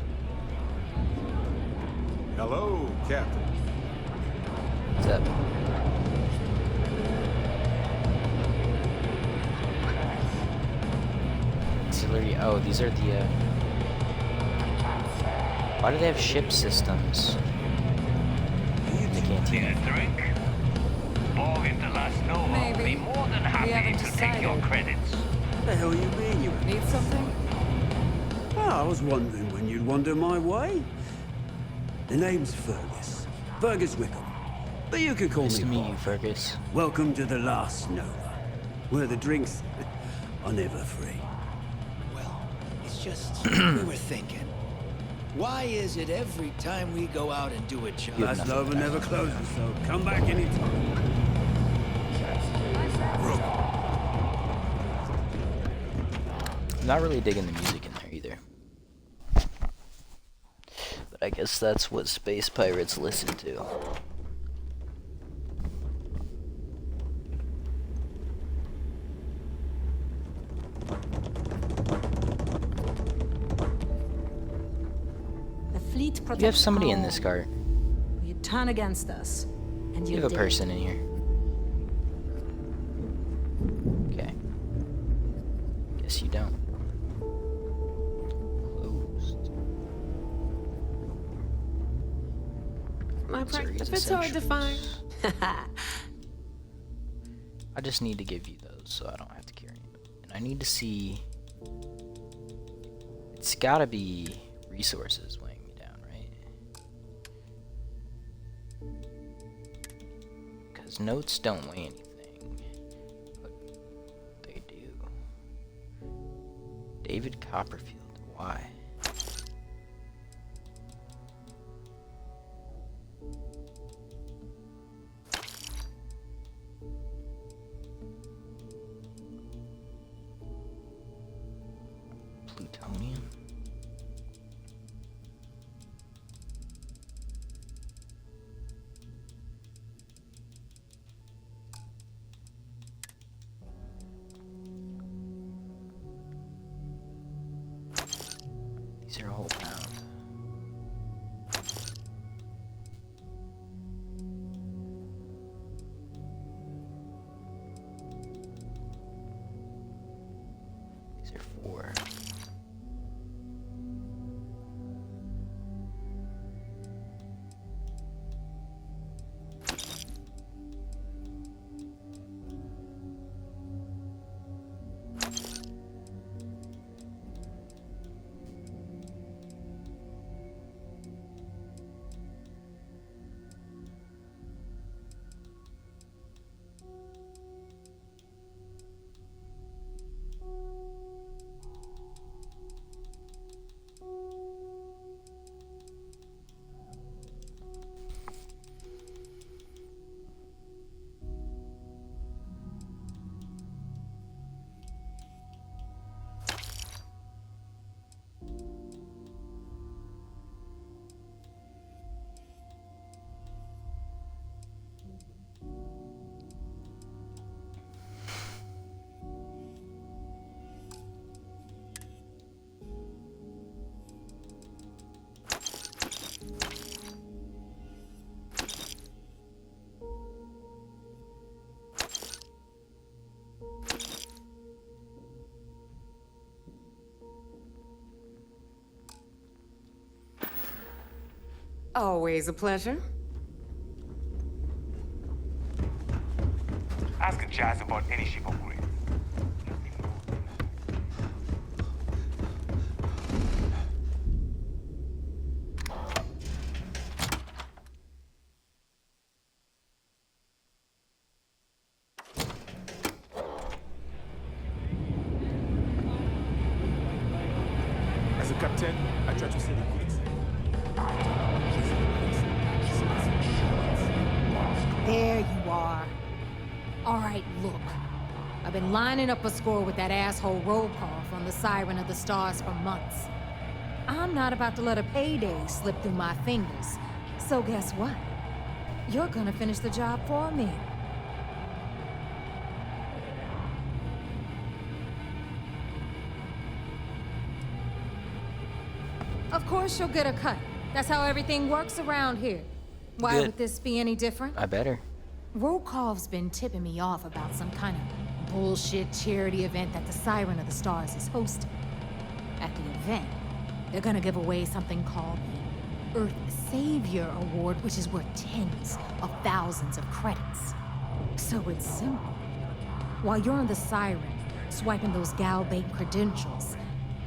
Hello, Captain. What's up? Auxiliary. Oh, these are the. Why do they have ship systems? The canteen. Drink? Borg and the last Nova will be more than happy to take your credits. What the hell you mean? You Need something? Oh, I was wondering when you'd wander my way. The name's Fergus. Fergus Wickham. But you could call Nice me to meet Bob. you, Fergus. Welcome to the last Nova, where the drinks are never free. Well, it's just we were thinking. Why is it every time we go out and do a job? Last Nova never closes, so come back anytime. I'm not really digging the music in there either. But I guess that's what space pirates listen to. The fleet protects. You have somebody in all. this cart. You turn against us, and You you're have a dead. person in here. Okay. Guess you don't. Closed. My Series practice hard to find. I just need to give you those so I don't have to carry them. And I need to see... It's gotta be resources weighing me down, right? Because notes don't weigh anything. But they do. David Copperfield. Why? Plutonium? These are a whole pound. These are 4. Always a pleasure. Ask Jazz about any ship upgrade. As a captain, I try to say the good example. There you are. All right, look. I've been lining up a score with that asshole roll call from the Siren of the Stars for months. I'm not about to let a payday slip through my fingers. So guess what? You're gonna finish the job for me. Of course you'll get a cut. That's how everything works around here. Why Good. would this be any different? I better. Rokov's been tipping me off about some kind of bullshit charity event that the Siren of the Stars is hosting. At the event, they're gonna give away something called the Earth Savior Award, which is worth tens of thousands of credits. So it's simple. While you're on the Siren, swiping those gal-bait credentials,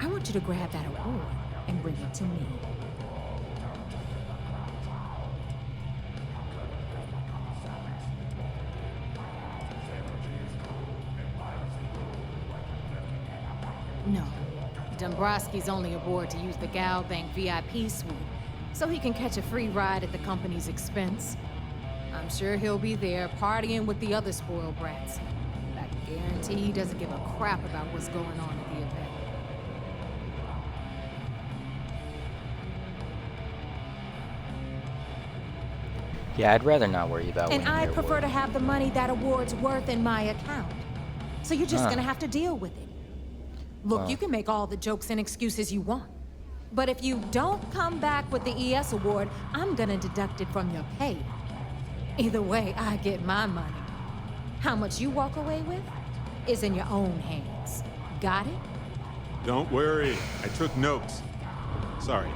I want you to grab that award and bring it to me. No. Dombrowski's only aboard to use the Gal Bank VIP suite, so he can catch a free ride at the company's expense. I'm sure he'll be there partying with the other spoiled brats. I guarantee he doesn't give a crap about what's going on at the event. Yeah, I'd rather not worry about And winning I their prefer award. to have the money that award's worth in my account. So you're just Huh. gonna have to deal with it. Look, Wow. you can make all the jokes and excuses you want. But if you don't come back with the ES award, I'm gonna deduct it from your pay. Either way, I get my money. How much you walk away with is in your own hands. Got it? Don't worry, I took notes. Sorry.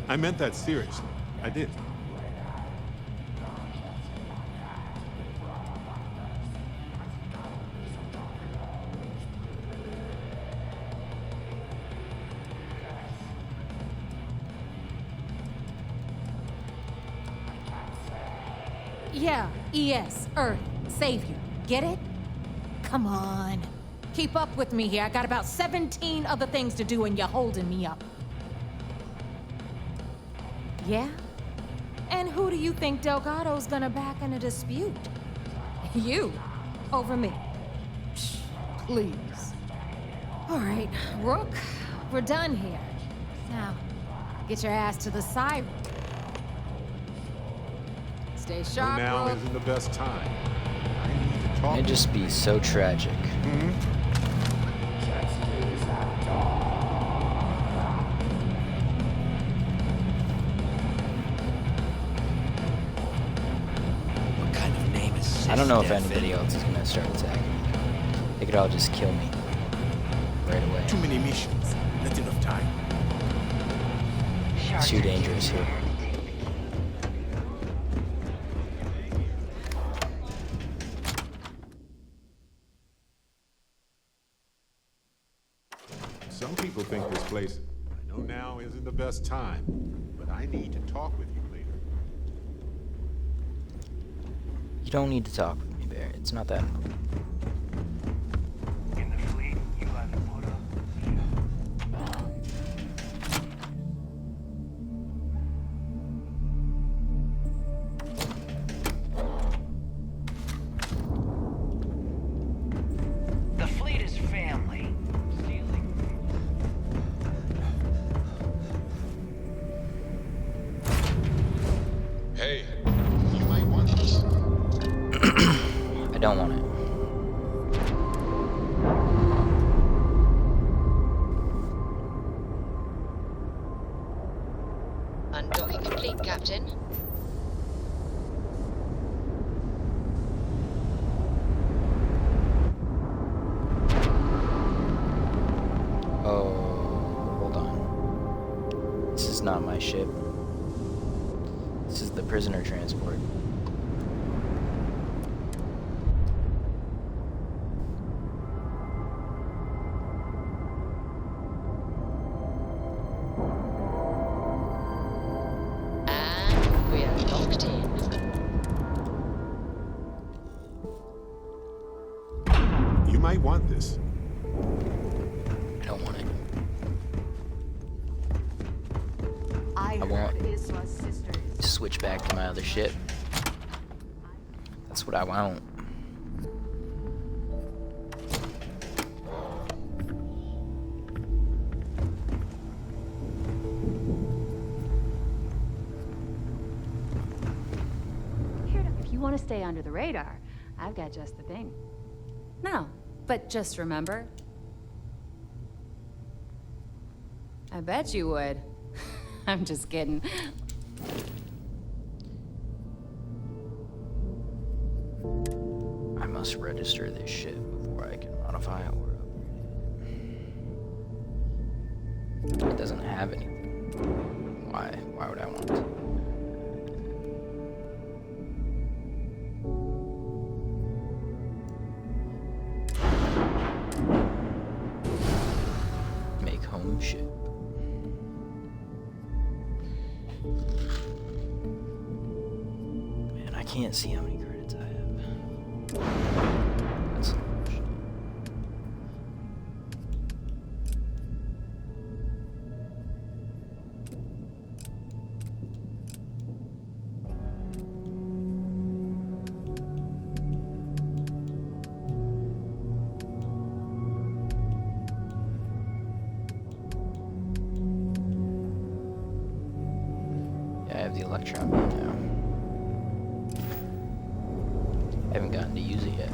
I meant that seriously. I did. Yeah, ES, Earth, Savior. Get it? Come on. Keep up with me here. I got about 17 other things to do and you're holding me up. Yeah? And who do you think Delgado's gonna back in a dispute? You. Over me. Psh, please. All right, Rook, we're done here. Now, get your ass to the Siren. Stay sharp, Now Rook. isn't the best time. I need to talk. It'd just be so tragic. What kind of name is I don't know if Death? anybody else is gonna start attacking me. They could all just kill me right away. Too many missions. Not enough time. It's too dangerous here. Some people think this place. I know now isn't the best time, but I need to talk with you later. You don't need to talk with me, Bear. It's not that. In the fleet, you either put up. The fleet is family. Hey, you might want this. I don't want it. Undocking complete, Captain. Oh, hold on. This is not my ship. prisoner transport. And we're locked in. You might want this. I don't want it. I want heard Isma's sister is to switch back to my other ship. That's what I want. If you want to stay under the radar, I've got just the thing. No, but just remember, I bet you would. I'm just kidding. I must register this ship before I can modify it or upgrade it. It doesn't have anything. Why would I want to? Make home ship. Man, I can't see how many credits I have. That's so much. Yeah, I have the electron beam now. I haven't gotten to use it yet.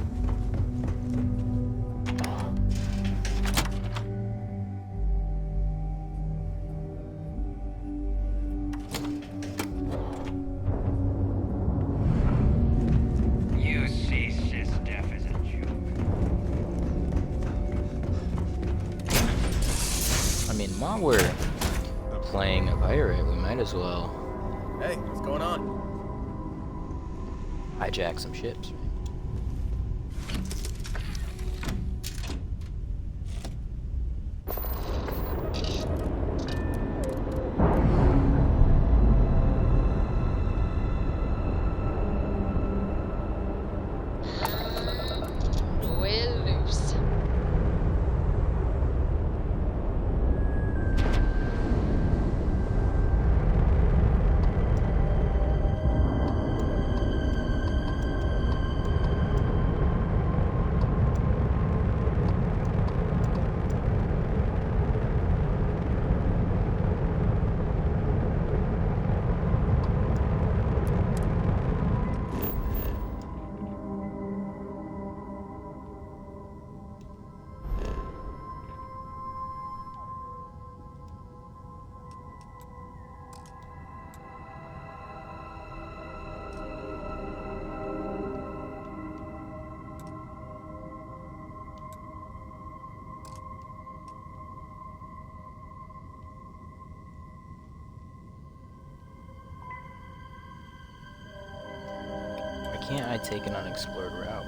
You see Sys-Def as a joke. I mean, while we're playing a pirate, we might as well Hey, what's going on? hijack some ships. We're loose. Why can't I take an unexplored route?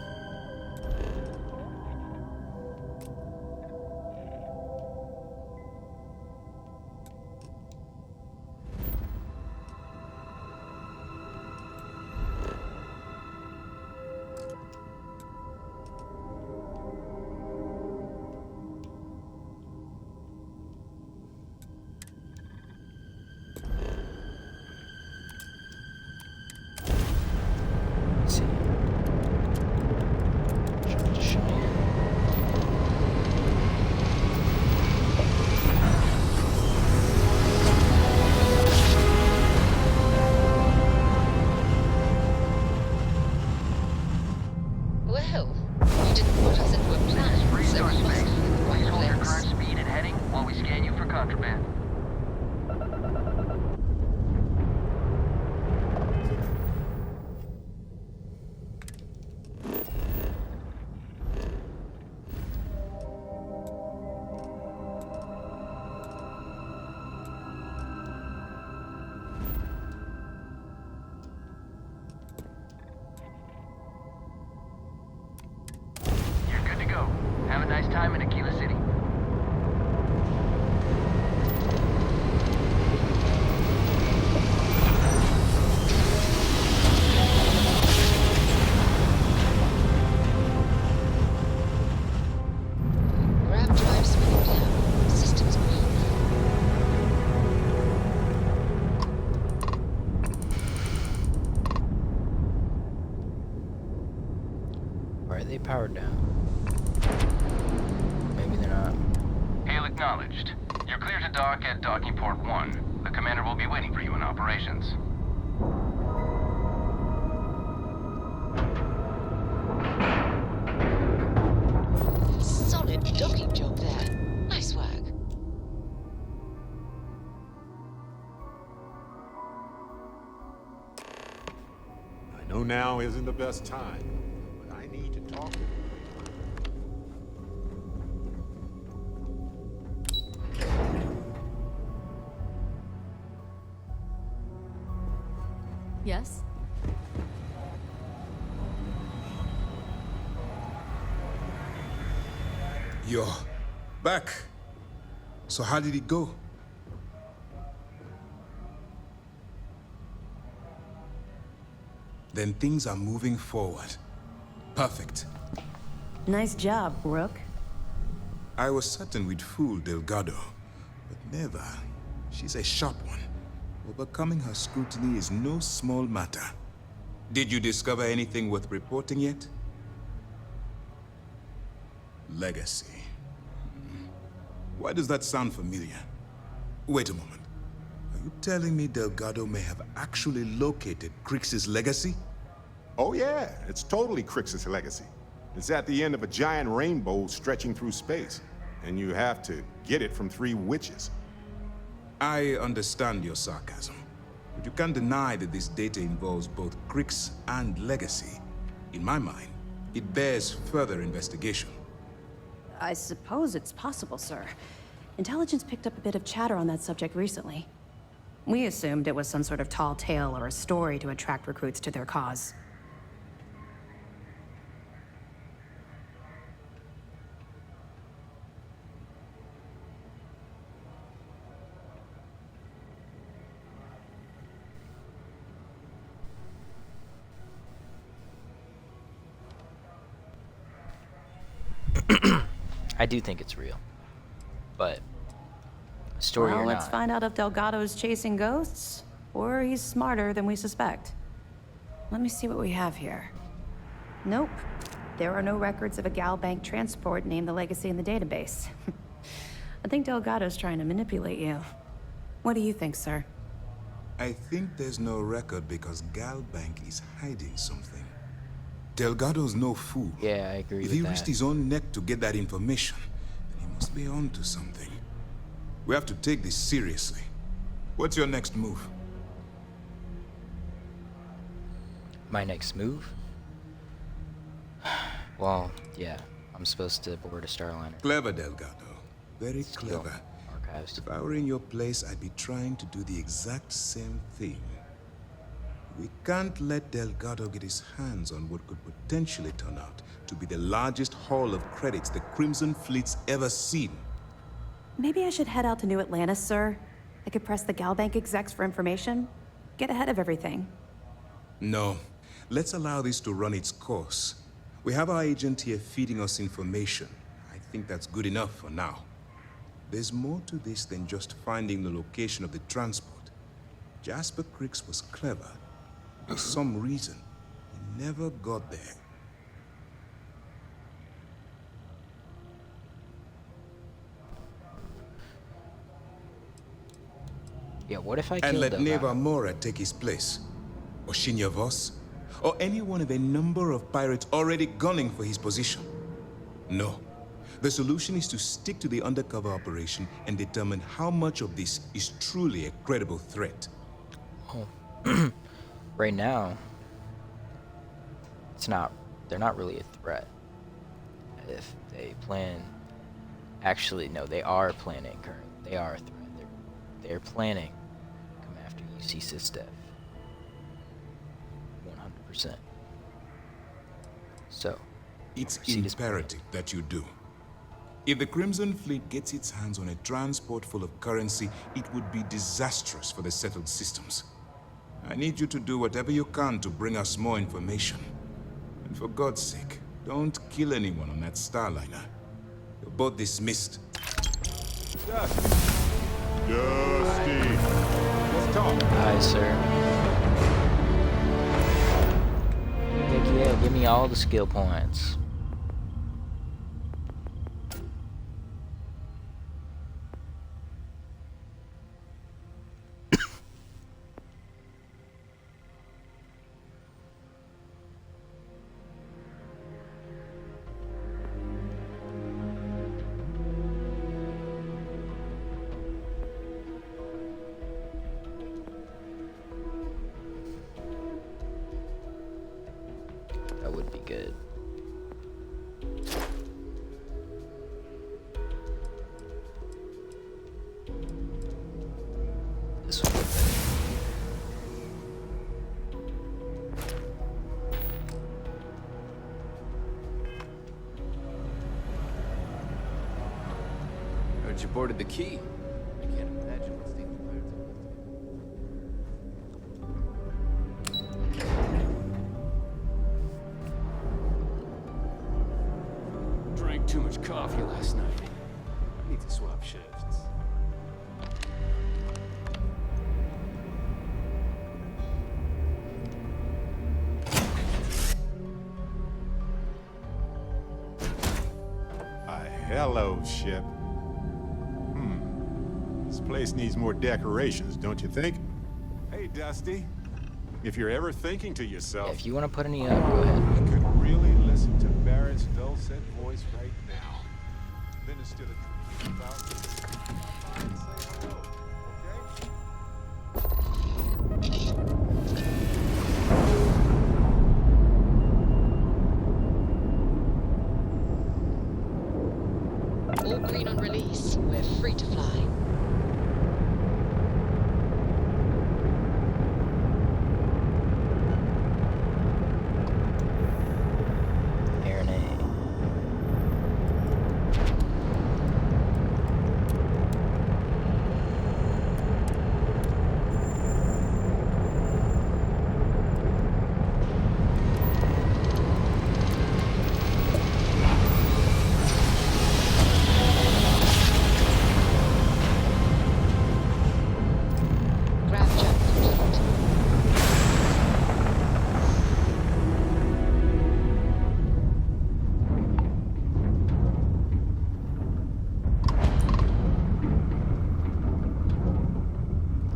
Let's see. Try to shine. Well, you didn't put us into a plan, so we must be in the right Control your place. current speed and heading while we scan you for contraband. powered down. Maybe they're not. Hail acknowledged. You're clear to dock at docking port 1. The commander will be waiting for you in operations. Solid docking job there. Nice work. I know now isn't the best time, but I need to talk to you. Yes? You're back. So how did it go? Then things are moving forward. Perfect. Nice job, Rook. I was certain we'd fool Delgado, but never. She's a sharp one. Overcoming her scrutiny is no small matter. Did you discover anything worth reporting yet? Legacy. Why does that sound familiar? Wait a moment. Are you telling me Delgado may have actually located Crix's legacy? Oh yeah, it's totally Crix's legacy. It's at the end of a giant rainbow stretching through space, and you have to get it from 3 witches. I understand your sarcasm, but you can't deny that this data involves both Crix and legacy. In my mind, it bears further investigation. I suppose it's possible, sir. Intelligence picked up a bit of chatter on that subject recently. We assumed it was some sort of tall tale or a story to attract recruits to their cause. I do think it's real, but story well, or let's not. find out if Delgado's chasing ghosts, or he's smarter than we suspect. Let me see what we have here. Nope. There are no records of a Gal Bank transport named the Legacy in the database. I think Delgado's trying to manipulate you. What do you think, sir? I think there's no record because Gal Bank is hiding something. Delgado's no fool. Yeah, I agree If with he that. risked his own neck to get that information, then he must be onto something. We have to take this seriously. What's your next move? My next move? Well, yeah, I'm supposed to board a Starliner. Clever, Delgado. Very Skill clever. archives. If I were in your place, I'd be trying to do the exact same thing. We can't let Delgado get his hands on what could potentially turn out to be the largest haul of credits the Crimson Fleet's ever seen. Maybe I should head out to New Atlantis, sir. I could press the Gal Bank execs for information. Get ahead of everything. No. Let's allow this to run its course. We have our agent here feeding us information. I think that's good enough for now. There's more to this than just finding the location of the transport. Jasper Crix was clever. For some reason, he never got there. Yeah, what if I And killed let Delgado? Neva Mora take his place? Or Shinya Voss? Or any one of a number of pirates already gunning for his position? No. The solution is to stick to the undercover operation and determine how much of this is truly a credible threat. Oh. Right now, they're not really a threat. If they plan, actually, no, they are planning currently. They are a threat. They're planning to come after UC Sysdev. 100%. So, It's proceed as imperative that you do. If the Crimson Fleet gets its hands on a transport full of currency, it would be disastrous for the settled systems. I need you to do whatever you can to bring us more information. And for God's sake, don't kill anyone on that Starliner. You're both dismissed. Dusty. Let's talk. Hi, sir. Heck yeah, give me all the skill points. Heard you boarded the key. I can't imagine what state the pirates are. Drank too much coffee last night. I need to swap shifts. Hello, ship. This place needs more decorations, don't you think? Hey, Dusty. If you're ever thinking to yourself... Yeah, if you want to put any up, go ahead. I could really listen to Barrett's dulcet voice right now. Then instead of dreaming about this, stop by and say hello, All green on release. We're free to fly.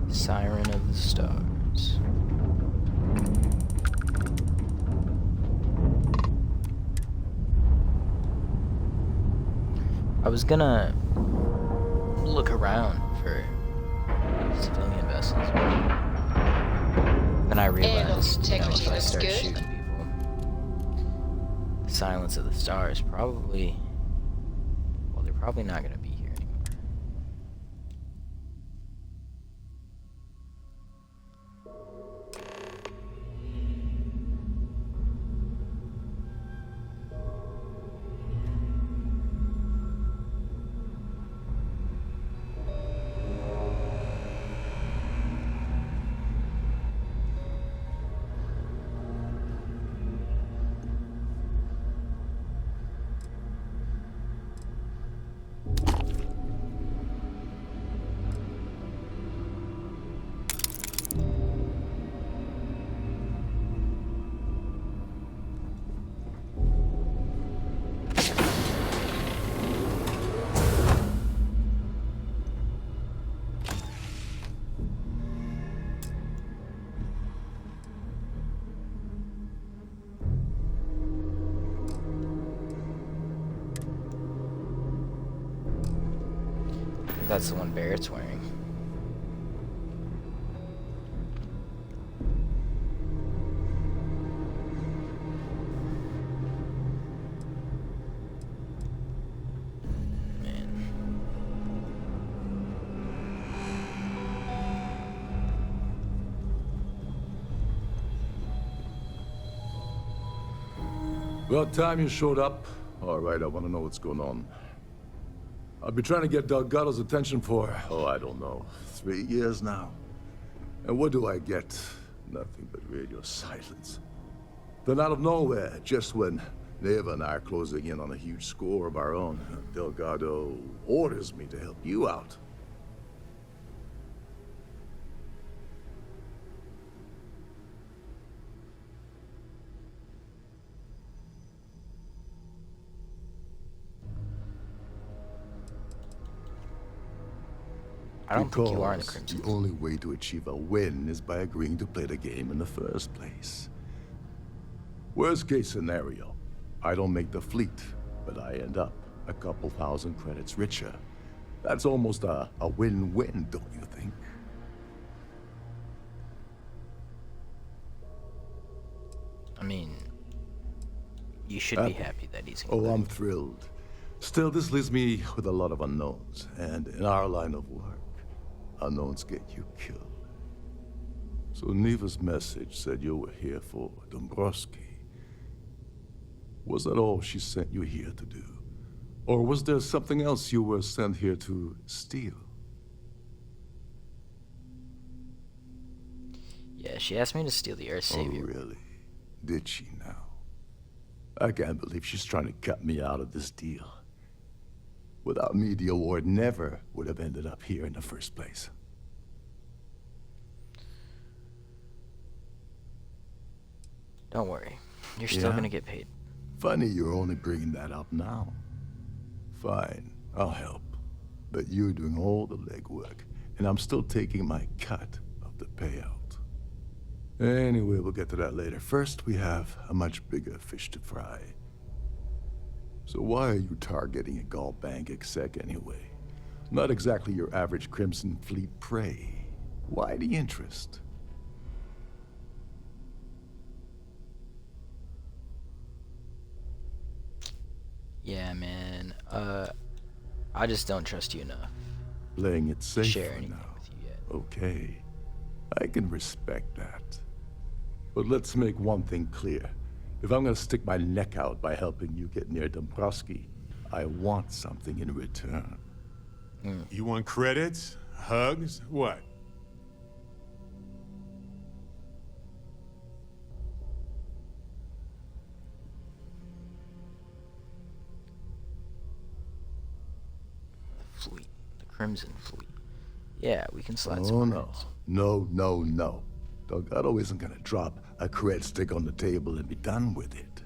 Siren of the Stars. I was gonna look around for civilian vessels, then I realized, you know, if I start shooting people, the Silence of the Stars probably, well, they're probably not gonna be here anymore. That's the one Barrett's wearing. About time you showed up. All right, I want to know what's going on. I've been trying to get Delgado's attention for, oh, I don't know, 3 years now. And what do I get? Nothing but radio silence. Then out of nowhere, just when Neva and I are closing in on a huge score of our own, Delgado orders me to help you out. I don't think you are in the Crimson. The only way to achieve a win is by agreeing to play the game in the first place. Worst case scenario, I don't make the fleet, but I end up a couple thousand credits richer. That's almost a win-win, don't you think? I mean, you should be happy that he's Oh, I'm thrilled. Still, this leaves me with a lot of unknowns, and in our line of work, unknowns get you killed. So Neva's message said you were here for Dombrowski. Was that all she sent you here to do? Or was there something else you were sent here to steal? Yeah, she asked me to steal the Earth Savior. Oh, really? Did she now? I can't believe she's trying to cut me out of this deal. Without me, the award never would have ended up here in the first place. Don't worry. You're still gonna get paid. Funny you're only bringing that up now. Fine, I'll help. But you're doing all the legwork, and I'm still taking my cut of the payout. Anyway, we'll get to that later. First, we have a much bigger fish to fry. So why are you targeting a Gall Bank exec anyway? Not exactly your average Crimson Fleet prey. Why the interest? Yeah, man. I just don't trust you enough. Playing it safe Share for anything now. with you yet. Okay, I can respect that. But let's make one thing clear. If I'm gonna stick my neck out by helping you get near Dombrowski, I want something in return. You want credits? Hugs? What? Fleet. The Crimson Fleet. Yeah, we can slide Oh, some no. credits. No. Delgado isn't gonna drop a cred stick on the table and be done with it.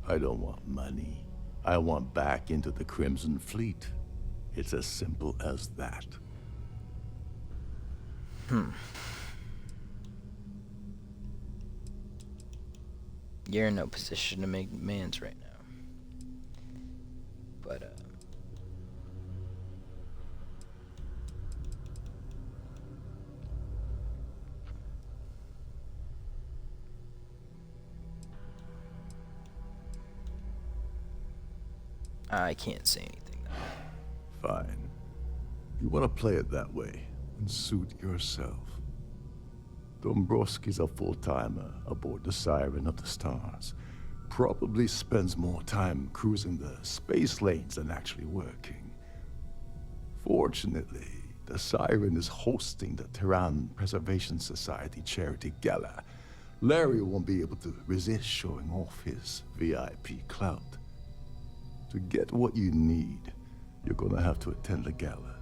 I don't want money. I want back into the Crimson Fleet. It's as simple as that. You're in no position to make demands right now. But, I can't say anything now. Fine. You want to play it that way, and suit yourself. Dombrowski's a full-timer aboard the Siren of the Stars. Probably spends more time cruising the space lanes than actually working. Fortunately, the Siren is hosting the Terran Preservation Society charity gala. Larry won't be able to resist showing off his VIP clout. To get what you need, you're gonna have to attend the gala,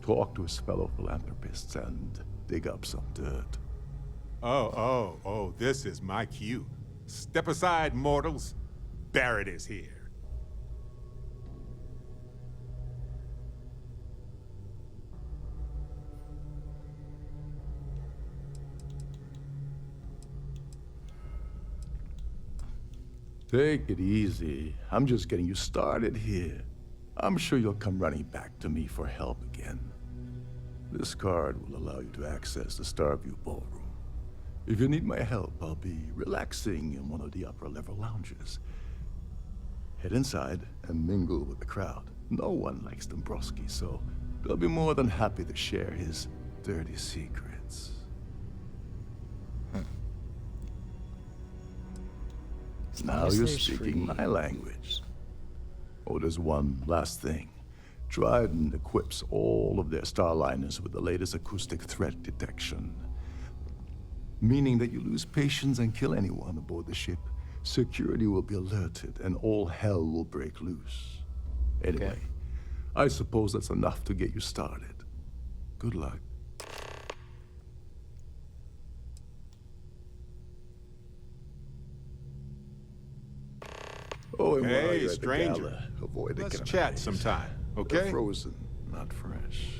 talk to his fellow philanthropists, and dig up some dirt. Oh, this is my cue. Step aside, mortals. Barrett is here. Take it easy. I'm just getting you started here. I'm sure you'll come running back to me for help again. This card will allow you to access the Starview Ballroom. If you need my help, I'll be relaxing in one of the upper-level lounges. Head inside and mingle with the crowd. No one likes Dombrowski, so they'll be more than happy to share his dirty secrets. Now you're speaking my language. Oh, there's one last thing. Trident equips all of their starliners with the latest acoustic threat detection. Meaning that you lose patience and kill anyone aboard the ship, security will be alerted and all hell will break loose. Anyway, I suppose that's enough to get you started. Good luck. Oh, and while Hey, you're at the stranger. gala, avoid the Let's cannibals. chat sometime, They're okay? frozen, not fresh.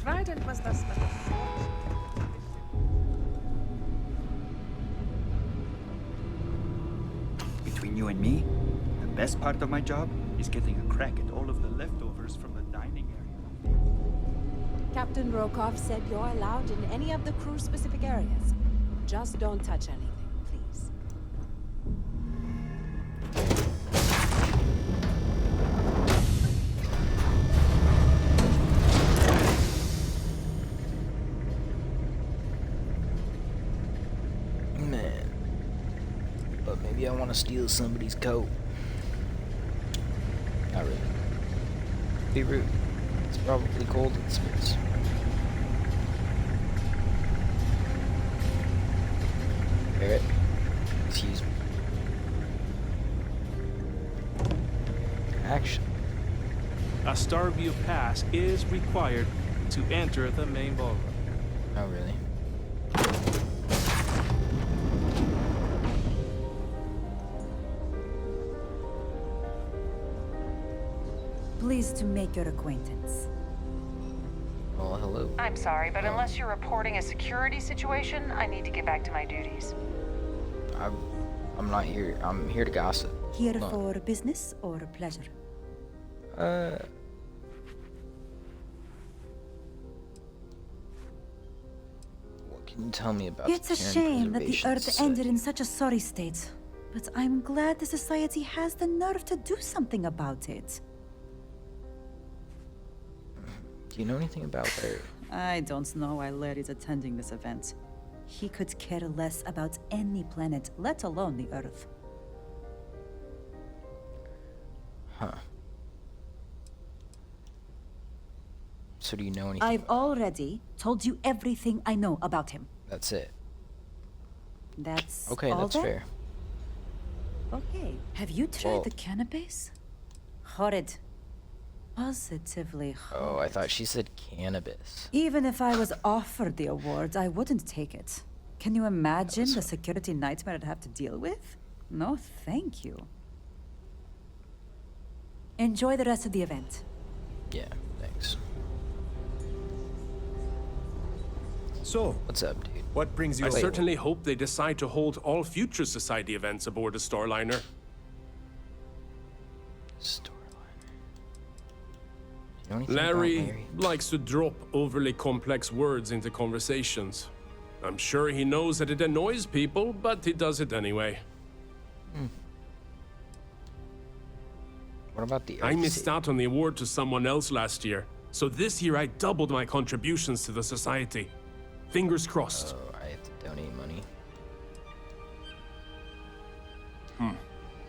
Trident was das but a short. Between you and me, the best part of my job is getting a crack at all of the leftovers from the dining area. Captain Rokoff said you're allowed in any of the crew-specific areas. Just don't touch anything, please. Man. But maybe I want to steal somebody's coat. Not really. Be rude. It's probably cold in space. Barrett, excuse me. Action. A Starfield pass is required to enter the main ballroom. Oh, really? Pleased to make your acquaintance. Oh, hello. I'm sorry, but unless you're reporting a security situation, I need to get back to my duties. I'm not here. I'm here to gossip. Here for business or pleasure? What can you tell me about It's the a Terran shame that the Preservation Earth Society? ended in such a sorry state. But I'm glad the Society has the nerve to do something about it. Do you know anything about their... I don't know why Larry's attending this event. He could care less about any planet, let alone the Earth. Huh. So do you know anything? I've already told you everything I know about him. That's it. That's okay. all That's then? fair. Okay. Have you tried Well- the cannabis? Horrid. Positively horrid. Oh, I thought she said cannabis. Even if I was offered the award, I wouldn't take it. Can you imagine the security nightmare I'd have to deal with? No, thank you. Enjoy the rest of the event. Yeah, thanks. So, what's up, dude? What brings you? I certainly hope they decide to hold all future Society events aboard the Starliner. Larry likes to drop overly complex words into conversations. I'm sure he knows that it annoys people, but he does it anyway. What about the I missed out on the award to someone else last year, so this year I doubled my contributions to the Society. Fingers crossed. Oh, I have to donate money.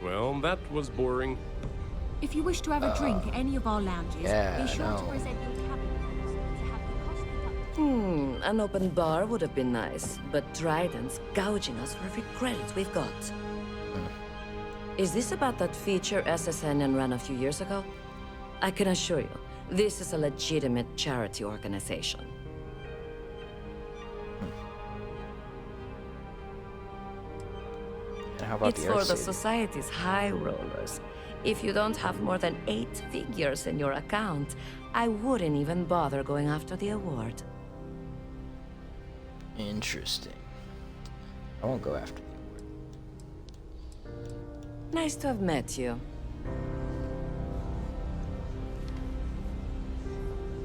Well, that was boring. If you wish to have a drink at any of our lounges, yeah, be sure I to know. present your cabin codes to have the cost deducted. An open bar would have been nice, but Dryden's gouging us for every credit we've got. Is this about that feature SSN ran a few years ago? I can assure you, this is a legitimate charity organization. And how about It's the for Earth the City? Society's high rollers. If you don't have more than 8 figures in your account, I wouldn't even bother going after the award. Interesting. I won't go after the Nice to have met you.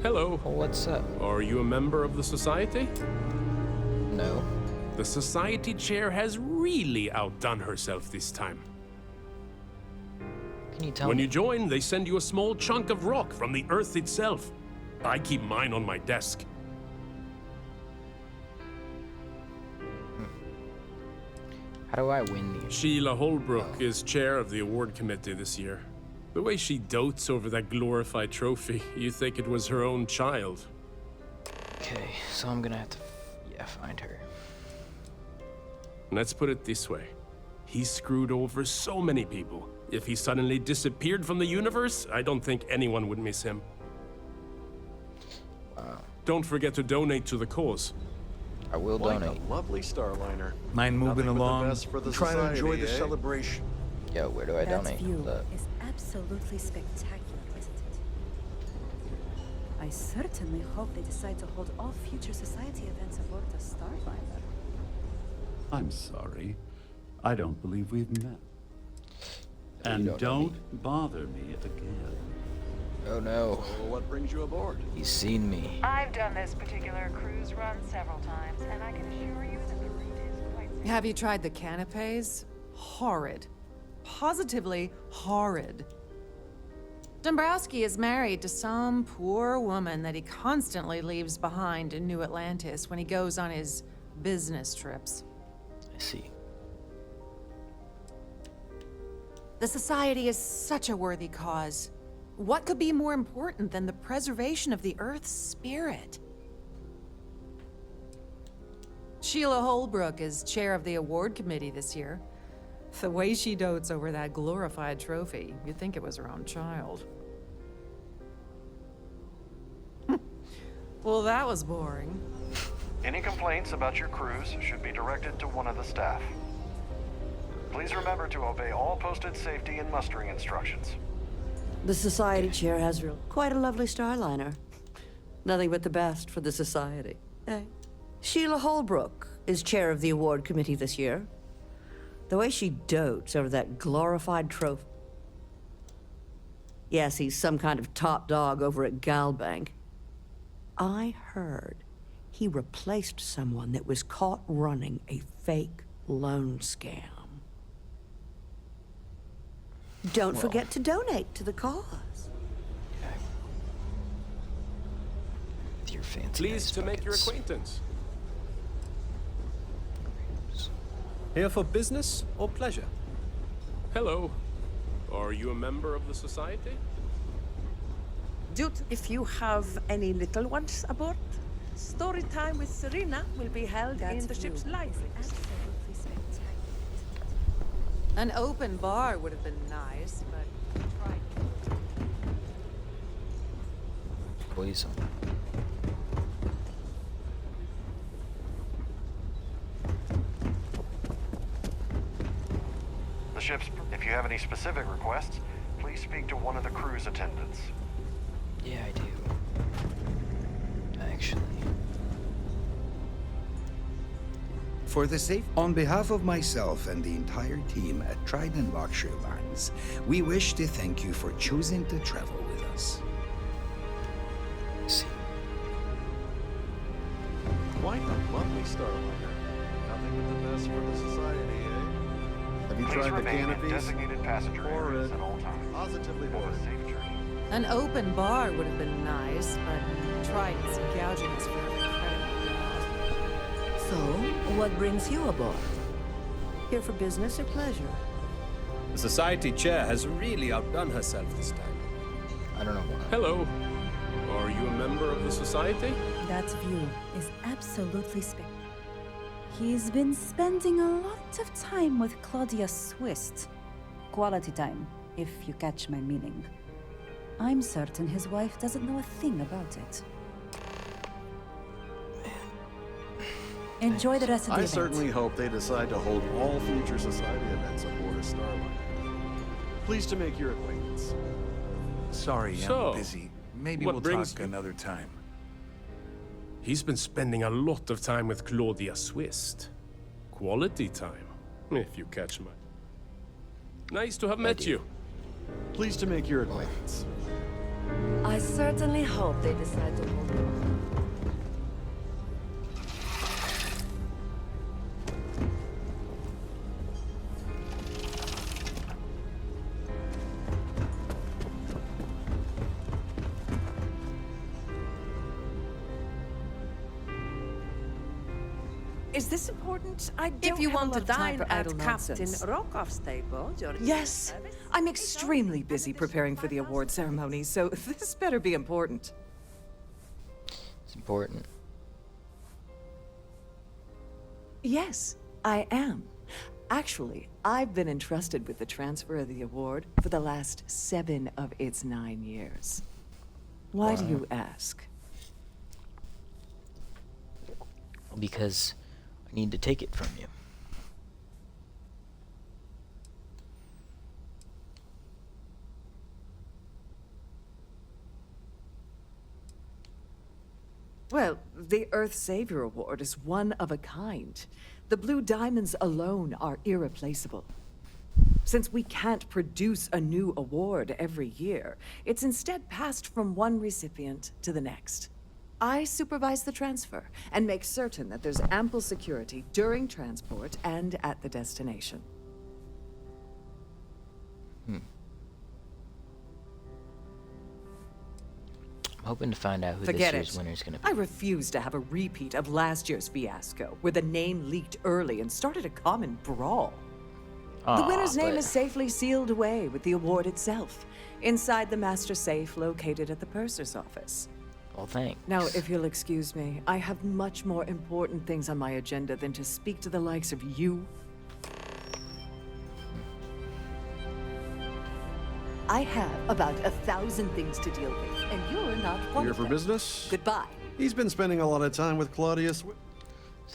Hello. What's up? Are you a member of the Society? No. The Society chair has really outdone herself this time. Can you tell When me? you join, they send you a small chunk of rock from the Earth itself. I keep mine on my desk. How do I win the... Sheila Holbrook is chair of the award committee this year. The way she dotes over that glorified trophy, you think it was her own child. Okay, so I'm gonna have to... find her. Let's put it this way. He screwed over so many people. If he suddenly disappeared from the universe, I don't think anyone would miss him. Wow. Don't forget to donate to the cause. I will donate. A lovely Starliner. Mind moving Nothing but the along? best for the Trying to society, enjoy the eh? celebration. Yo, where do I That donate? view Look. is absolutely spectacular, isn't it? I certainly hope they decide to hold all future Society events aboard the Starfinder. I'm sorry. I don't believe we've met. And don't know don't bother me again. Oh no. So what brings you aboard? He's seen me. I've done this particular cruise run several times, and I can assure you that the route is quite safe. Have you tried the canapes? Horrid. Positively horrid. Dombrowski is married to some poor woman that he constantly leaves behind in New Atlantis when he goes on his business trips. I see. The Society is such a worthy cause. What could be more important than the preservation of the Earth's spirit? Sheila Holbrook is chair of the award committee this year. The way she dotes over that glorified trophy, you'd think it was her own child. Well, that was boring. Any complaints about your cruise should be directed to one of the staff. Please remember to obey all posted safety and mustering instructions. The Society chair has quite a lovely starliner. Nothing but the best for the Society. Eh? Sheila Holbrook is chair of the award committee this year. The way she dotes over that glorified trophy. Yes, he's some kind of top dog over at Galbank. I heard he replaced someone that was caught running a fake loan scam. Don't forget to donate to the cause. With your fancy Pleased to make your acquaintance. Here for business or pleasure? Hello. Are you a member of the Society? Dude, if you have any little ones aboard, story time with Serena will be held in the ship's library. An open bar would have been nice, but try. Poison. The ship's... If you have any specific requests, please speak to one of the cruise attendants. Yeah, I do. Actually. For the safe, on behalf of myself and the entire team at Trident Luxury Lines, we wish to thank you for choosing to travel with us. See. Quite a lovely starliner. Nothing but the best for the Society, eh? Have you Please tried the remain in canopies? designated passenger areas Horrid. at all times. Positively Have a horrid. safe journey. An open bar would have been nice, but Trident's gouging us for every credit we got. So, what brings you aboard? Here for business or pleasure? The Society chair has really outdone herself this time. I don't know why. Hello. Are you a member of the Society? That view is absolutely spectacular. He's been spending a lot of time with Claudia Swist. Quality time, if you catch my meaning. I'm certain his wife doesn't know a thing about it. Enjoy the rest of the I event. certainly hope they decide to hold all future Society events aboard a starliner. Pleased to make your acquaintance. Sorry, So, I'm busy. Maybe what we'll brings talk you- another time. He's been spending a lot of time with Claudia Swist. Quality time, if you catch my... Nice to have met you. Pleased to make your acquaintance. I certainly hope they decide to hold on. Is this important? I don't If you have want a to lot of time dine for at idle Captain nonsense. Rokoff's table. Yes, I'm extremely busy preparing for the award ceremony, so this better be important. It's important. Yes, I am. Actually, I've been entrusted with the transfer of the award for the last 7 of its 9 years. Why do you ask? Because I need to take it from you. Well, the Earth Savior Award is one of a kind. The blue diamonds alone are irreplaceable. Since we can't produce a new award every year, it's instead passed from one recipient to the next. I supervise the transfer and make certain that there's ample security during transport and at the destination. I'm hoping to find out who Forget this year's it. winner's gonna be. I refuse to have a repeat of last year's fiasco, where the name leaked early and started a common brawl. The winner's name is safely sealed away with the award itself, inside the master safe located at the purser's office. Well, thanks. Now, if you'll excuse me, I have much more important things on my agenda than to speak to the likes of you. I have about 1,000 things to deal with, and you're not one Here of for them. business? Goodbye. He's been spending a lot of time with Claudia So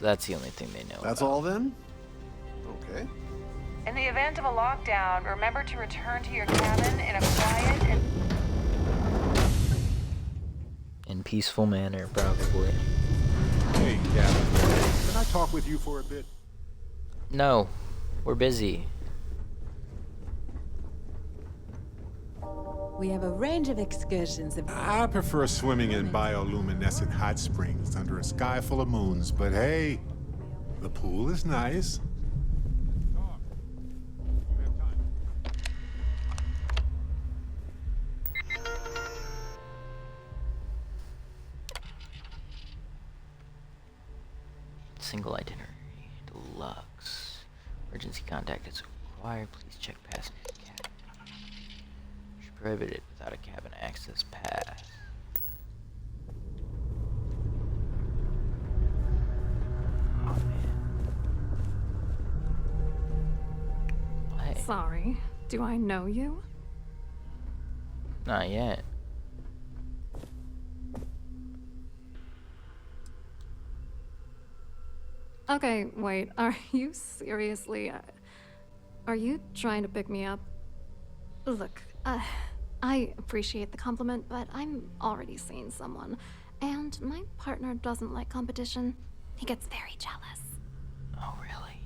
that's the only thing they know. That's about. all then? Okay. In the event of a lockdown, remember to return to your cabin in a quiet and... In peaceful manner, probably. Hey, Captain. Can I talk with you for a bit? No, we're busy. We have a range of excursions. I prefer swimming in bioluminescent hot springs under a sky full of moons, but hey, the pool is nice. Single itinerary. Deluxe. Emergency contact is required. Please check past cabin. Prohibited without a cabin access pass. Oh man. What? Sorry. Do I know you? Not yet. Okay, wait. Are you seriously... Are you trying to pick me up? Look, I appreciate the compliment, but I'm already seeing someone. And my partner doesn't like competition. He gets very jealous. Oh, really?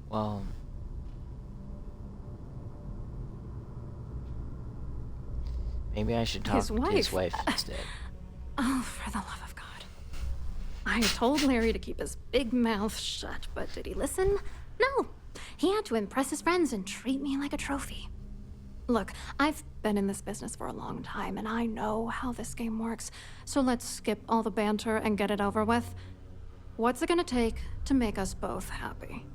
Well... maybe I should talk to his wife instead. Oh, for the love of God. I told Larry to keep his big mouth shut, but did he listen? No. He had to impress his friends and treat me like a trophy. Look, I've been in this business for a long time, and I know how this game works, so let's skip all the banter and get it over with. What's it gonna take to make us both happy?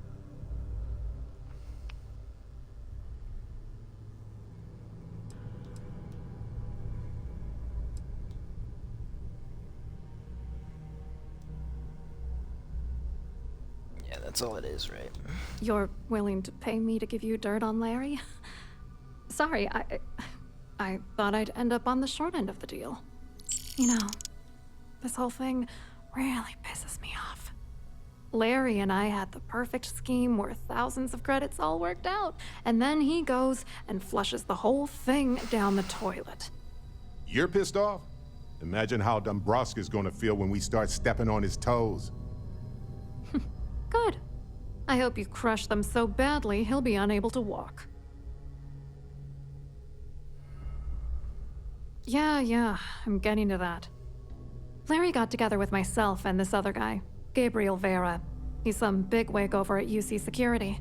Yeah, that's all it is, right? You're willing to pay me to give you dirt on Larry? Sorry, I thought I'd end up on the short end of the deal. You know, this whole thing really pisses me off. Larry and I had the perfect scheme where thousands of credits all worked out, and then he goes and flushes the whole thing down the toilet. You're pissed off? Imagine how Dombrowski's gonna feel when we start stepping on his toes. Good. I hope you crush them so badly he'll be unable to walk. Yeah, I'm getting to that. Larry got together with myself and this other guy, Gabriel Vera. He's some bigwig over at UC Security.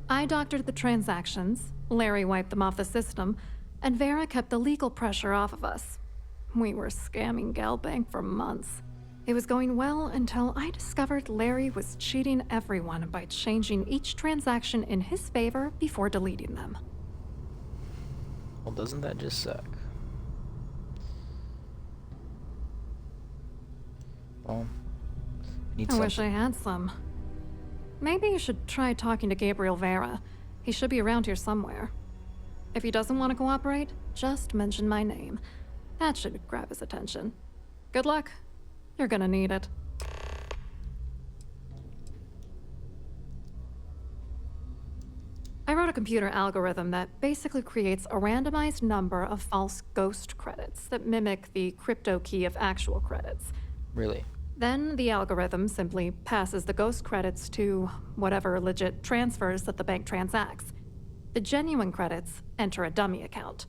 I doctored the transactions, Larry wiped them off the system, and Vera kept the legal pressure off of us. We were scamming Galbank for months. It was going well until I discovered Larry was cheating everyone by changing each transaction in his favor before deleting them. Well, doesn't that just suck? Well, I wish I had some. Maybe you should try talking to Gabriel Vera. He should be around here somewhere. If he doesn't want to cooperate, just mention my name. That should grab his attention. Good luck. You're gonna need it. I wrote a computer algorithm that basically creates a randomized number of false ghost credits that mimic the crypto key of actual credits. Really? Then the algorithm simply passes the ghost credits to whatever legit transfers that the bank transacts. The genuine credits enter a dummy account.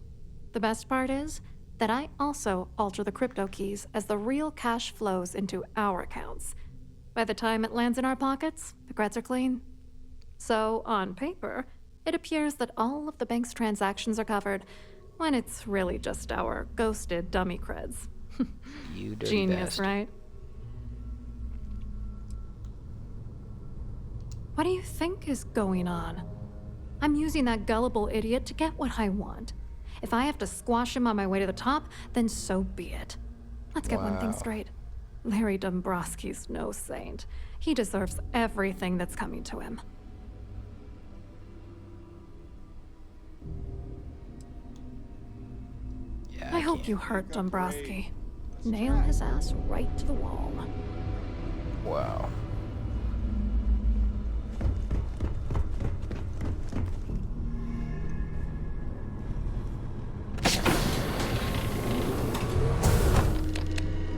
The best part is that I also alter the crypto keys as the real cash flows into our accounts. By the time it lands in our pockets, the creds are clean. So, on paper, it appears that all of the bank's transactions are covered, when it's really just our ghosted dummy creds. You dirty Genius, bastard. right? What do you think is going on? I'm using that gullible idiot to get what I want. If I have to squash him on my way to the top, then so be it. Let's get one thing Wow. straight. Larry Dombrowski's no saint. He deserves everything that's coming to him. Yeah, I hope you hurt Dombrowski. Nail his ass right to the wall. Wow.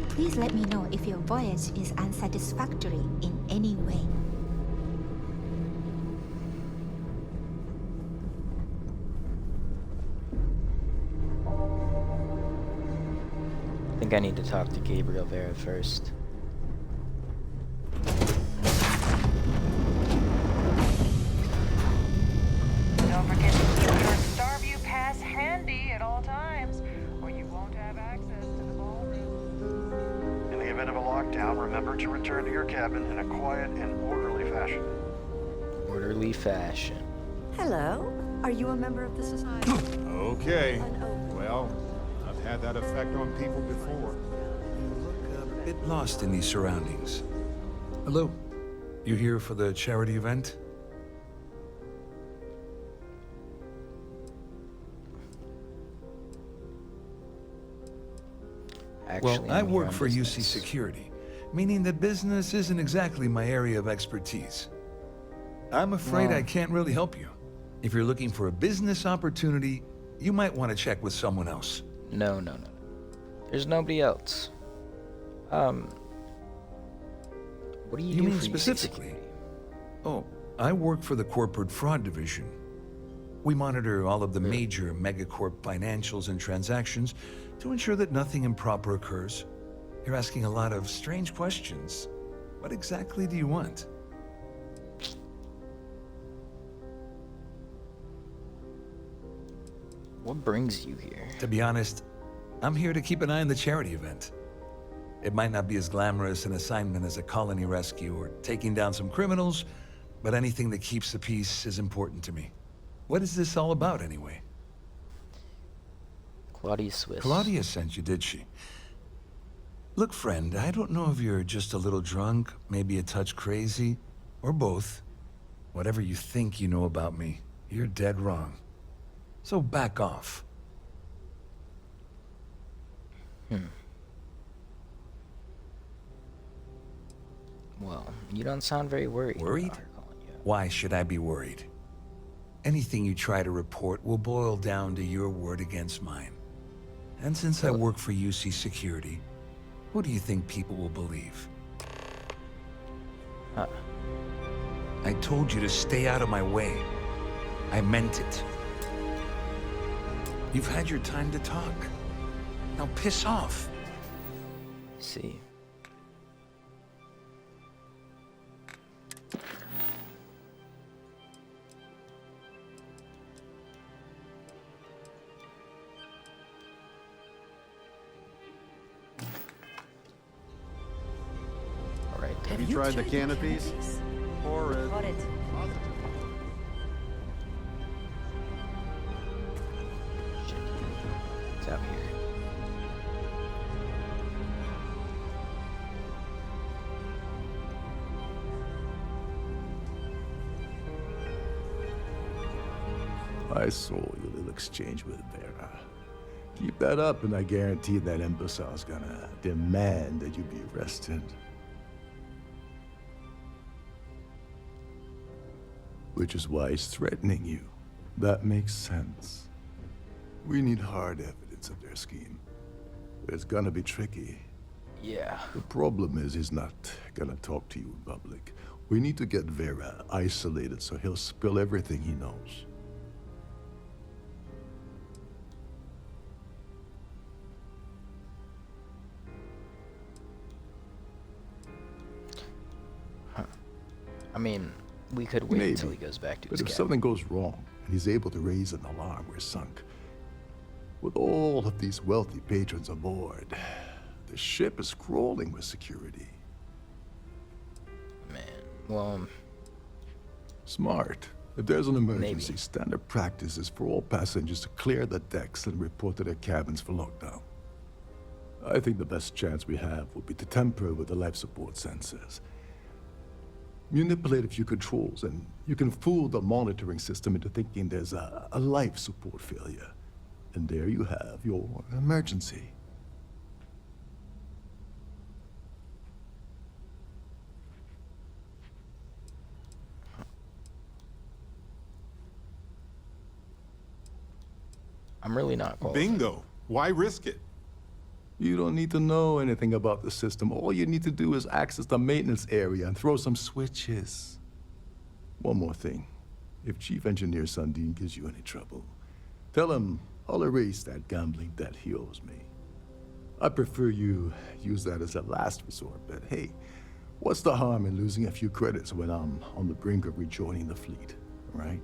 Please let me know if your voyage is unsatisfactory in any way. I think I need to talk to Gabriel Vera first. Don't forget to keep your Starview pass handy at all times, or you won't have access to the ballroom. In the event of a lockdown, remember to return to your cabin in a quiet and orderly fashion. Orderly fashion. Hello. Are you a member of the society? Okay. Well, I've had that effect on people before. A bit lost in these surroundings. Hello. You here for the charity event? Actually, Well, I I'm here work on for UC business. Security, meaning that business isn't exactly my area of expertise. I'm afraid No. I can't really help you. If you're looking for a business opportunity, you might want to check with someone else. No. There's nobody else. What do you do mean for UC specifically? Security? Oh, I work for the Corporate Fraud Division. We monitor all of the major megacorp financials and transactions to ensure that nothing improper occurs. You're asking a lot of strange questions. What exactly do you want? What brings you here? To be honest, I'm here to keep an eye on the charity event. It might not be as glamorous an assignment as a colony rescue or taking down some criminals, but anything that keeps the peace is important to me. What is this all about, anyway? Claudia Swiss. Claudia sent you, did she? Look, friend, I don't know if you're just a little drunk, maybe a touch crazy, or both. Whatever you think you know about me, you're dead wrong. So back off. Well, you don't sound very worried. Worried? about her calling you out. Why should I be worried? Anything you try to report will boil down to your word against mine. And since I work for UC Security, who do you think people will believe? Huh. I told you to stay out of my way. I meant it. You've had your time to talk. Now piss off. See. All right. Have you tried the canopies? Horrid. It's out here. I saw your little exchange with Vera. Keep that up, and I guarantee that imbecile's gonna demand that you be arrested. Which is why he's threatening you. That makes sense. We need hard evidence of their scheme. It's gonna be tricky. Yeah. The problem is he's not gonna talk to you in public. We need to get Vera isolated so he'll spill everything he knows. I mean, we could wait Maybe, until he goes back to his but if cabin. something goes wrong and he's able to raise an alarm, we're sunk. With all of these wealthy patrons aboard, the ship is crawling with security. Man, well... Smart. If there's an emergency, Maybe. standard practice is for all passengers to clear the decks and report to their cabins for lockdown. I think the best chance we have would be to tamper with the life support sensors. Manipulate a few controls, and you can fool the monitoring system into thinking there's a life support failure. And there you have your emergency. I'm really not qualified. Bingo. Why risk it? You don't need to know anything about the system. All you need to do is access the maintenance area and throw some switches. One more thing. If Chief Engineer Sundin gives you any trouble, tell him I'll erase that gambling debt he owes me. I prefer you use that as a last resort, but hey, what's the harm in losing a few credits when I'm on the brink of rejoining the fleet, right?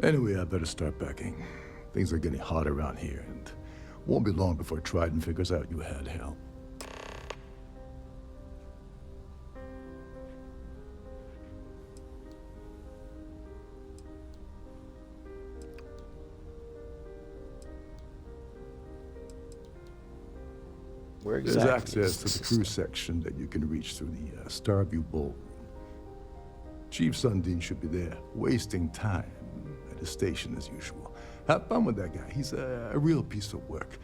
Anyway, I better start packing. Things are getting hot around here, and won't be long before Trident figures out you had help. Where There's exactly access is to the crew section that you can reach through the Starfield ballroom. Chief Sundin should be there, wasting time at his station as usual. Have fun with that guy. He's a real piece of work.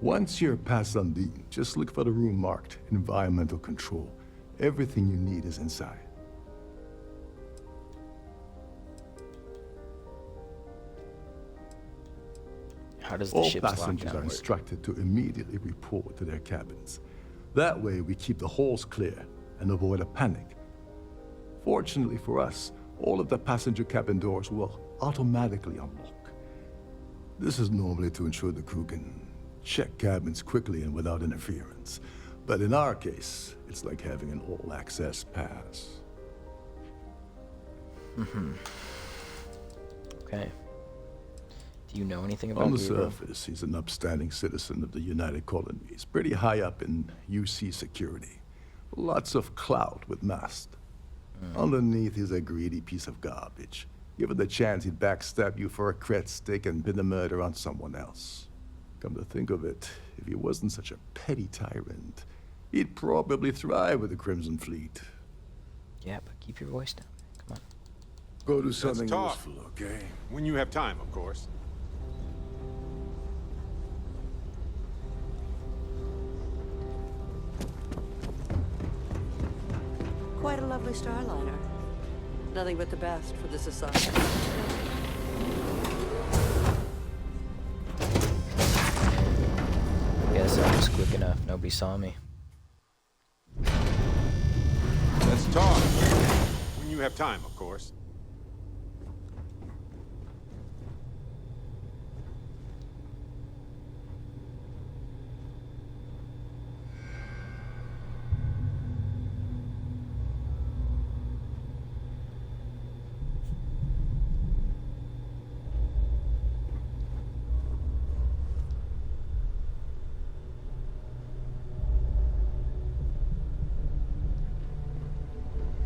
Once you're past Sundin, just look for the room marked Environmental Control. Everything you need is inside. How does the All ship's passengers lockdown are work? instructed to immediately report to their cabins. That way, we keep the halls clear and avoid a panic. Fortunately for us, all of the passenger cabin doors will automatically unlock. This is normally to ensure the crew can check cabins quickly and without interference. But in our case, it's like having an all-access pass. Okay. Do you know anything about On the Gabriel? surface, he's an upstanding citizen of the United Colonies, pretty high up in UC security. Lots of clout with Mast. Underneath, he's a greedy piece of garbage. Given the chance, he'd backstab you for a cret stick and pin the murder on someone else. Come to think of it, if he wasn't such a petty tyrant, he'd probably thrive with the Crimson Fleet. Yeah, but keep your voice down. Come on. Go do something talk. useful, okay? When you have time, of course. Quite a lovely starliner. Nothing but the best for the society. Guess I was quick enough. Nobody saw me. Let's talk. When you have time, of course.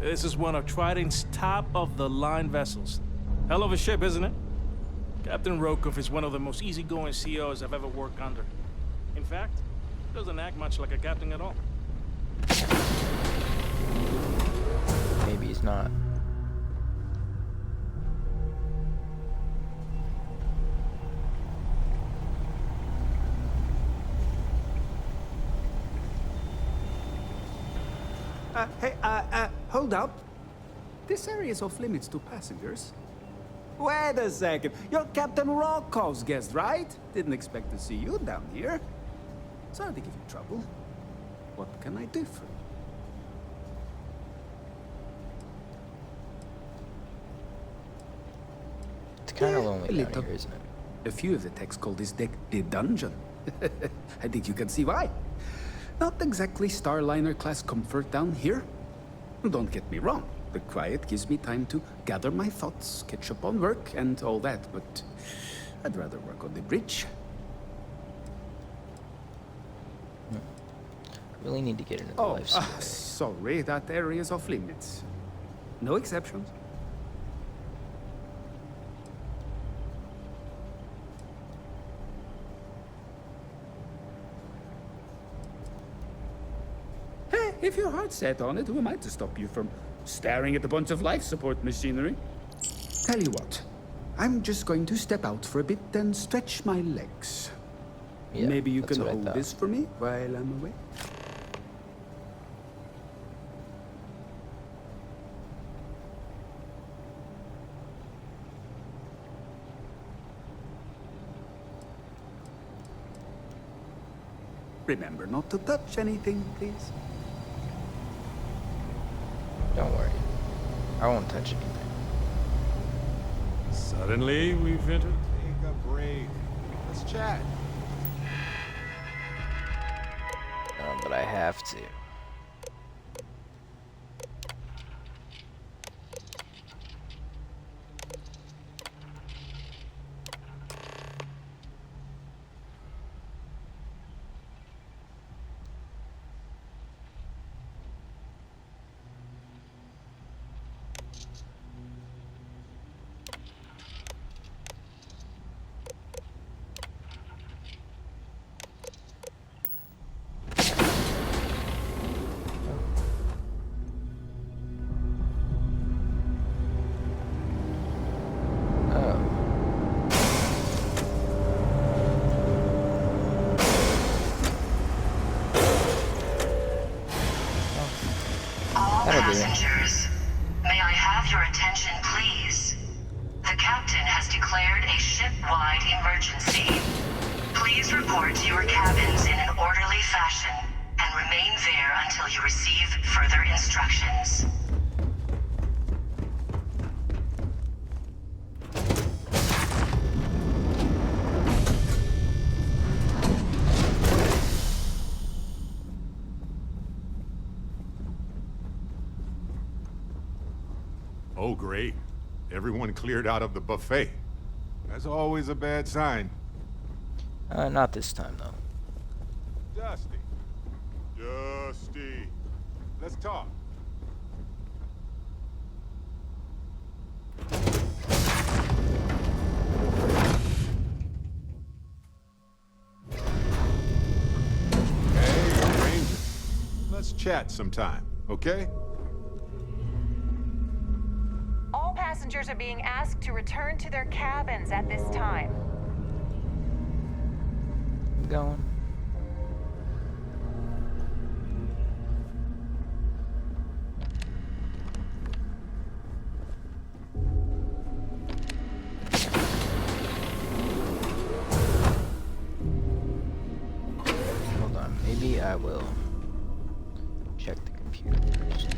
This is one of Trident's top-of-the-line vessels. Hell of a ship, isn't it? Captain Rokov is one of the most easygoing COs I've ever worked under. In fact, doesn't act much like a captain at all. Maybe he's not. Hold up. This area is off limits to passengers. Wait a second. You're Captain Rokov's guest, right? Didn't expect to see you down here. Sorry to give you trouble. What can I do for you? It's kind of lonely down little. here, isn't it? A few of the techs call this deck the dungeon. I think you can see why. Not exactly Starliner class comfort down here. Don't get me wrong. The quiet gives me time to gather my thoughts, catch up on work, and all that, but I'd rather work on the bridge. Really need to get into the life support. Sorry, that area is off limits. No exceptions. Hey, if your heart's set on it, who am I to stop you from staring at a bunch of life support machinery? Tell you what, I'm just going to step out for a bit and stretch my legs. Yeah, Maybe you that's can what I hold thought. this for me while I'm away? Remember not to touch anything, please. Don't worry. I won't touch anything. Suddenly, we've entered. Take a break. Let's chat. But I have to. All That'll do it. passengers, may I have your attention, please? The captain has declared a ship-wide emergency. Please report to your cabins in an orderly fashion and remain there until you receive further instructions. Oh, great. Everyone cleared out of the buffet. That's always a bad sign. Not this time, though. Dusty. Dusty. Let's talk. Hey, Ranger. Let's chat sometime, okay? All passengers are being asked to return to their cabins at this time. I'm going. Hold on, maybe I will check the computer first.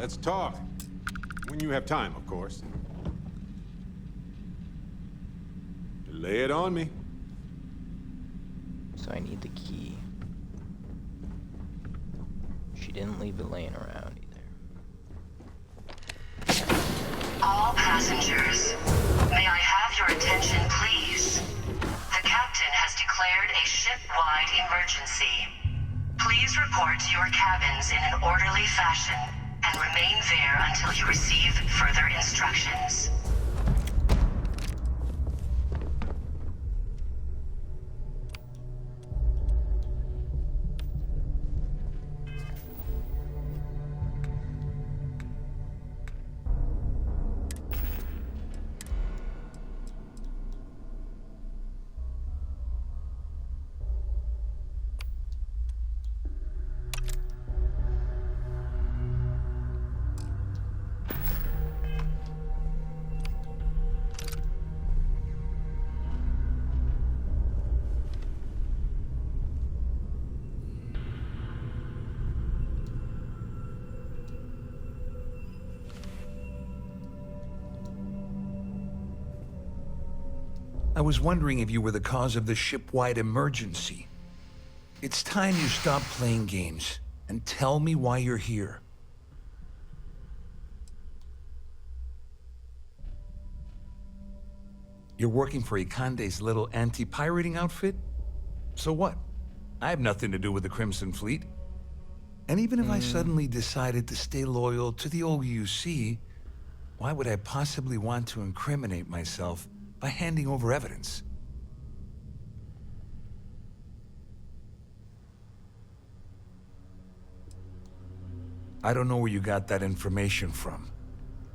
Let's talk. When you have time, of course. Lay it on me. So I need the key. She didn't leave it laying around either. All passengers, may I have your attention, please? The captain has declared a ship-wide emergency. Please report to your cabins in an orderly fashion and remain there until you receive further instructions. I was wondering if you were the cause of the ship-wide emergency. It's time you stop playing games and tell me why you're here. You're working for Ikande's little anti-pirating outfit? So what? I have nothing to do with the Crimson Fleet. And even if I suddenly decided to stay loyal to the old UC, why would I possibly want to incriminate myself by handing over evidence? I don't know where you got that information from,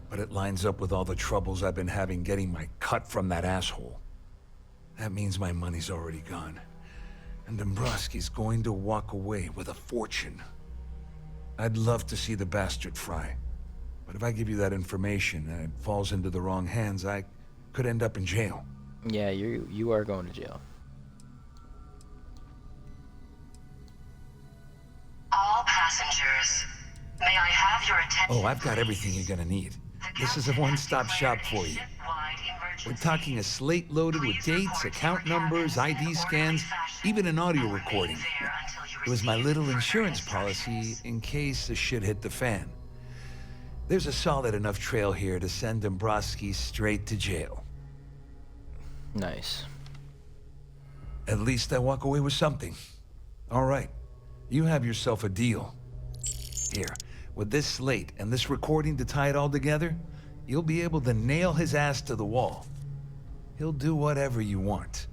but it lines up with all the troubles I've been having getting my cut from that asshole. That means my money's already gone, and Dombrowski's going to walk away with a fortune. I'd love to see the bastard fry, but if I give you that information and it falls into the wrong hands, I could end up in jail. Yeah, you are going to jail. All passengers, may I have your attention? Oh, I've got everything you're gonna need. This is a one-stop shop for you. We're talking a slate loaded with dates, account numbers, ID scans, even an audio recording. It was my little insurance policy in case the shit hit the fan. There's a solid enough trail here to send Dombrowski straight to jail. Nice. At least I walk away with something. All right, you have yourself a deal. Here, with this slate and this recording to tie it all together, you'll be able to nail his ass to the wall. He'll do whatever you want.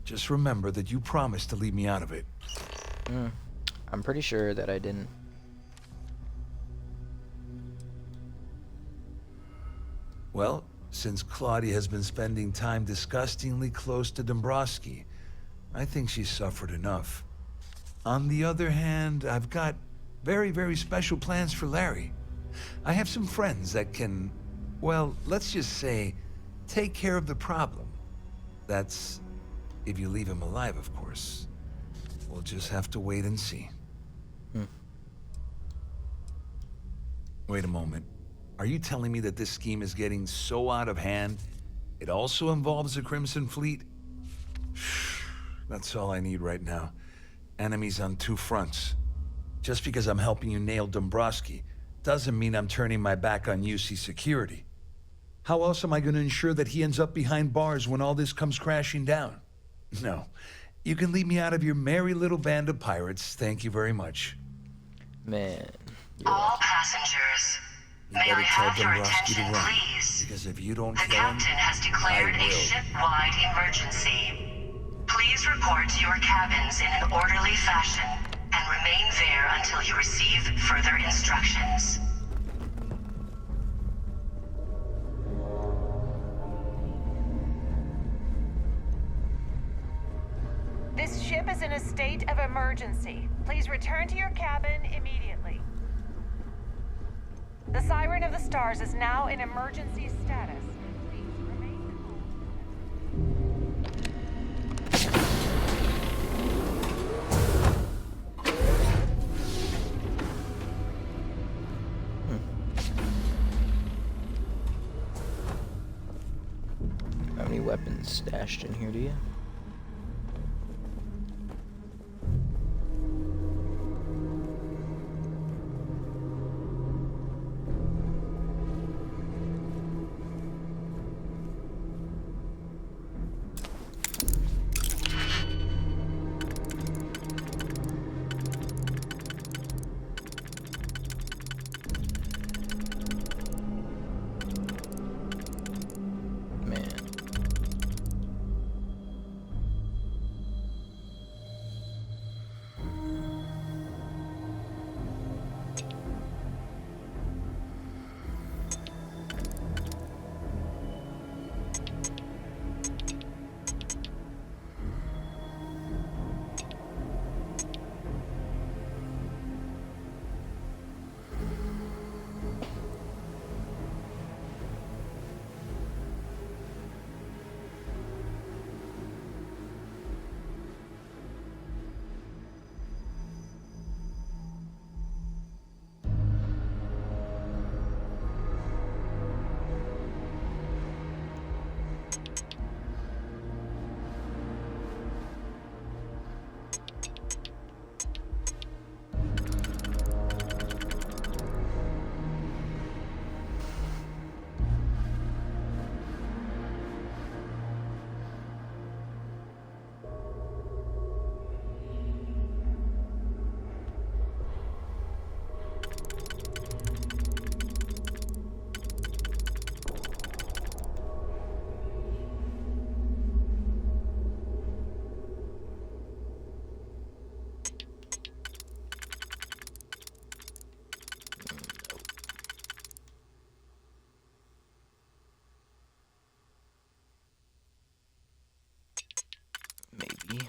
Just remember that you promised to leave me out of it. I'm pretty sure that I didn't. Well, since Claudia has been spending time disgustingly close to Dombrowski, I think she's suffered enough. On the other hand, I've got very, very special plans for Larry. I have some friends that can, well, let's just say, take care of the problem. That's if you leave him alive, of course. We'll just have to wait and see. Wait a moment. Are you telling me that this scheme is getting so out of hand, it also involves the Crimson Fleet? That's all I need right now. Enemies on two fronts. Just because I'm helping you nail Dombrowski doesn't mean I'm turning my back on UC security. How else am I going to ensure that he ends up behind bars when all this comes crashing down? No. You can leave me out of your merry little band of pirates. Thank you very much. Man. All passengers, You may I better tell have your Dombrowski to attention, run. please? Because if you don't The kill him, captain has declared I a will. ship-wide emergency. Please report to your cabins in an orderly fashion and remain there until you receive further instructions. This ship is in a state of emergency. Please return to your cabin immediately. The Siren of the Stars is now in emergency status. Please remain calm. stashed in here, do you? Maybe.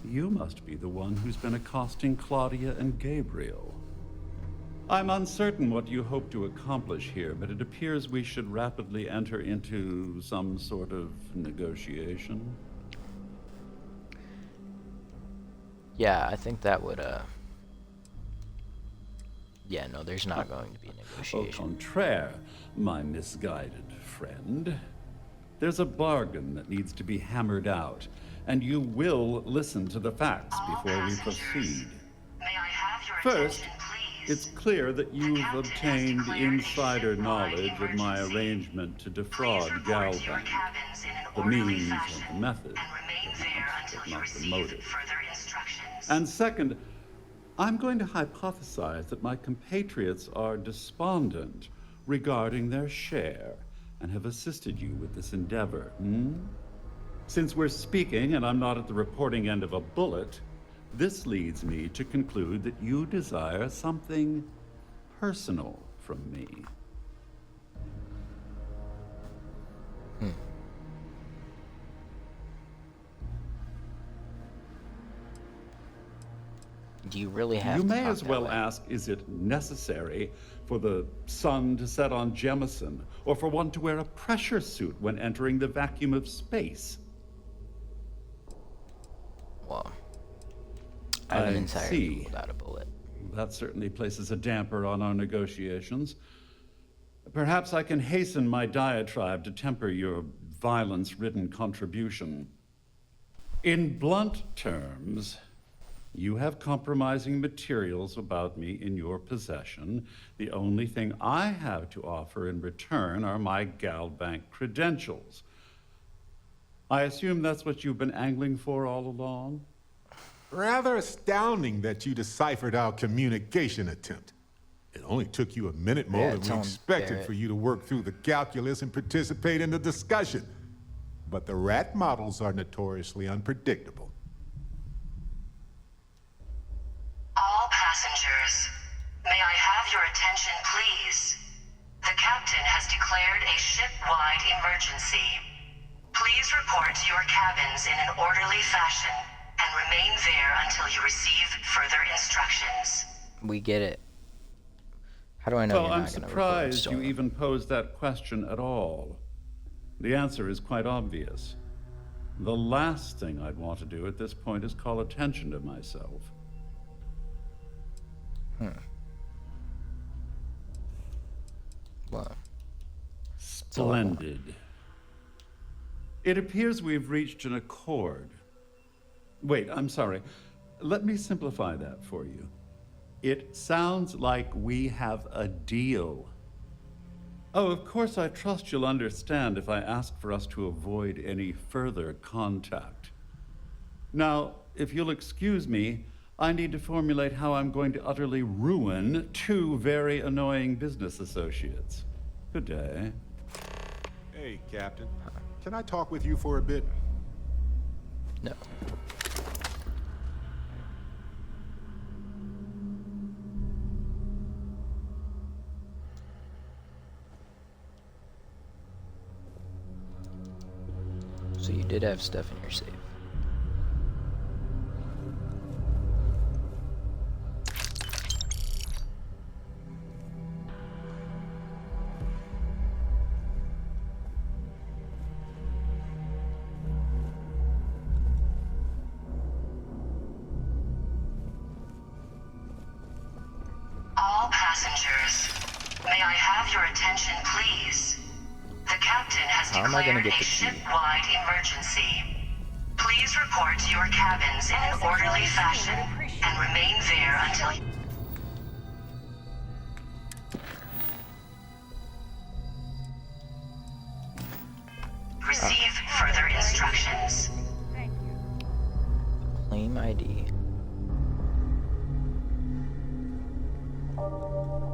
you must be the one who's been accosting Claudia and Gabriel. I'm uncertain what you hope to accomplish here, but it appears we should rapidly enter into some sort of negotiation. Yeah, I think that would, yeah, no, there's not going to be a negotiation. Au contraire, my misguided friend. There's a bargain that needs to be hammered out, and you will listen to the facts before we proceed. First, it's clear that you've obtained insider knowledge of my arrangement to defraud Galbank. The means and the method, but not the motive. And second, I'm going to hypothesize that my compatriots are despondent regarding their share and have assisted you with this endeavor. Since we're speaking and I'm not at the reporting end of a bullet, this leads me to conclude that you desire something personal from me. Do you really have You to may talk as that well way? ask, is it necessary for the sun to set on Jemison, or for one to wear a pressure suit when entering the vacuum of space? Well, I have an entire see. rule without a bullet. That certainly places a damper on our negotiations. Perhaps I can hasten my diatribe to temper your violence-ridden contribution. In blunt terms, you have compromising materials about me in your possession. The only thing I have to offer in return are my Galbank credentials. I assume that's what you've been angling for all along? Rather astounding that you deciphered our communication attempt. It only took you a minute more than we expected for you to work through the calculus and participate in the discussion. But the rat models are notoriously unpredictable. All passengers, may I have your attention, please? The captain has declared a ship-wide emergency. Please report to your cabins in an orderly fashion and remain there until you receive further instructions. We get it. How do I know Well, you're I'm not going to surprised you even posed that question at all. The answer is quite obvious. The last thing I'd want to do at this point is call attention to myself. What? Splendid. It appears we've reached an accord. Wait, I'm sorry. Let me simplify that for you. It sounds like we have a deal. Oh, of course, I trust you'll understand if I ask for us to avoid any further contact. Now, if you'll excuse me, I need to formulate how I'm going to utterly ruin two very annoying business associates. Good day. Hey, Captain. Can I talk with you for a bit? No. So you did have stuff in your safe. All passengers, may I have your attention, please? The captain has How am I gonna declared get a the key? ship-wide emergency. Please report to your cabins in an orderly fashion and remain there until you... Receive further instructions. Claim ID.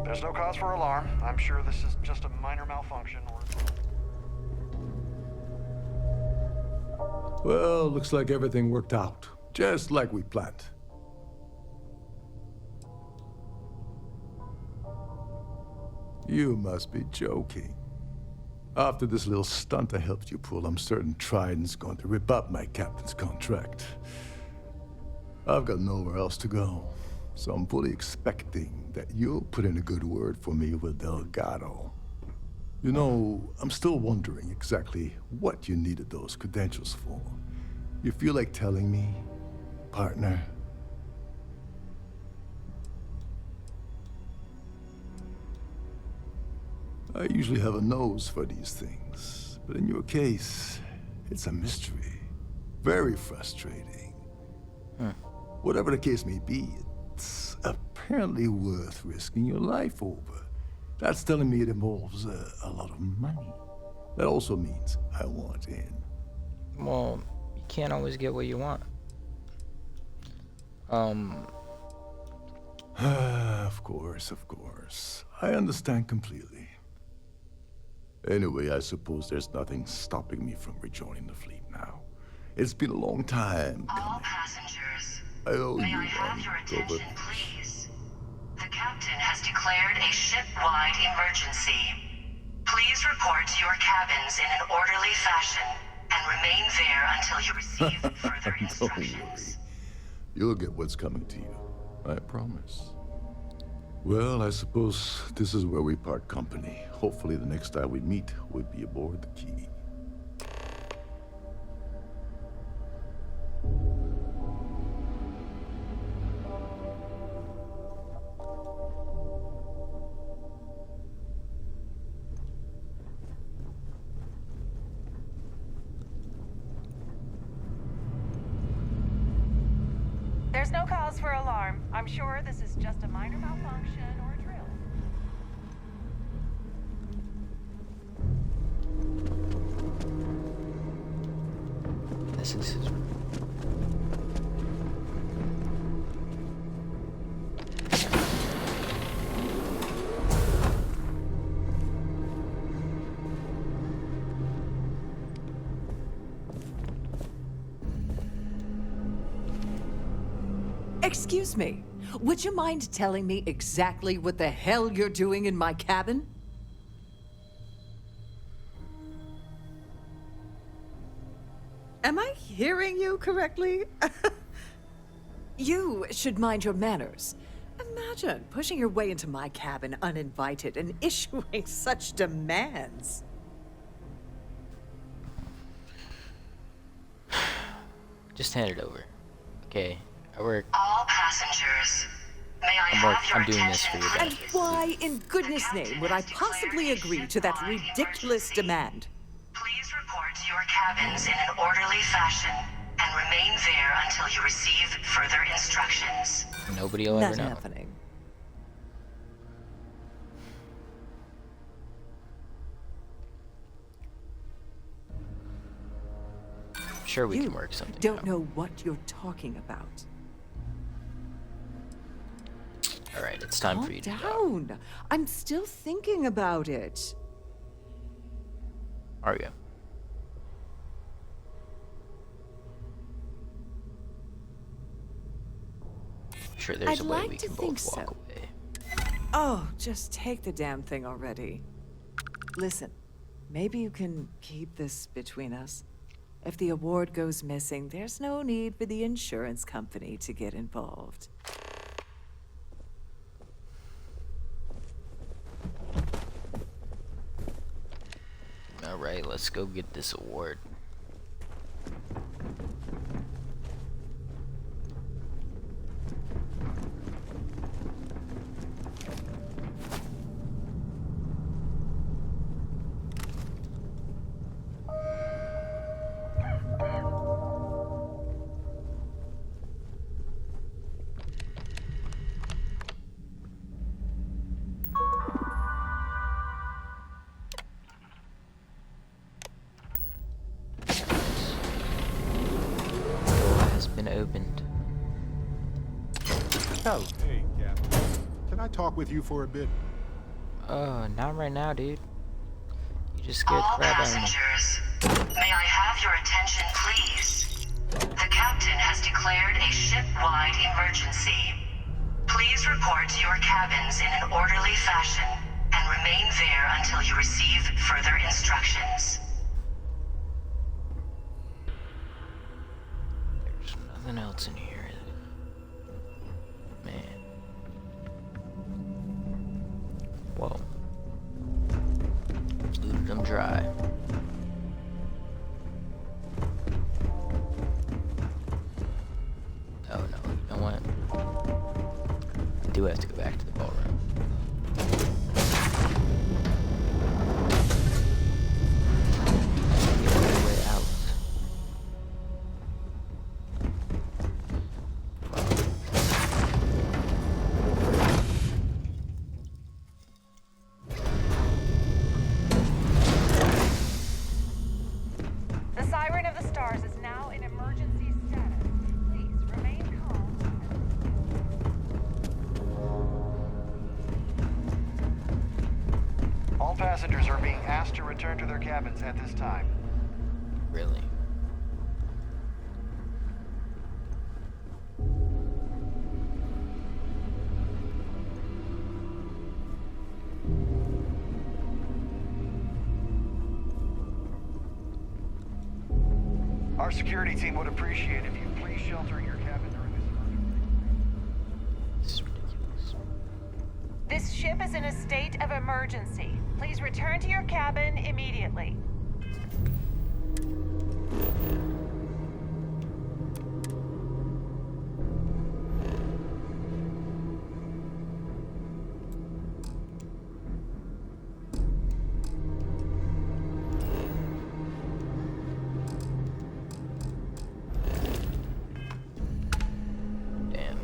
There's no cause for alarm. I'm sure this is just a minor malfunction or... Well, looks like everything worked out. Just like we planned. You must be joking. After this little stunt I helped you pull, I'm certain Trident's going to rip up my captain's contract. I've got nowhere else to go, so I'm fully expecting that you'll put in a good word for me with Delgado. You know, I'm still wondering exactly what you needed those credentials for. You feel like telling me, partner? I usually have a nose for these things, but in your case, it's a mystery. Very frustrating. Whatever the case may be, it's apparently worth risking your life over. That's telling me it involves a lot of money. That also means I want in. Well, you can't always get what you want. Of course. I understand completely. Anyway, I suppose there's nothing stopping me from rejoining the fleet now. It's been a long time coming. All passengers, I owe may you I have one, your attention, Robert. please? The captain has declared a ship-wide emergency. Please report to your cabins in an orderly fashion and remain there until you receive further instructions. Don't worry. You'll get what's coming to you. I promise. Well, I suppose this is where we part company. Hopefully the next time we meet, we'll be aboard the Key. There's no cause for alarm. I'm sure this is just a minor malfunction or a drill. This is... Excuse me, would you mind telling me exactly what the hell you're doing in my cabin? Am I hearing you correctly? You should mind your manners. Imagine pushing your way into my cabin uninvited and issuing such demands. Just hand it over. Okay, I work. All passengers, may I have your I'm doing this attention, for you. And why, in goodness name, would I possibly agree to that ridiculous demand? Please report to your cabins in an orderly fashion and remain there until you receive further instructions. Nobody will ever Not know. happening. Sure, we can work something Don't out. know what you're talking about. All right, it's time for you to Calm down. I'm still thinking about it. Are you? Sure, there's a I'd way like we to can think both walk so. away. Oh, just take the damn thing already. Listen, maybe you can keep this between us. If the award goes missing, there's no need for the insurance company to get involved. All right, let's go get this award. Opened. Oh, hey, Captain. Can I talk with you for a bit? Not right now, dude. You just scared All the crap out of me. passengers, may I have your attention, please? The captain has declared a ship-wide emergency. Please report to your cabins in an orderly fashion and remain there until you receive further instructions. There's nothing else in here. do have to go back to the ballroom. The only way out. The Siren of the Stars is now in emergency status. Please remain calm. All passengers are being asked to return to their cabins at this time. Really? Our security team would appreciate if you please shelter your cabin during this emergency. This is ridiculous. This ship is in a state of emergency. Please return to your cabin immediately. Damn.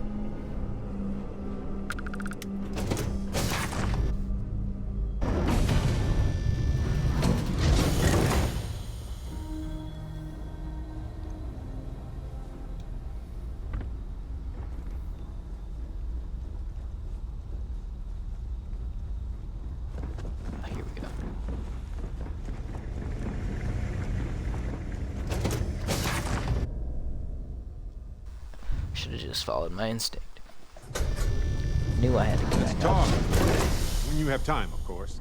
Here we go. Should have just followed my instinct. Knew I had to go back Talk. up. When you have time, of course.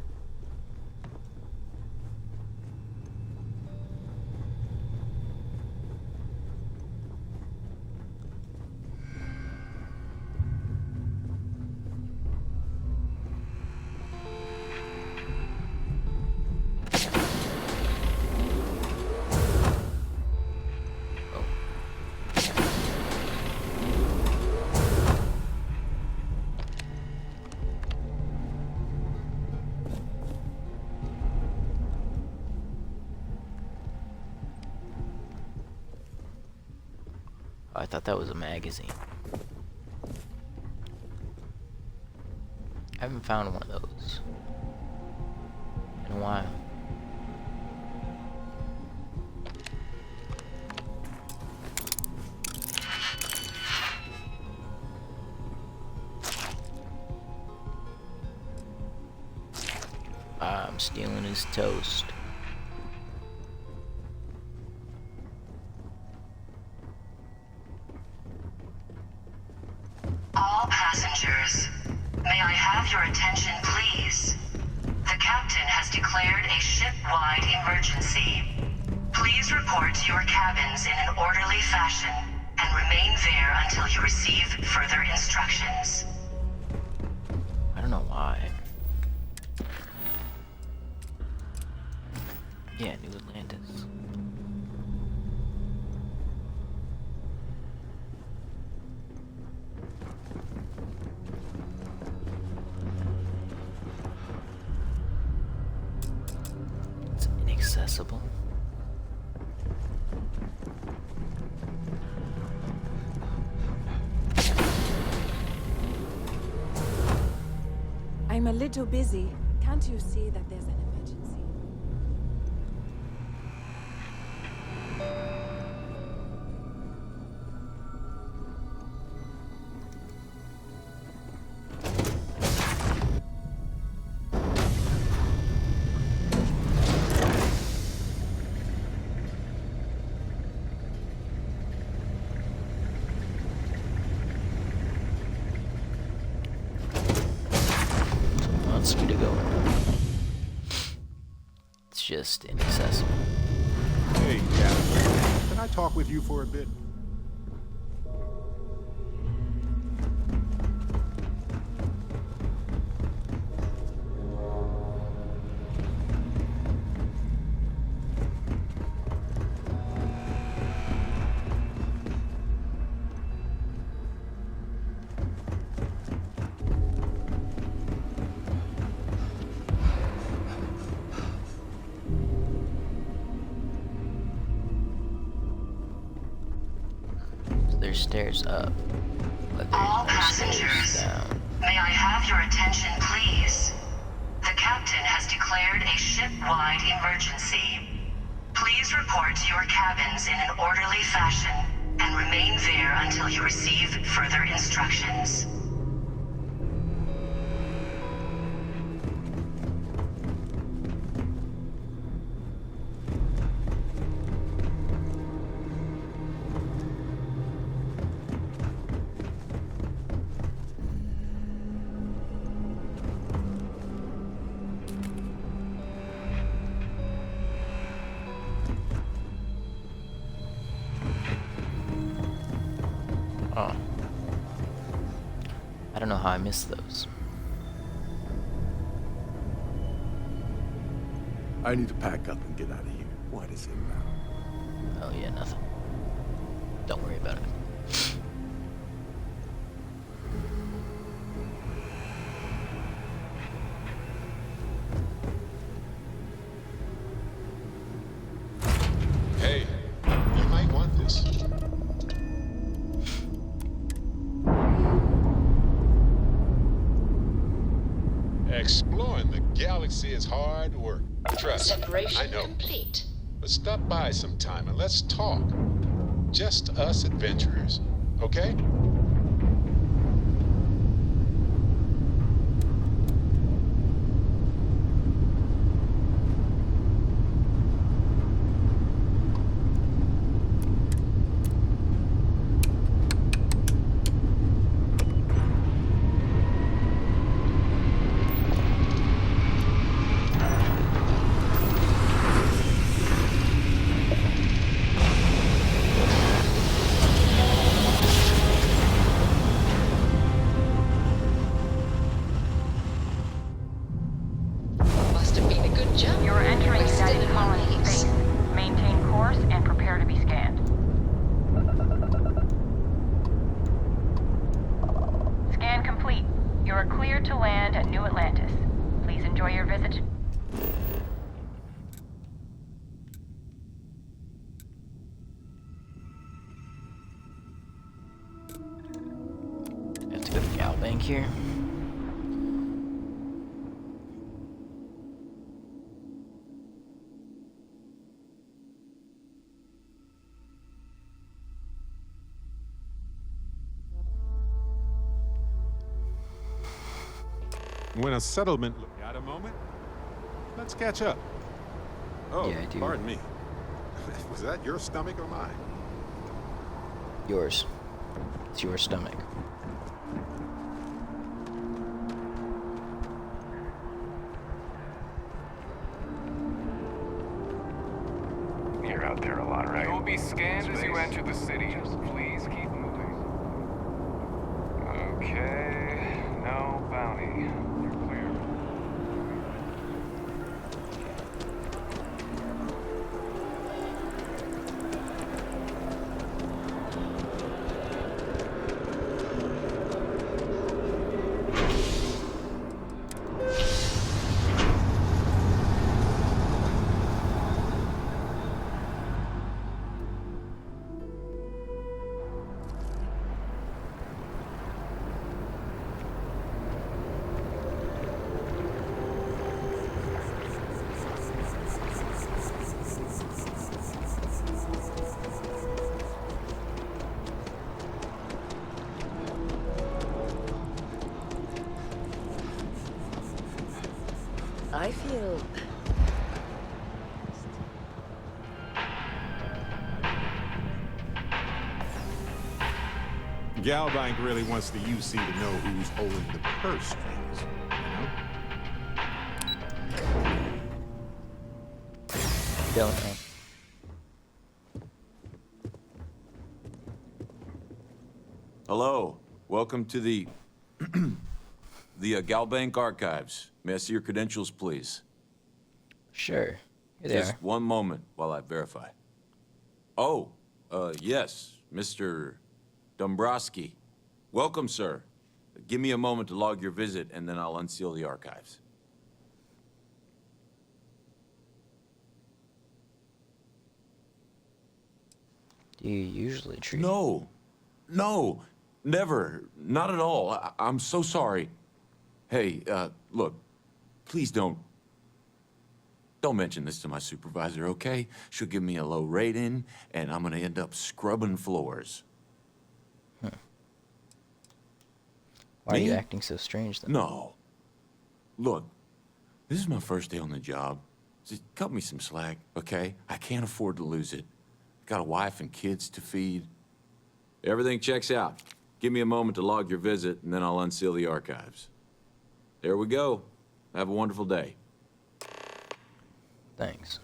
Oh, I thought that was a magazine. I haven't found one of those in a while. I'm stealing his toast. All passengers, may I have your attention, please? The captain has declared a ship-wide emergency. Please report to your cabins in an orderly fashion and remain there until you receive further instructions. I don't know why. Yeah, New Atlantis. It's inaccessible. I'm a little busy. Can't you see that there's an emergency? Wants me to go. It's just inaccessible. Hey, Captain. Can I talk with you for a bit? stairs up, but there's All no stairs passengers, down. may I have your attention, please? The captain has declared a ship-wide emergency. Please report to your cabins in an orderly fashion and remain there until you receive further instructions. Oh. I don't know how I missed those. I need to pack up and get out of here. What is it now? Oh yeah, nothing. Don't worry about it. Hey, you might want this. Exploring the galaxy is hard work. Trust me, I know. Complete. But stop by sometime and let's talk. Just us adventurers, okay? Must have been a good jump. You're entering Wasted Daddy Colony monies. space. Maintain course and prepare to be scanned. Scan complete. You are cleared to land at New Atlantis. Please enjoy your visit. I have to go to Galbank here. When a settlement... Got a moment? Let's catch up. Oh, Yeah, I do. pardon me. Was that your stomach or mine? Yours. It's your stomach. You're out there a lot, right? You will be scanned as you enter the city. Please keep moving. Okay, no bounty. You're clear. I feel... Galbank really wants the UC to know who's holding the purse strings, you know? Don't know. Hello. Welcome to the... the Galbank Archives. May I see your credentials, please? Sure. Here they Just are. one moment while I verify. Oh, yes, Mr. Dombrowski. Welcome, sir. Give me a moment to log your visit, and then I'll unseal the archives. Do you usually treat? No. No, never. Not at all. I'm so sorry. Hey, look, please don't mention this to my supervisor, okay? She'll give me a low rating, and I'm gonna end up scrubbing floors. Why are you acting so strange, then? No. Look, this is my first day on the job. Just cut me some slack, okay? I can't afford to lose it. Got a wife and kids to feed. Everything checks out. Give me a moment to log your visit, and then I'll unseal the archives. There we go. Have a wonderful day. Thanks.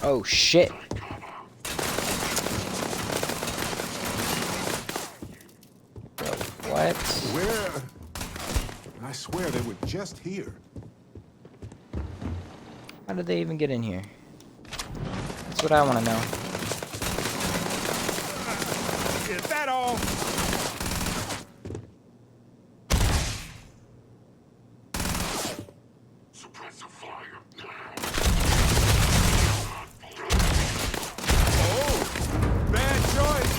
Oh shit. What? Where? I swear they were just here. How did they even get in here? That's what I want to know. Is that all? Suppressive fire now. Oh, bad choice.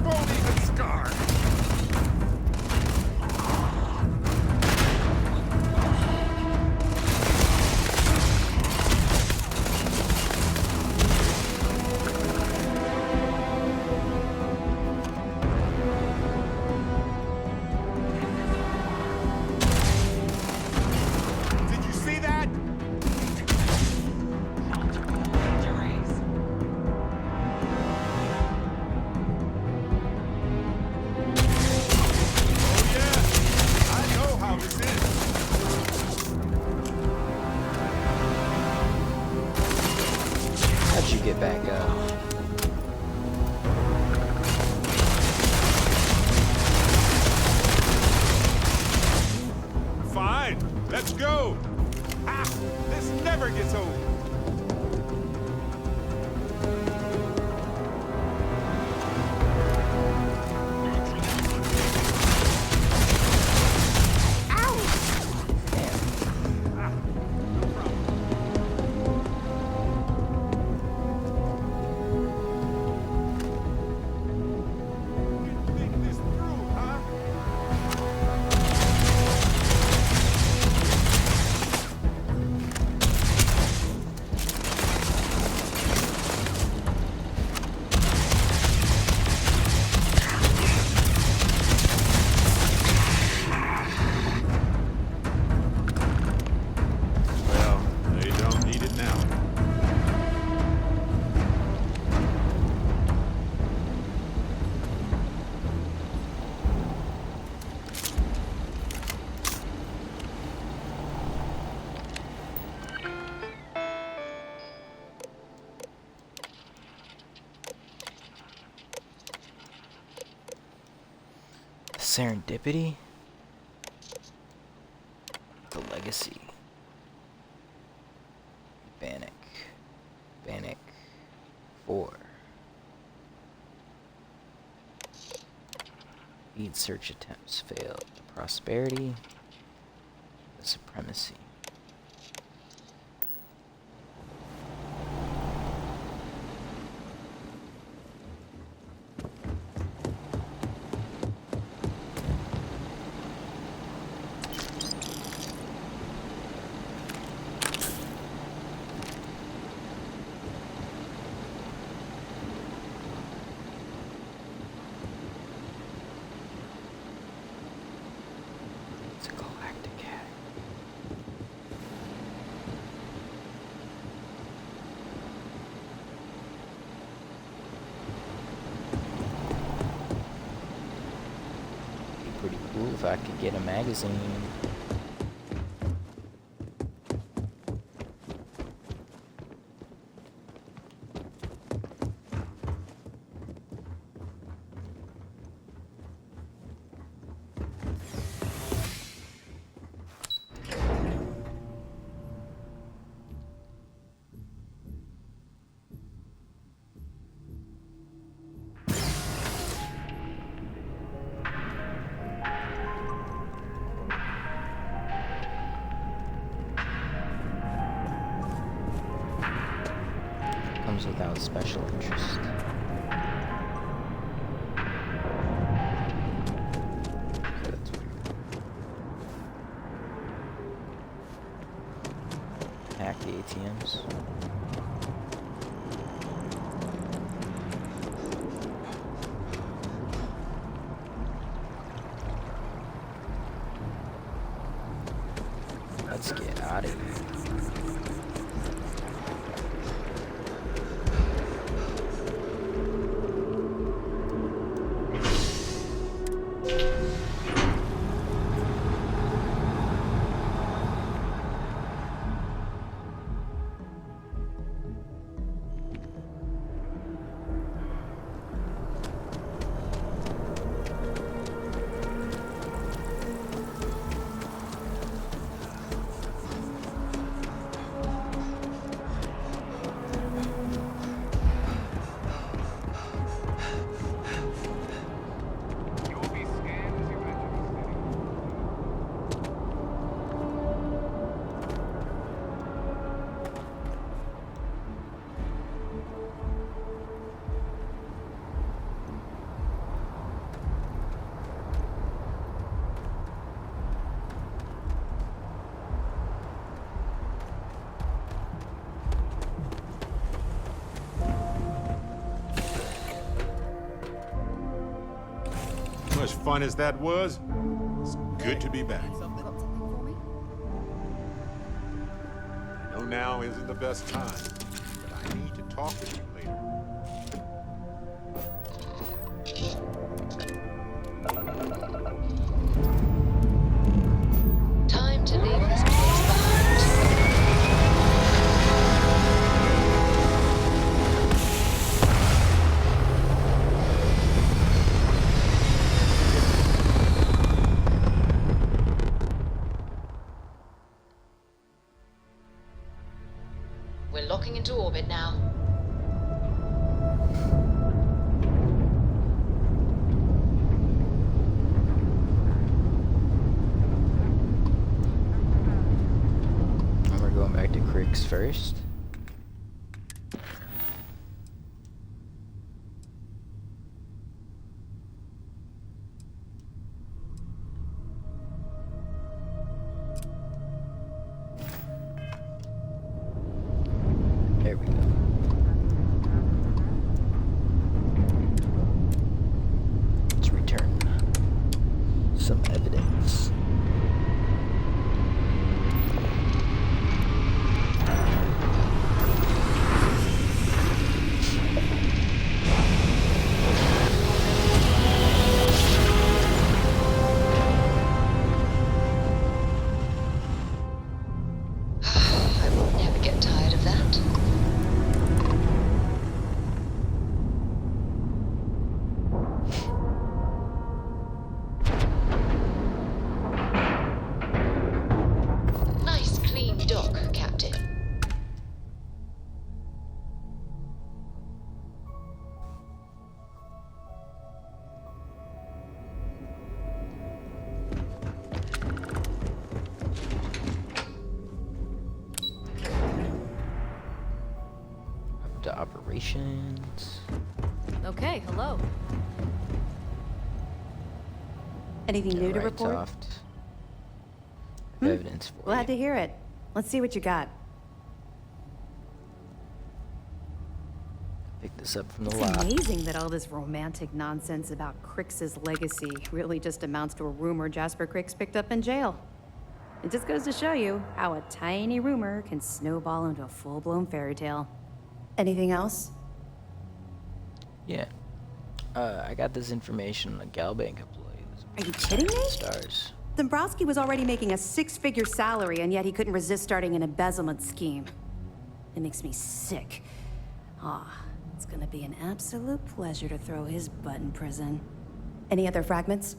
Won't even scar. How'd you get back up? Fine, let's go. Ah, this never gets old. Serendipity? The Legacy. Bannock. 4. Lead search attempts failed. The Prosperity. The Supremacy. Pretty cool if I could get a magazine. without special interest. That's weird. Hack the ATMs. Let's get out of here. Much fun as that was, it's good to be back. I know now isn't the best time, but I need to talk with you later. Time to leave this place behind. We're locking into orbit now. And we're going back to Cricks first. There we go. Let's return some evidence. I will never get tired of that. Nice clean dock, Captain. Up to operations. Okay, hello. Anything new to report? Soft. Evidence for Glad you. to hear it. Let's see what you got. Pick this up from the It's lot. amazing that all this romantic nonsense about Crix's legacy really just amounts to a rumor Jasper Crix picked up in jail. It just goes to show you how a tiny rumor can snowball into a full-blown fairy tale. Anything else? Yeah. I got this information on a Galbank employee who's Are you kidding me? stars. Dombrowski was already making a 6-figure salary, and yet he couldn't resist starting an embezzlement scheme. It makes me sick. It's gonna be an absolute pleasure to throw his butt in prison. Any other fragments?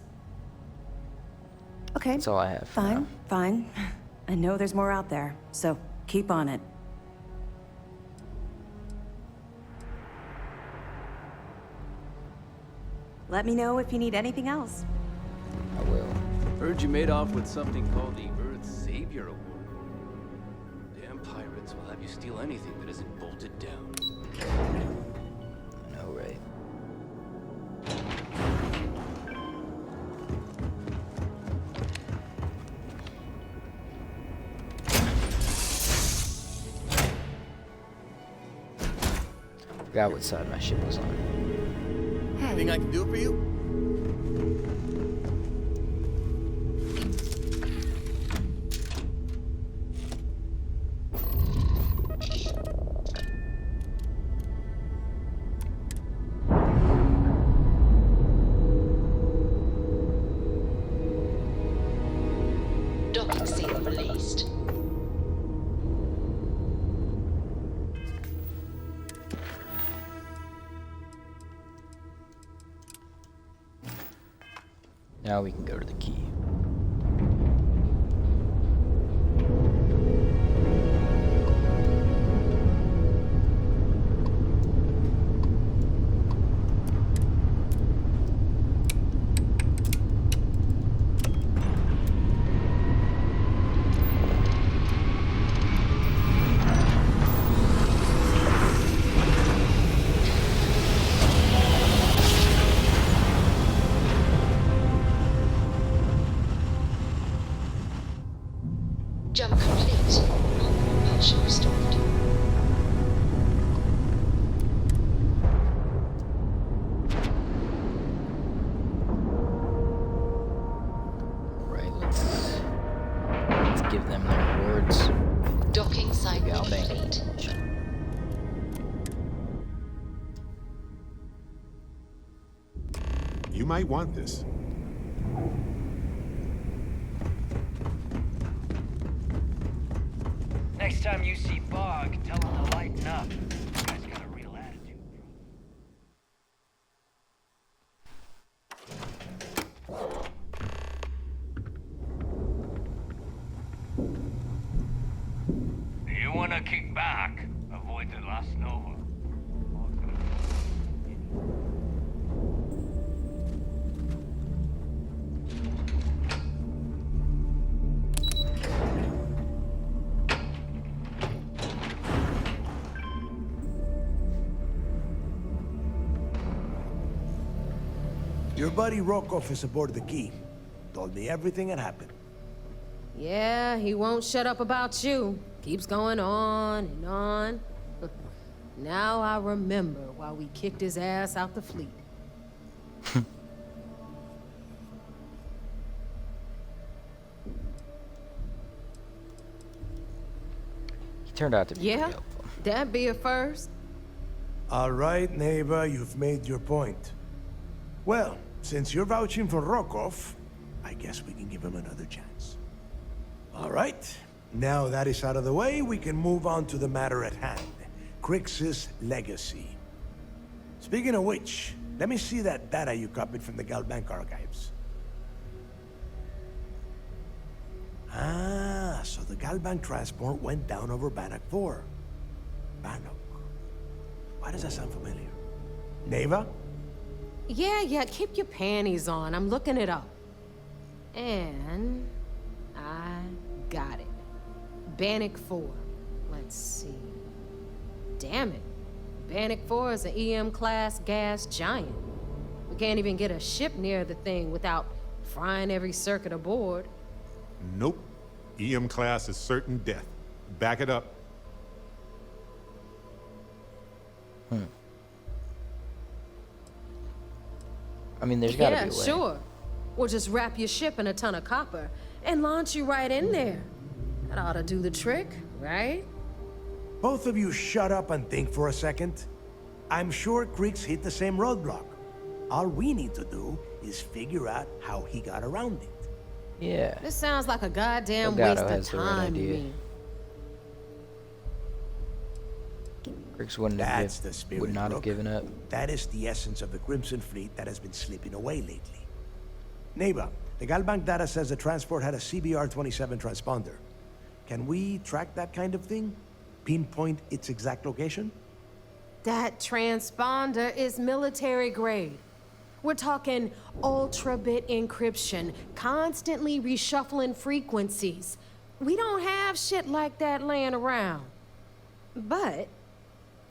Okay. That's all I have for Fine, now. fine. I know there's more out there, so keep on it. Let me know if you need anything else. I will. Heard you made off with something called the Earth Savior Award. Damn pirates will have you steal anything that isn't bolted down. No, right. Forgot what side my ship was on. Anything I can do for you? Docking seal released. Now we can go to the key. Jump complete. Propulsion restored. Right, let's give them their rewards. Docking site complete. You might want this. Next time you see Bog, tell him to lighten up. This guy's got a real attitude. You wanna kick back? Avoid the last Nova. Your buddy Rokov is aboard the Key. Told me everything that happened. Yeah, he won't shut up about you. Keeps going on and on. Now I remember why we kicked his ass out the fleet. He turned out to be Yeah, that'd be a first. All right, neighbor, you've made your point. Well, since you're vouching for Rokov, I guess we can give him another chance. All right, now that is out of the way, we can move on to the matter at hand. Crix's legacy. Speaking of which, let me see that data you copied from the Galbank archives. Ah, so the Galbank transport went down over Bannock 4. Bannock. Why does that sound familiar? Neva? Yeah, keep your panties on. I'm looking it up. And I got it. Bannock 4. Let's see. Damn it. Bannock 4 is an EM-class gas giant. We can't even get a ship near the thing without frying every circuit aboard. Nope. EM class is certain death. Back it up. I mean, there's gotta be a way. Yeah, sure. We'll just wrap your ship in a ton of copper and launch you right in there. That ought to do the trick, right? Both of you shut up and think for a second. I'm sure Creeks hit the same roadblock. All we need to do is figure out how he got around it. Yeah. This sounds like a goddamn Elgato waste of has the right time to idea. me. Griggs wouldn't have That's the spirit, would not have Rook. given up. That is the essence of the Crimson Fleet that has been slipping away lately. Neighbor, the Galbank data says the transport had a CBR-27 transponder. Can we track that kind of thing? Pinpoint its exact location? That transponder is military grade. We're talking ultra-bit encryption, constantly reshuffling frequencies. We don't have shit like that laying around. But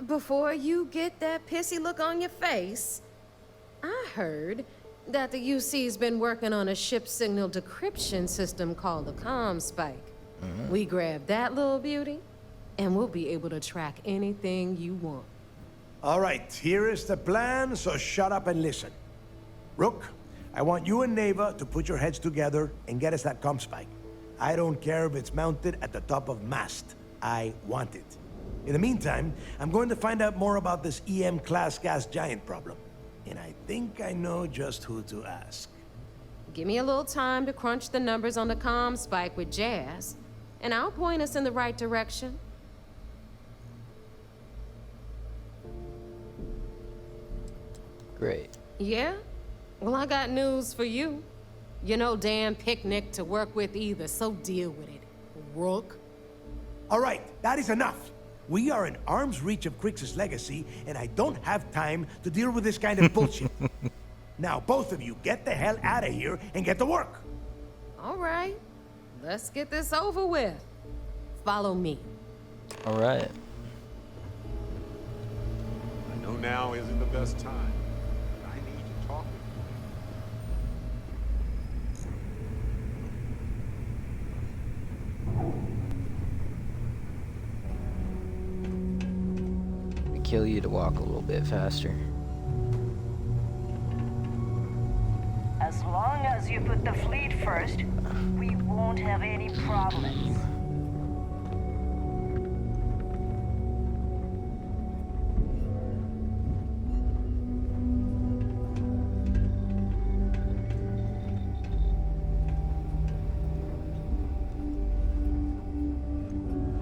before you get that pissy look on your face, I heard that the UC's been working on a ship signal decryption system called the ComSpike. We grab that little beauty, and we'll be able to track anything you want. All right, here is the plan, so shut up and listen. Rook, I want you and Neva to put your heads together and get us that ComSpike. I don't care if it's mounted at the top of mast. I want it. In the meantime, I'm going to find out more about this EM-class gas giant problem. And I think I know just who to ask. Give me a little time to crunch the numbers on the ComSpike with Jazz, and I'll point us in the right direction. Great. Yeah? Well, I got news for you. You're no damn picnic to work with either, so deal with it, Rook. All right, that is enough. We are in arm's reach of Crix's legacy, and I don't have time to deal with this kind of bullshit. Now, both of you, get the hell out of here and get to work. All right, let's get this over with. Follow me. All right. I know now isn't the best time, but I need to talk with you. Kill you to walk a little bit faster. As long as you put the fleet first, we won't have any problems.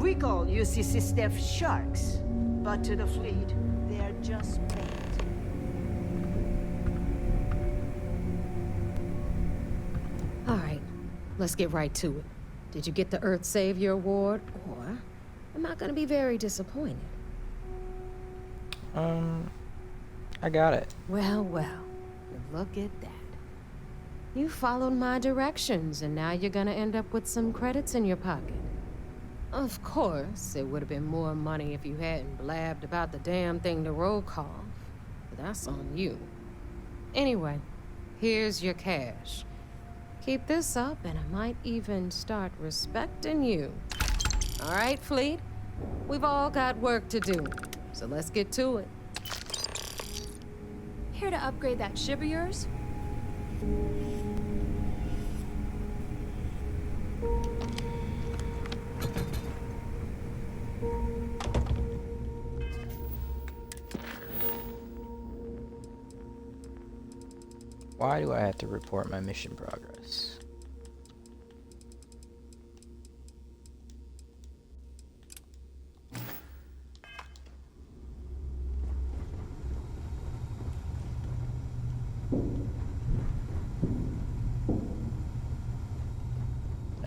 We call UCC staff sharks. But to the fleet, they're just bait. All right, let's get right to it. Did you get the Earth Savior Award, or am I gonna be very disappointed? I got it. Well, look at that. You followed my directions, and now you're gonna end up with some credits in your pocket. Of course, it would have been more money if you hadn't blabbed about the damn thing to roll call, but that's on you. Anyway, here's your cash. Keep this up, and I might even start respecting you. All right, Fleet? We've all got work to do, so let's get to it. Here to upgrade that ship of yours? Why do I have to report my mission progress?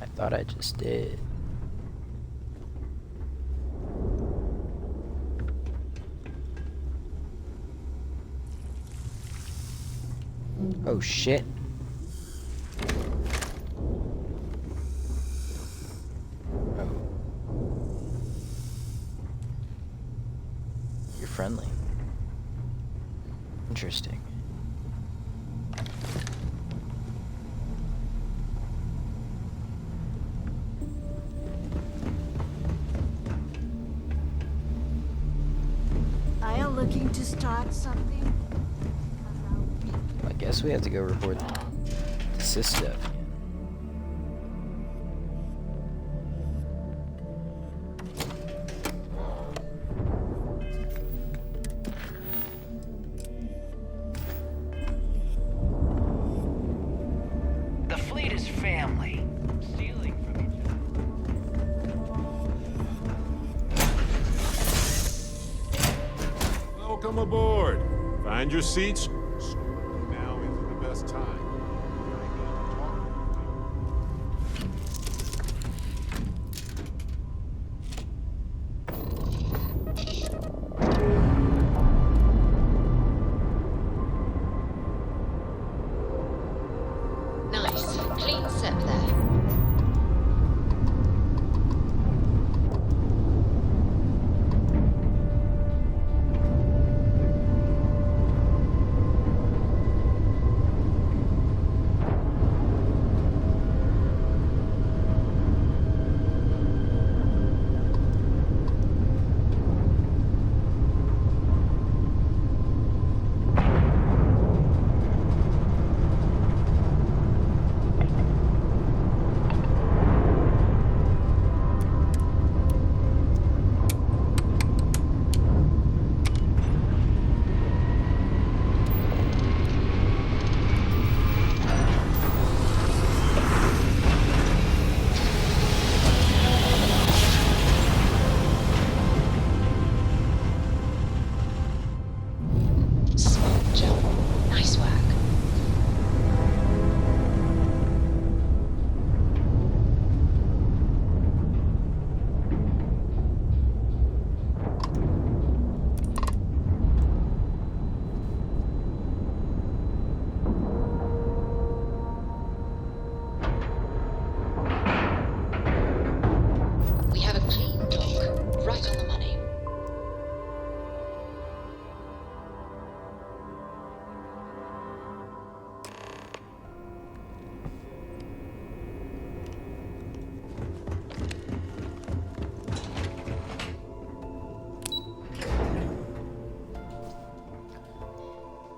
I thought I just did. Oh shit. Oh. You're friendly. Interesting. Are you looking to start something? I guess we have to go report the sys stuff again. The fleet is family. Stealing from each other. Welcome aboard. Find your seats. Now isn't the best time. Nice. Clean set there.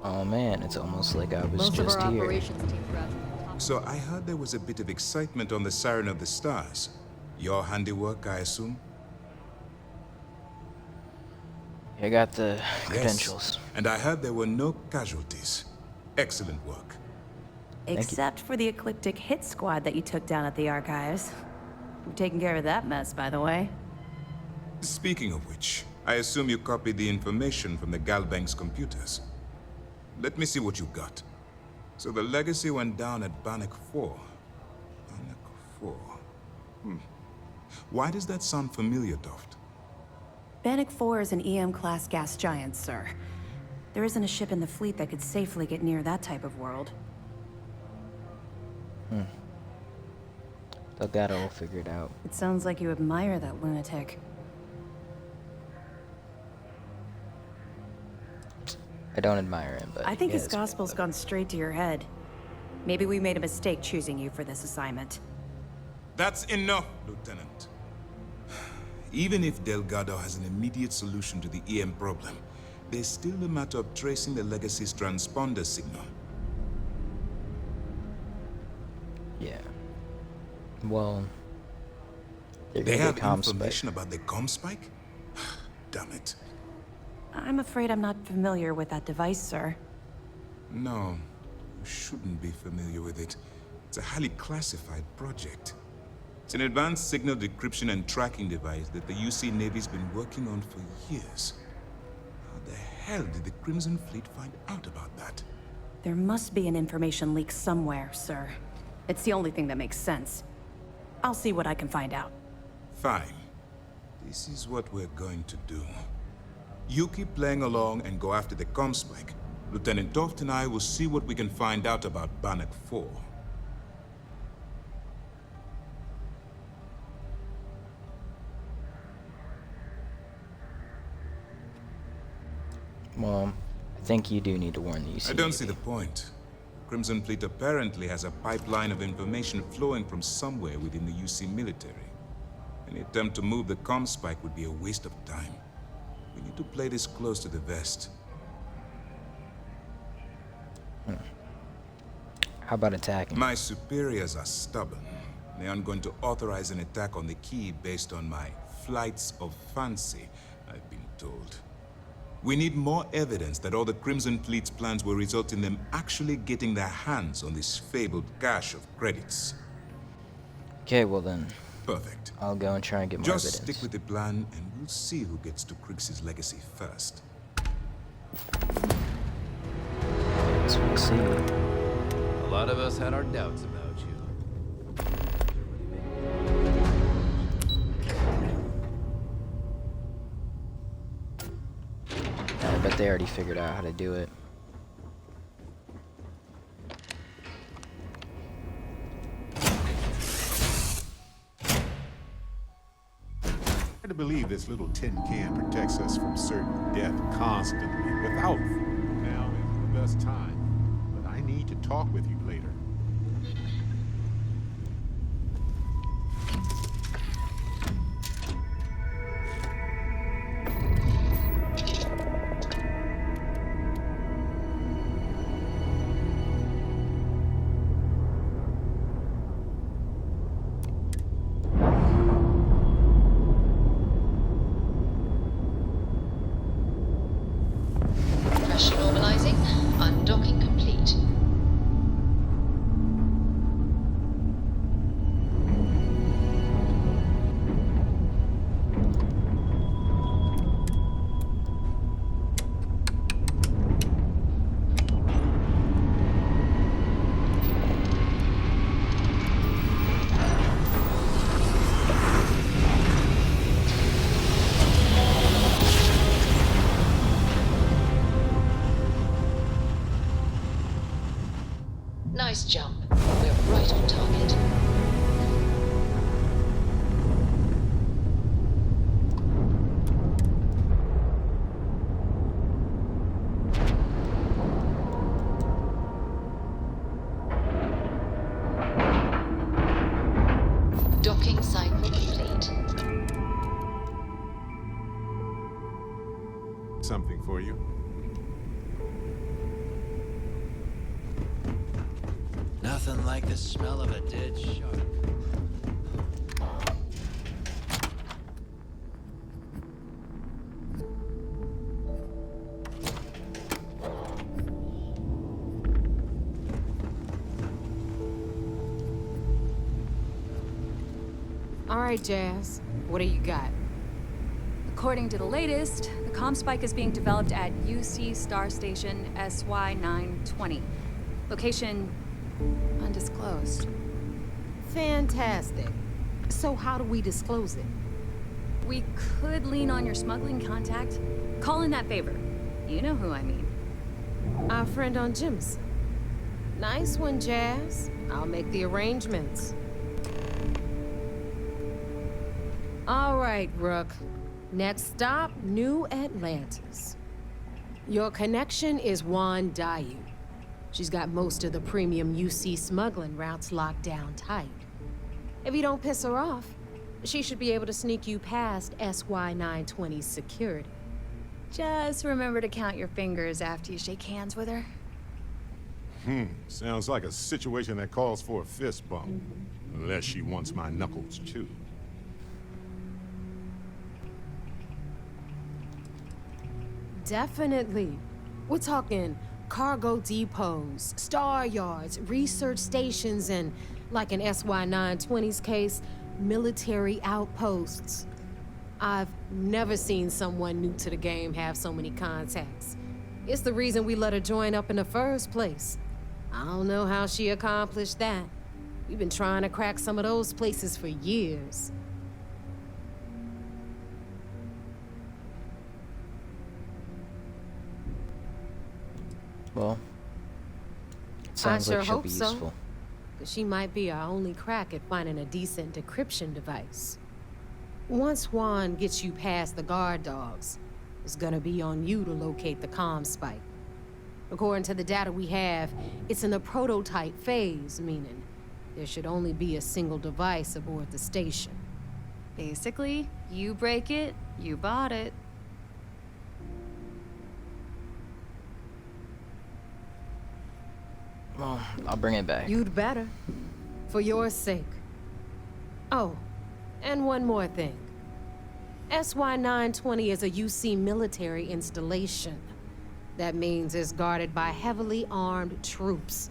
Oh man, it's almost like I was Most of just our here. operations team graduated. So I heard there was a bit of excitement on the Siren of the Stars. Your handiwork, I assume? I got the credentials. Yes, and I heard there were no casualties. Excellent work. Except for the eclectic hit squad that you took down at the archives. We've taken care of that mess, by the way. Speaking of which, I assume you copied the information from the Galbank's computers. Let me see what you got. So the legacy went down at Bannock 4. Bannock 4. Why does that sound familiar, Toft? Bannock 4 is an EM-class gas giant, sir. There isn't a ship in the fleet that could safely get near that type of world. They'll got it all figured out. It sounds like you admire that lunatic. I don't admire him, but I think his gospel's gone straight to your head. Maybe we made a mistake choosing you for this assignment. That's enough, Lieutenant. Even if Delgado has an immediate solution to the EM problem, there's still the matter of tracing the Legacy's transponder signal. Yeah. Well, they have information about the comm spike? Damn it. I'm afraid I'm not familiar with that device, sir. No, you shouldn't be familiar with it. It's a highly classified project. It's an advanced signal decryption and tracking device that the UC Navy's been working on for years. How the hell did the Crimson Fleet find out about that? There must be an information leak somewhere, sir. It's the only thing that makes sense. I'll see what I can find out. Fine. This is what we're going to do. You keep playing along and go after the comm spike. Lieutenant Toft and I will see what we can find out about Bannock 4. Well, I think you do need to warn the UC I don't see the point. Crimson Fleet apparently has a pipeline of information flowing from somewhere within the UC military. Any attempt to move the comm spike would be a waste of time. We need to play this close to the vest. How about attacking? My superiors are stubborn. They aren't going to authorize an attack on the key based on my flights of fancy, I've been told. We need more evidence that all the Crimson Fleet's plans will result in them actually getting their hands on this fabled cache of credits. Okay, well then. Perfect. I'll go and try and get more evidence. Just stick with the plan, and we'll see who gets to Crix's legacy first. Yes, we'll see. A lot of us had our doubts about you. I bet they already figured out how to do it. Hard to believe this little tin can protects us from certain death constantly without. Now is the best time, but I need to talk with you later. Pressure normalizing. Undocking complete. Nice jump. We're right on target. Docking cycle complete. Something for you. like the smell of a dead shark. All right, Jazz. What do you got? According to the latest, the comm spike is being developed at UC Star Station SY-920. Location undisclosed. Fantastic. So how do we disclose it? We could lean on your smuggling contact. Call in that favor. You know who I mean. Our friend on Jim's. Nice one, Jazz. I'll make the arrangements. All right, Rook. Next stop, New Atlantis. Your connection is Juan Dayu. She's got most of the premium UC smuggling routes locked down tight. If you don't piss her off, she should be able to sneak you past SY-920's security. Just remember to count your fingers after you shake hands with her. Sounds like a situation that calls for a fist bump. Unless she wants my knuckles, too. Definitely. We're talking cargo depots, star yards, research stations, and, like in SY-920's case, military outposts. I've never seen someone new to the game have so many contacts. It's the reason we let her join up in the first place. I don't know how she accomplished that. We've been trying to crack some of those places for years. Well, it sounds like she'll be useful. So. 'Cause she might be our only crack at finding a decent decryption device. Once Juan gets you past the guard dogs, it's gonna be on you to locate the comm spike. According to the data we have, it's in the prototype phase, meaning there should only be a single device aboard the station. Basically, you break it, you bought it. Well, I'll bring it back. You'd better. For your sake. Oh, and one more thing. SY-920 is a UC military installation. That means it's guarded by heavily armed troops.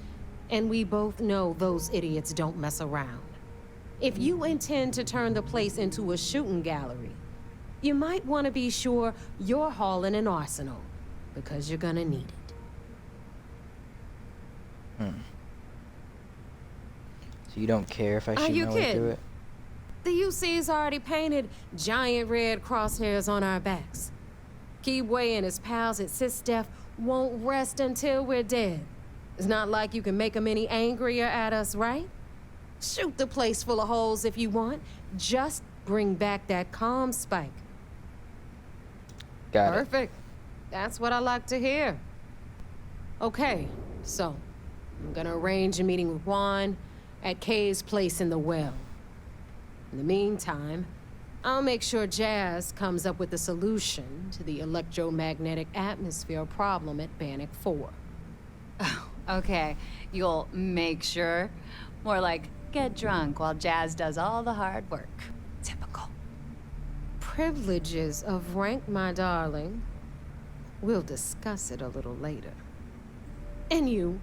And we both know those idiots don't mess around. If you intend to turn the place into a shooting gallery, you might want to be sure you're hauling an arsenal, because you're gonna need it. So you don't care if I shoot my way through it? The UC's already painted giant red crosshairs on our backs. Keyway and his pals at SysDef won't rest until we're dead. It's not like you can make them any angrier at us, right? Shoot the place full of holes if you want. Just bring back that comm spike. Got it. Perfect. That's what I like to hear. Okay, so I'm gonna arrange a meeting with Juan at Kay's place in the well. In the meantime, I'll make sure Jazz comes up with a solution to the electromagnetic atmosphere problem at Bannock 4. Oh, okay. You'll make sure? More like get drunk while Jazz does all the hard work. Typical. Privileges of rank, my darling. We'll discuss it a little later. And you,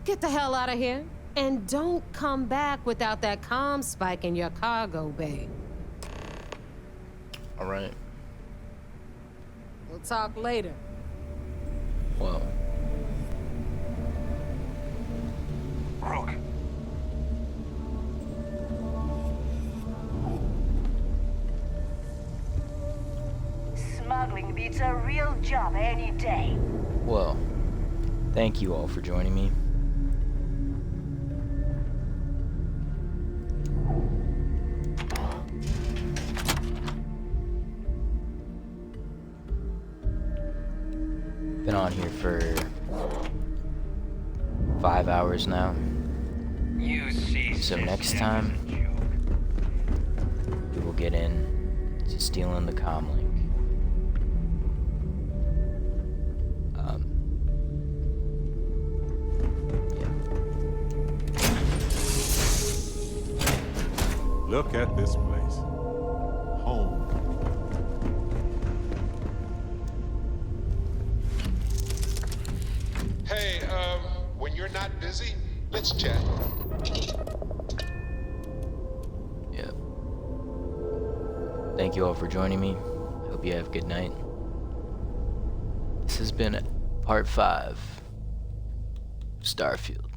get the hell out of here. And don't come back without that comm spike in your cargo bay. All right. We'll talk later. Whoa. Rook. Smuggling beats a real job any day. Well, thank you all for joining me. Been on here for 5 hours now. So next time, we will get in to stealing the comm link. Yeah. Look at this place. Home. Hey, when you're not busy, let's chat. Yep. Thank you all for joining me. Hope you have a good night. This has been part 5, Starfield.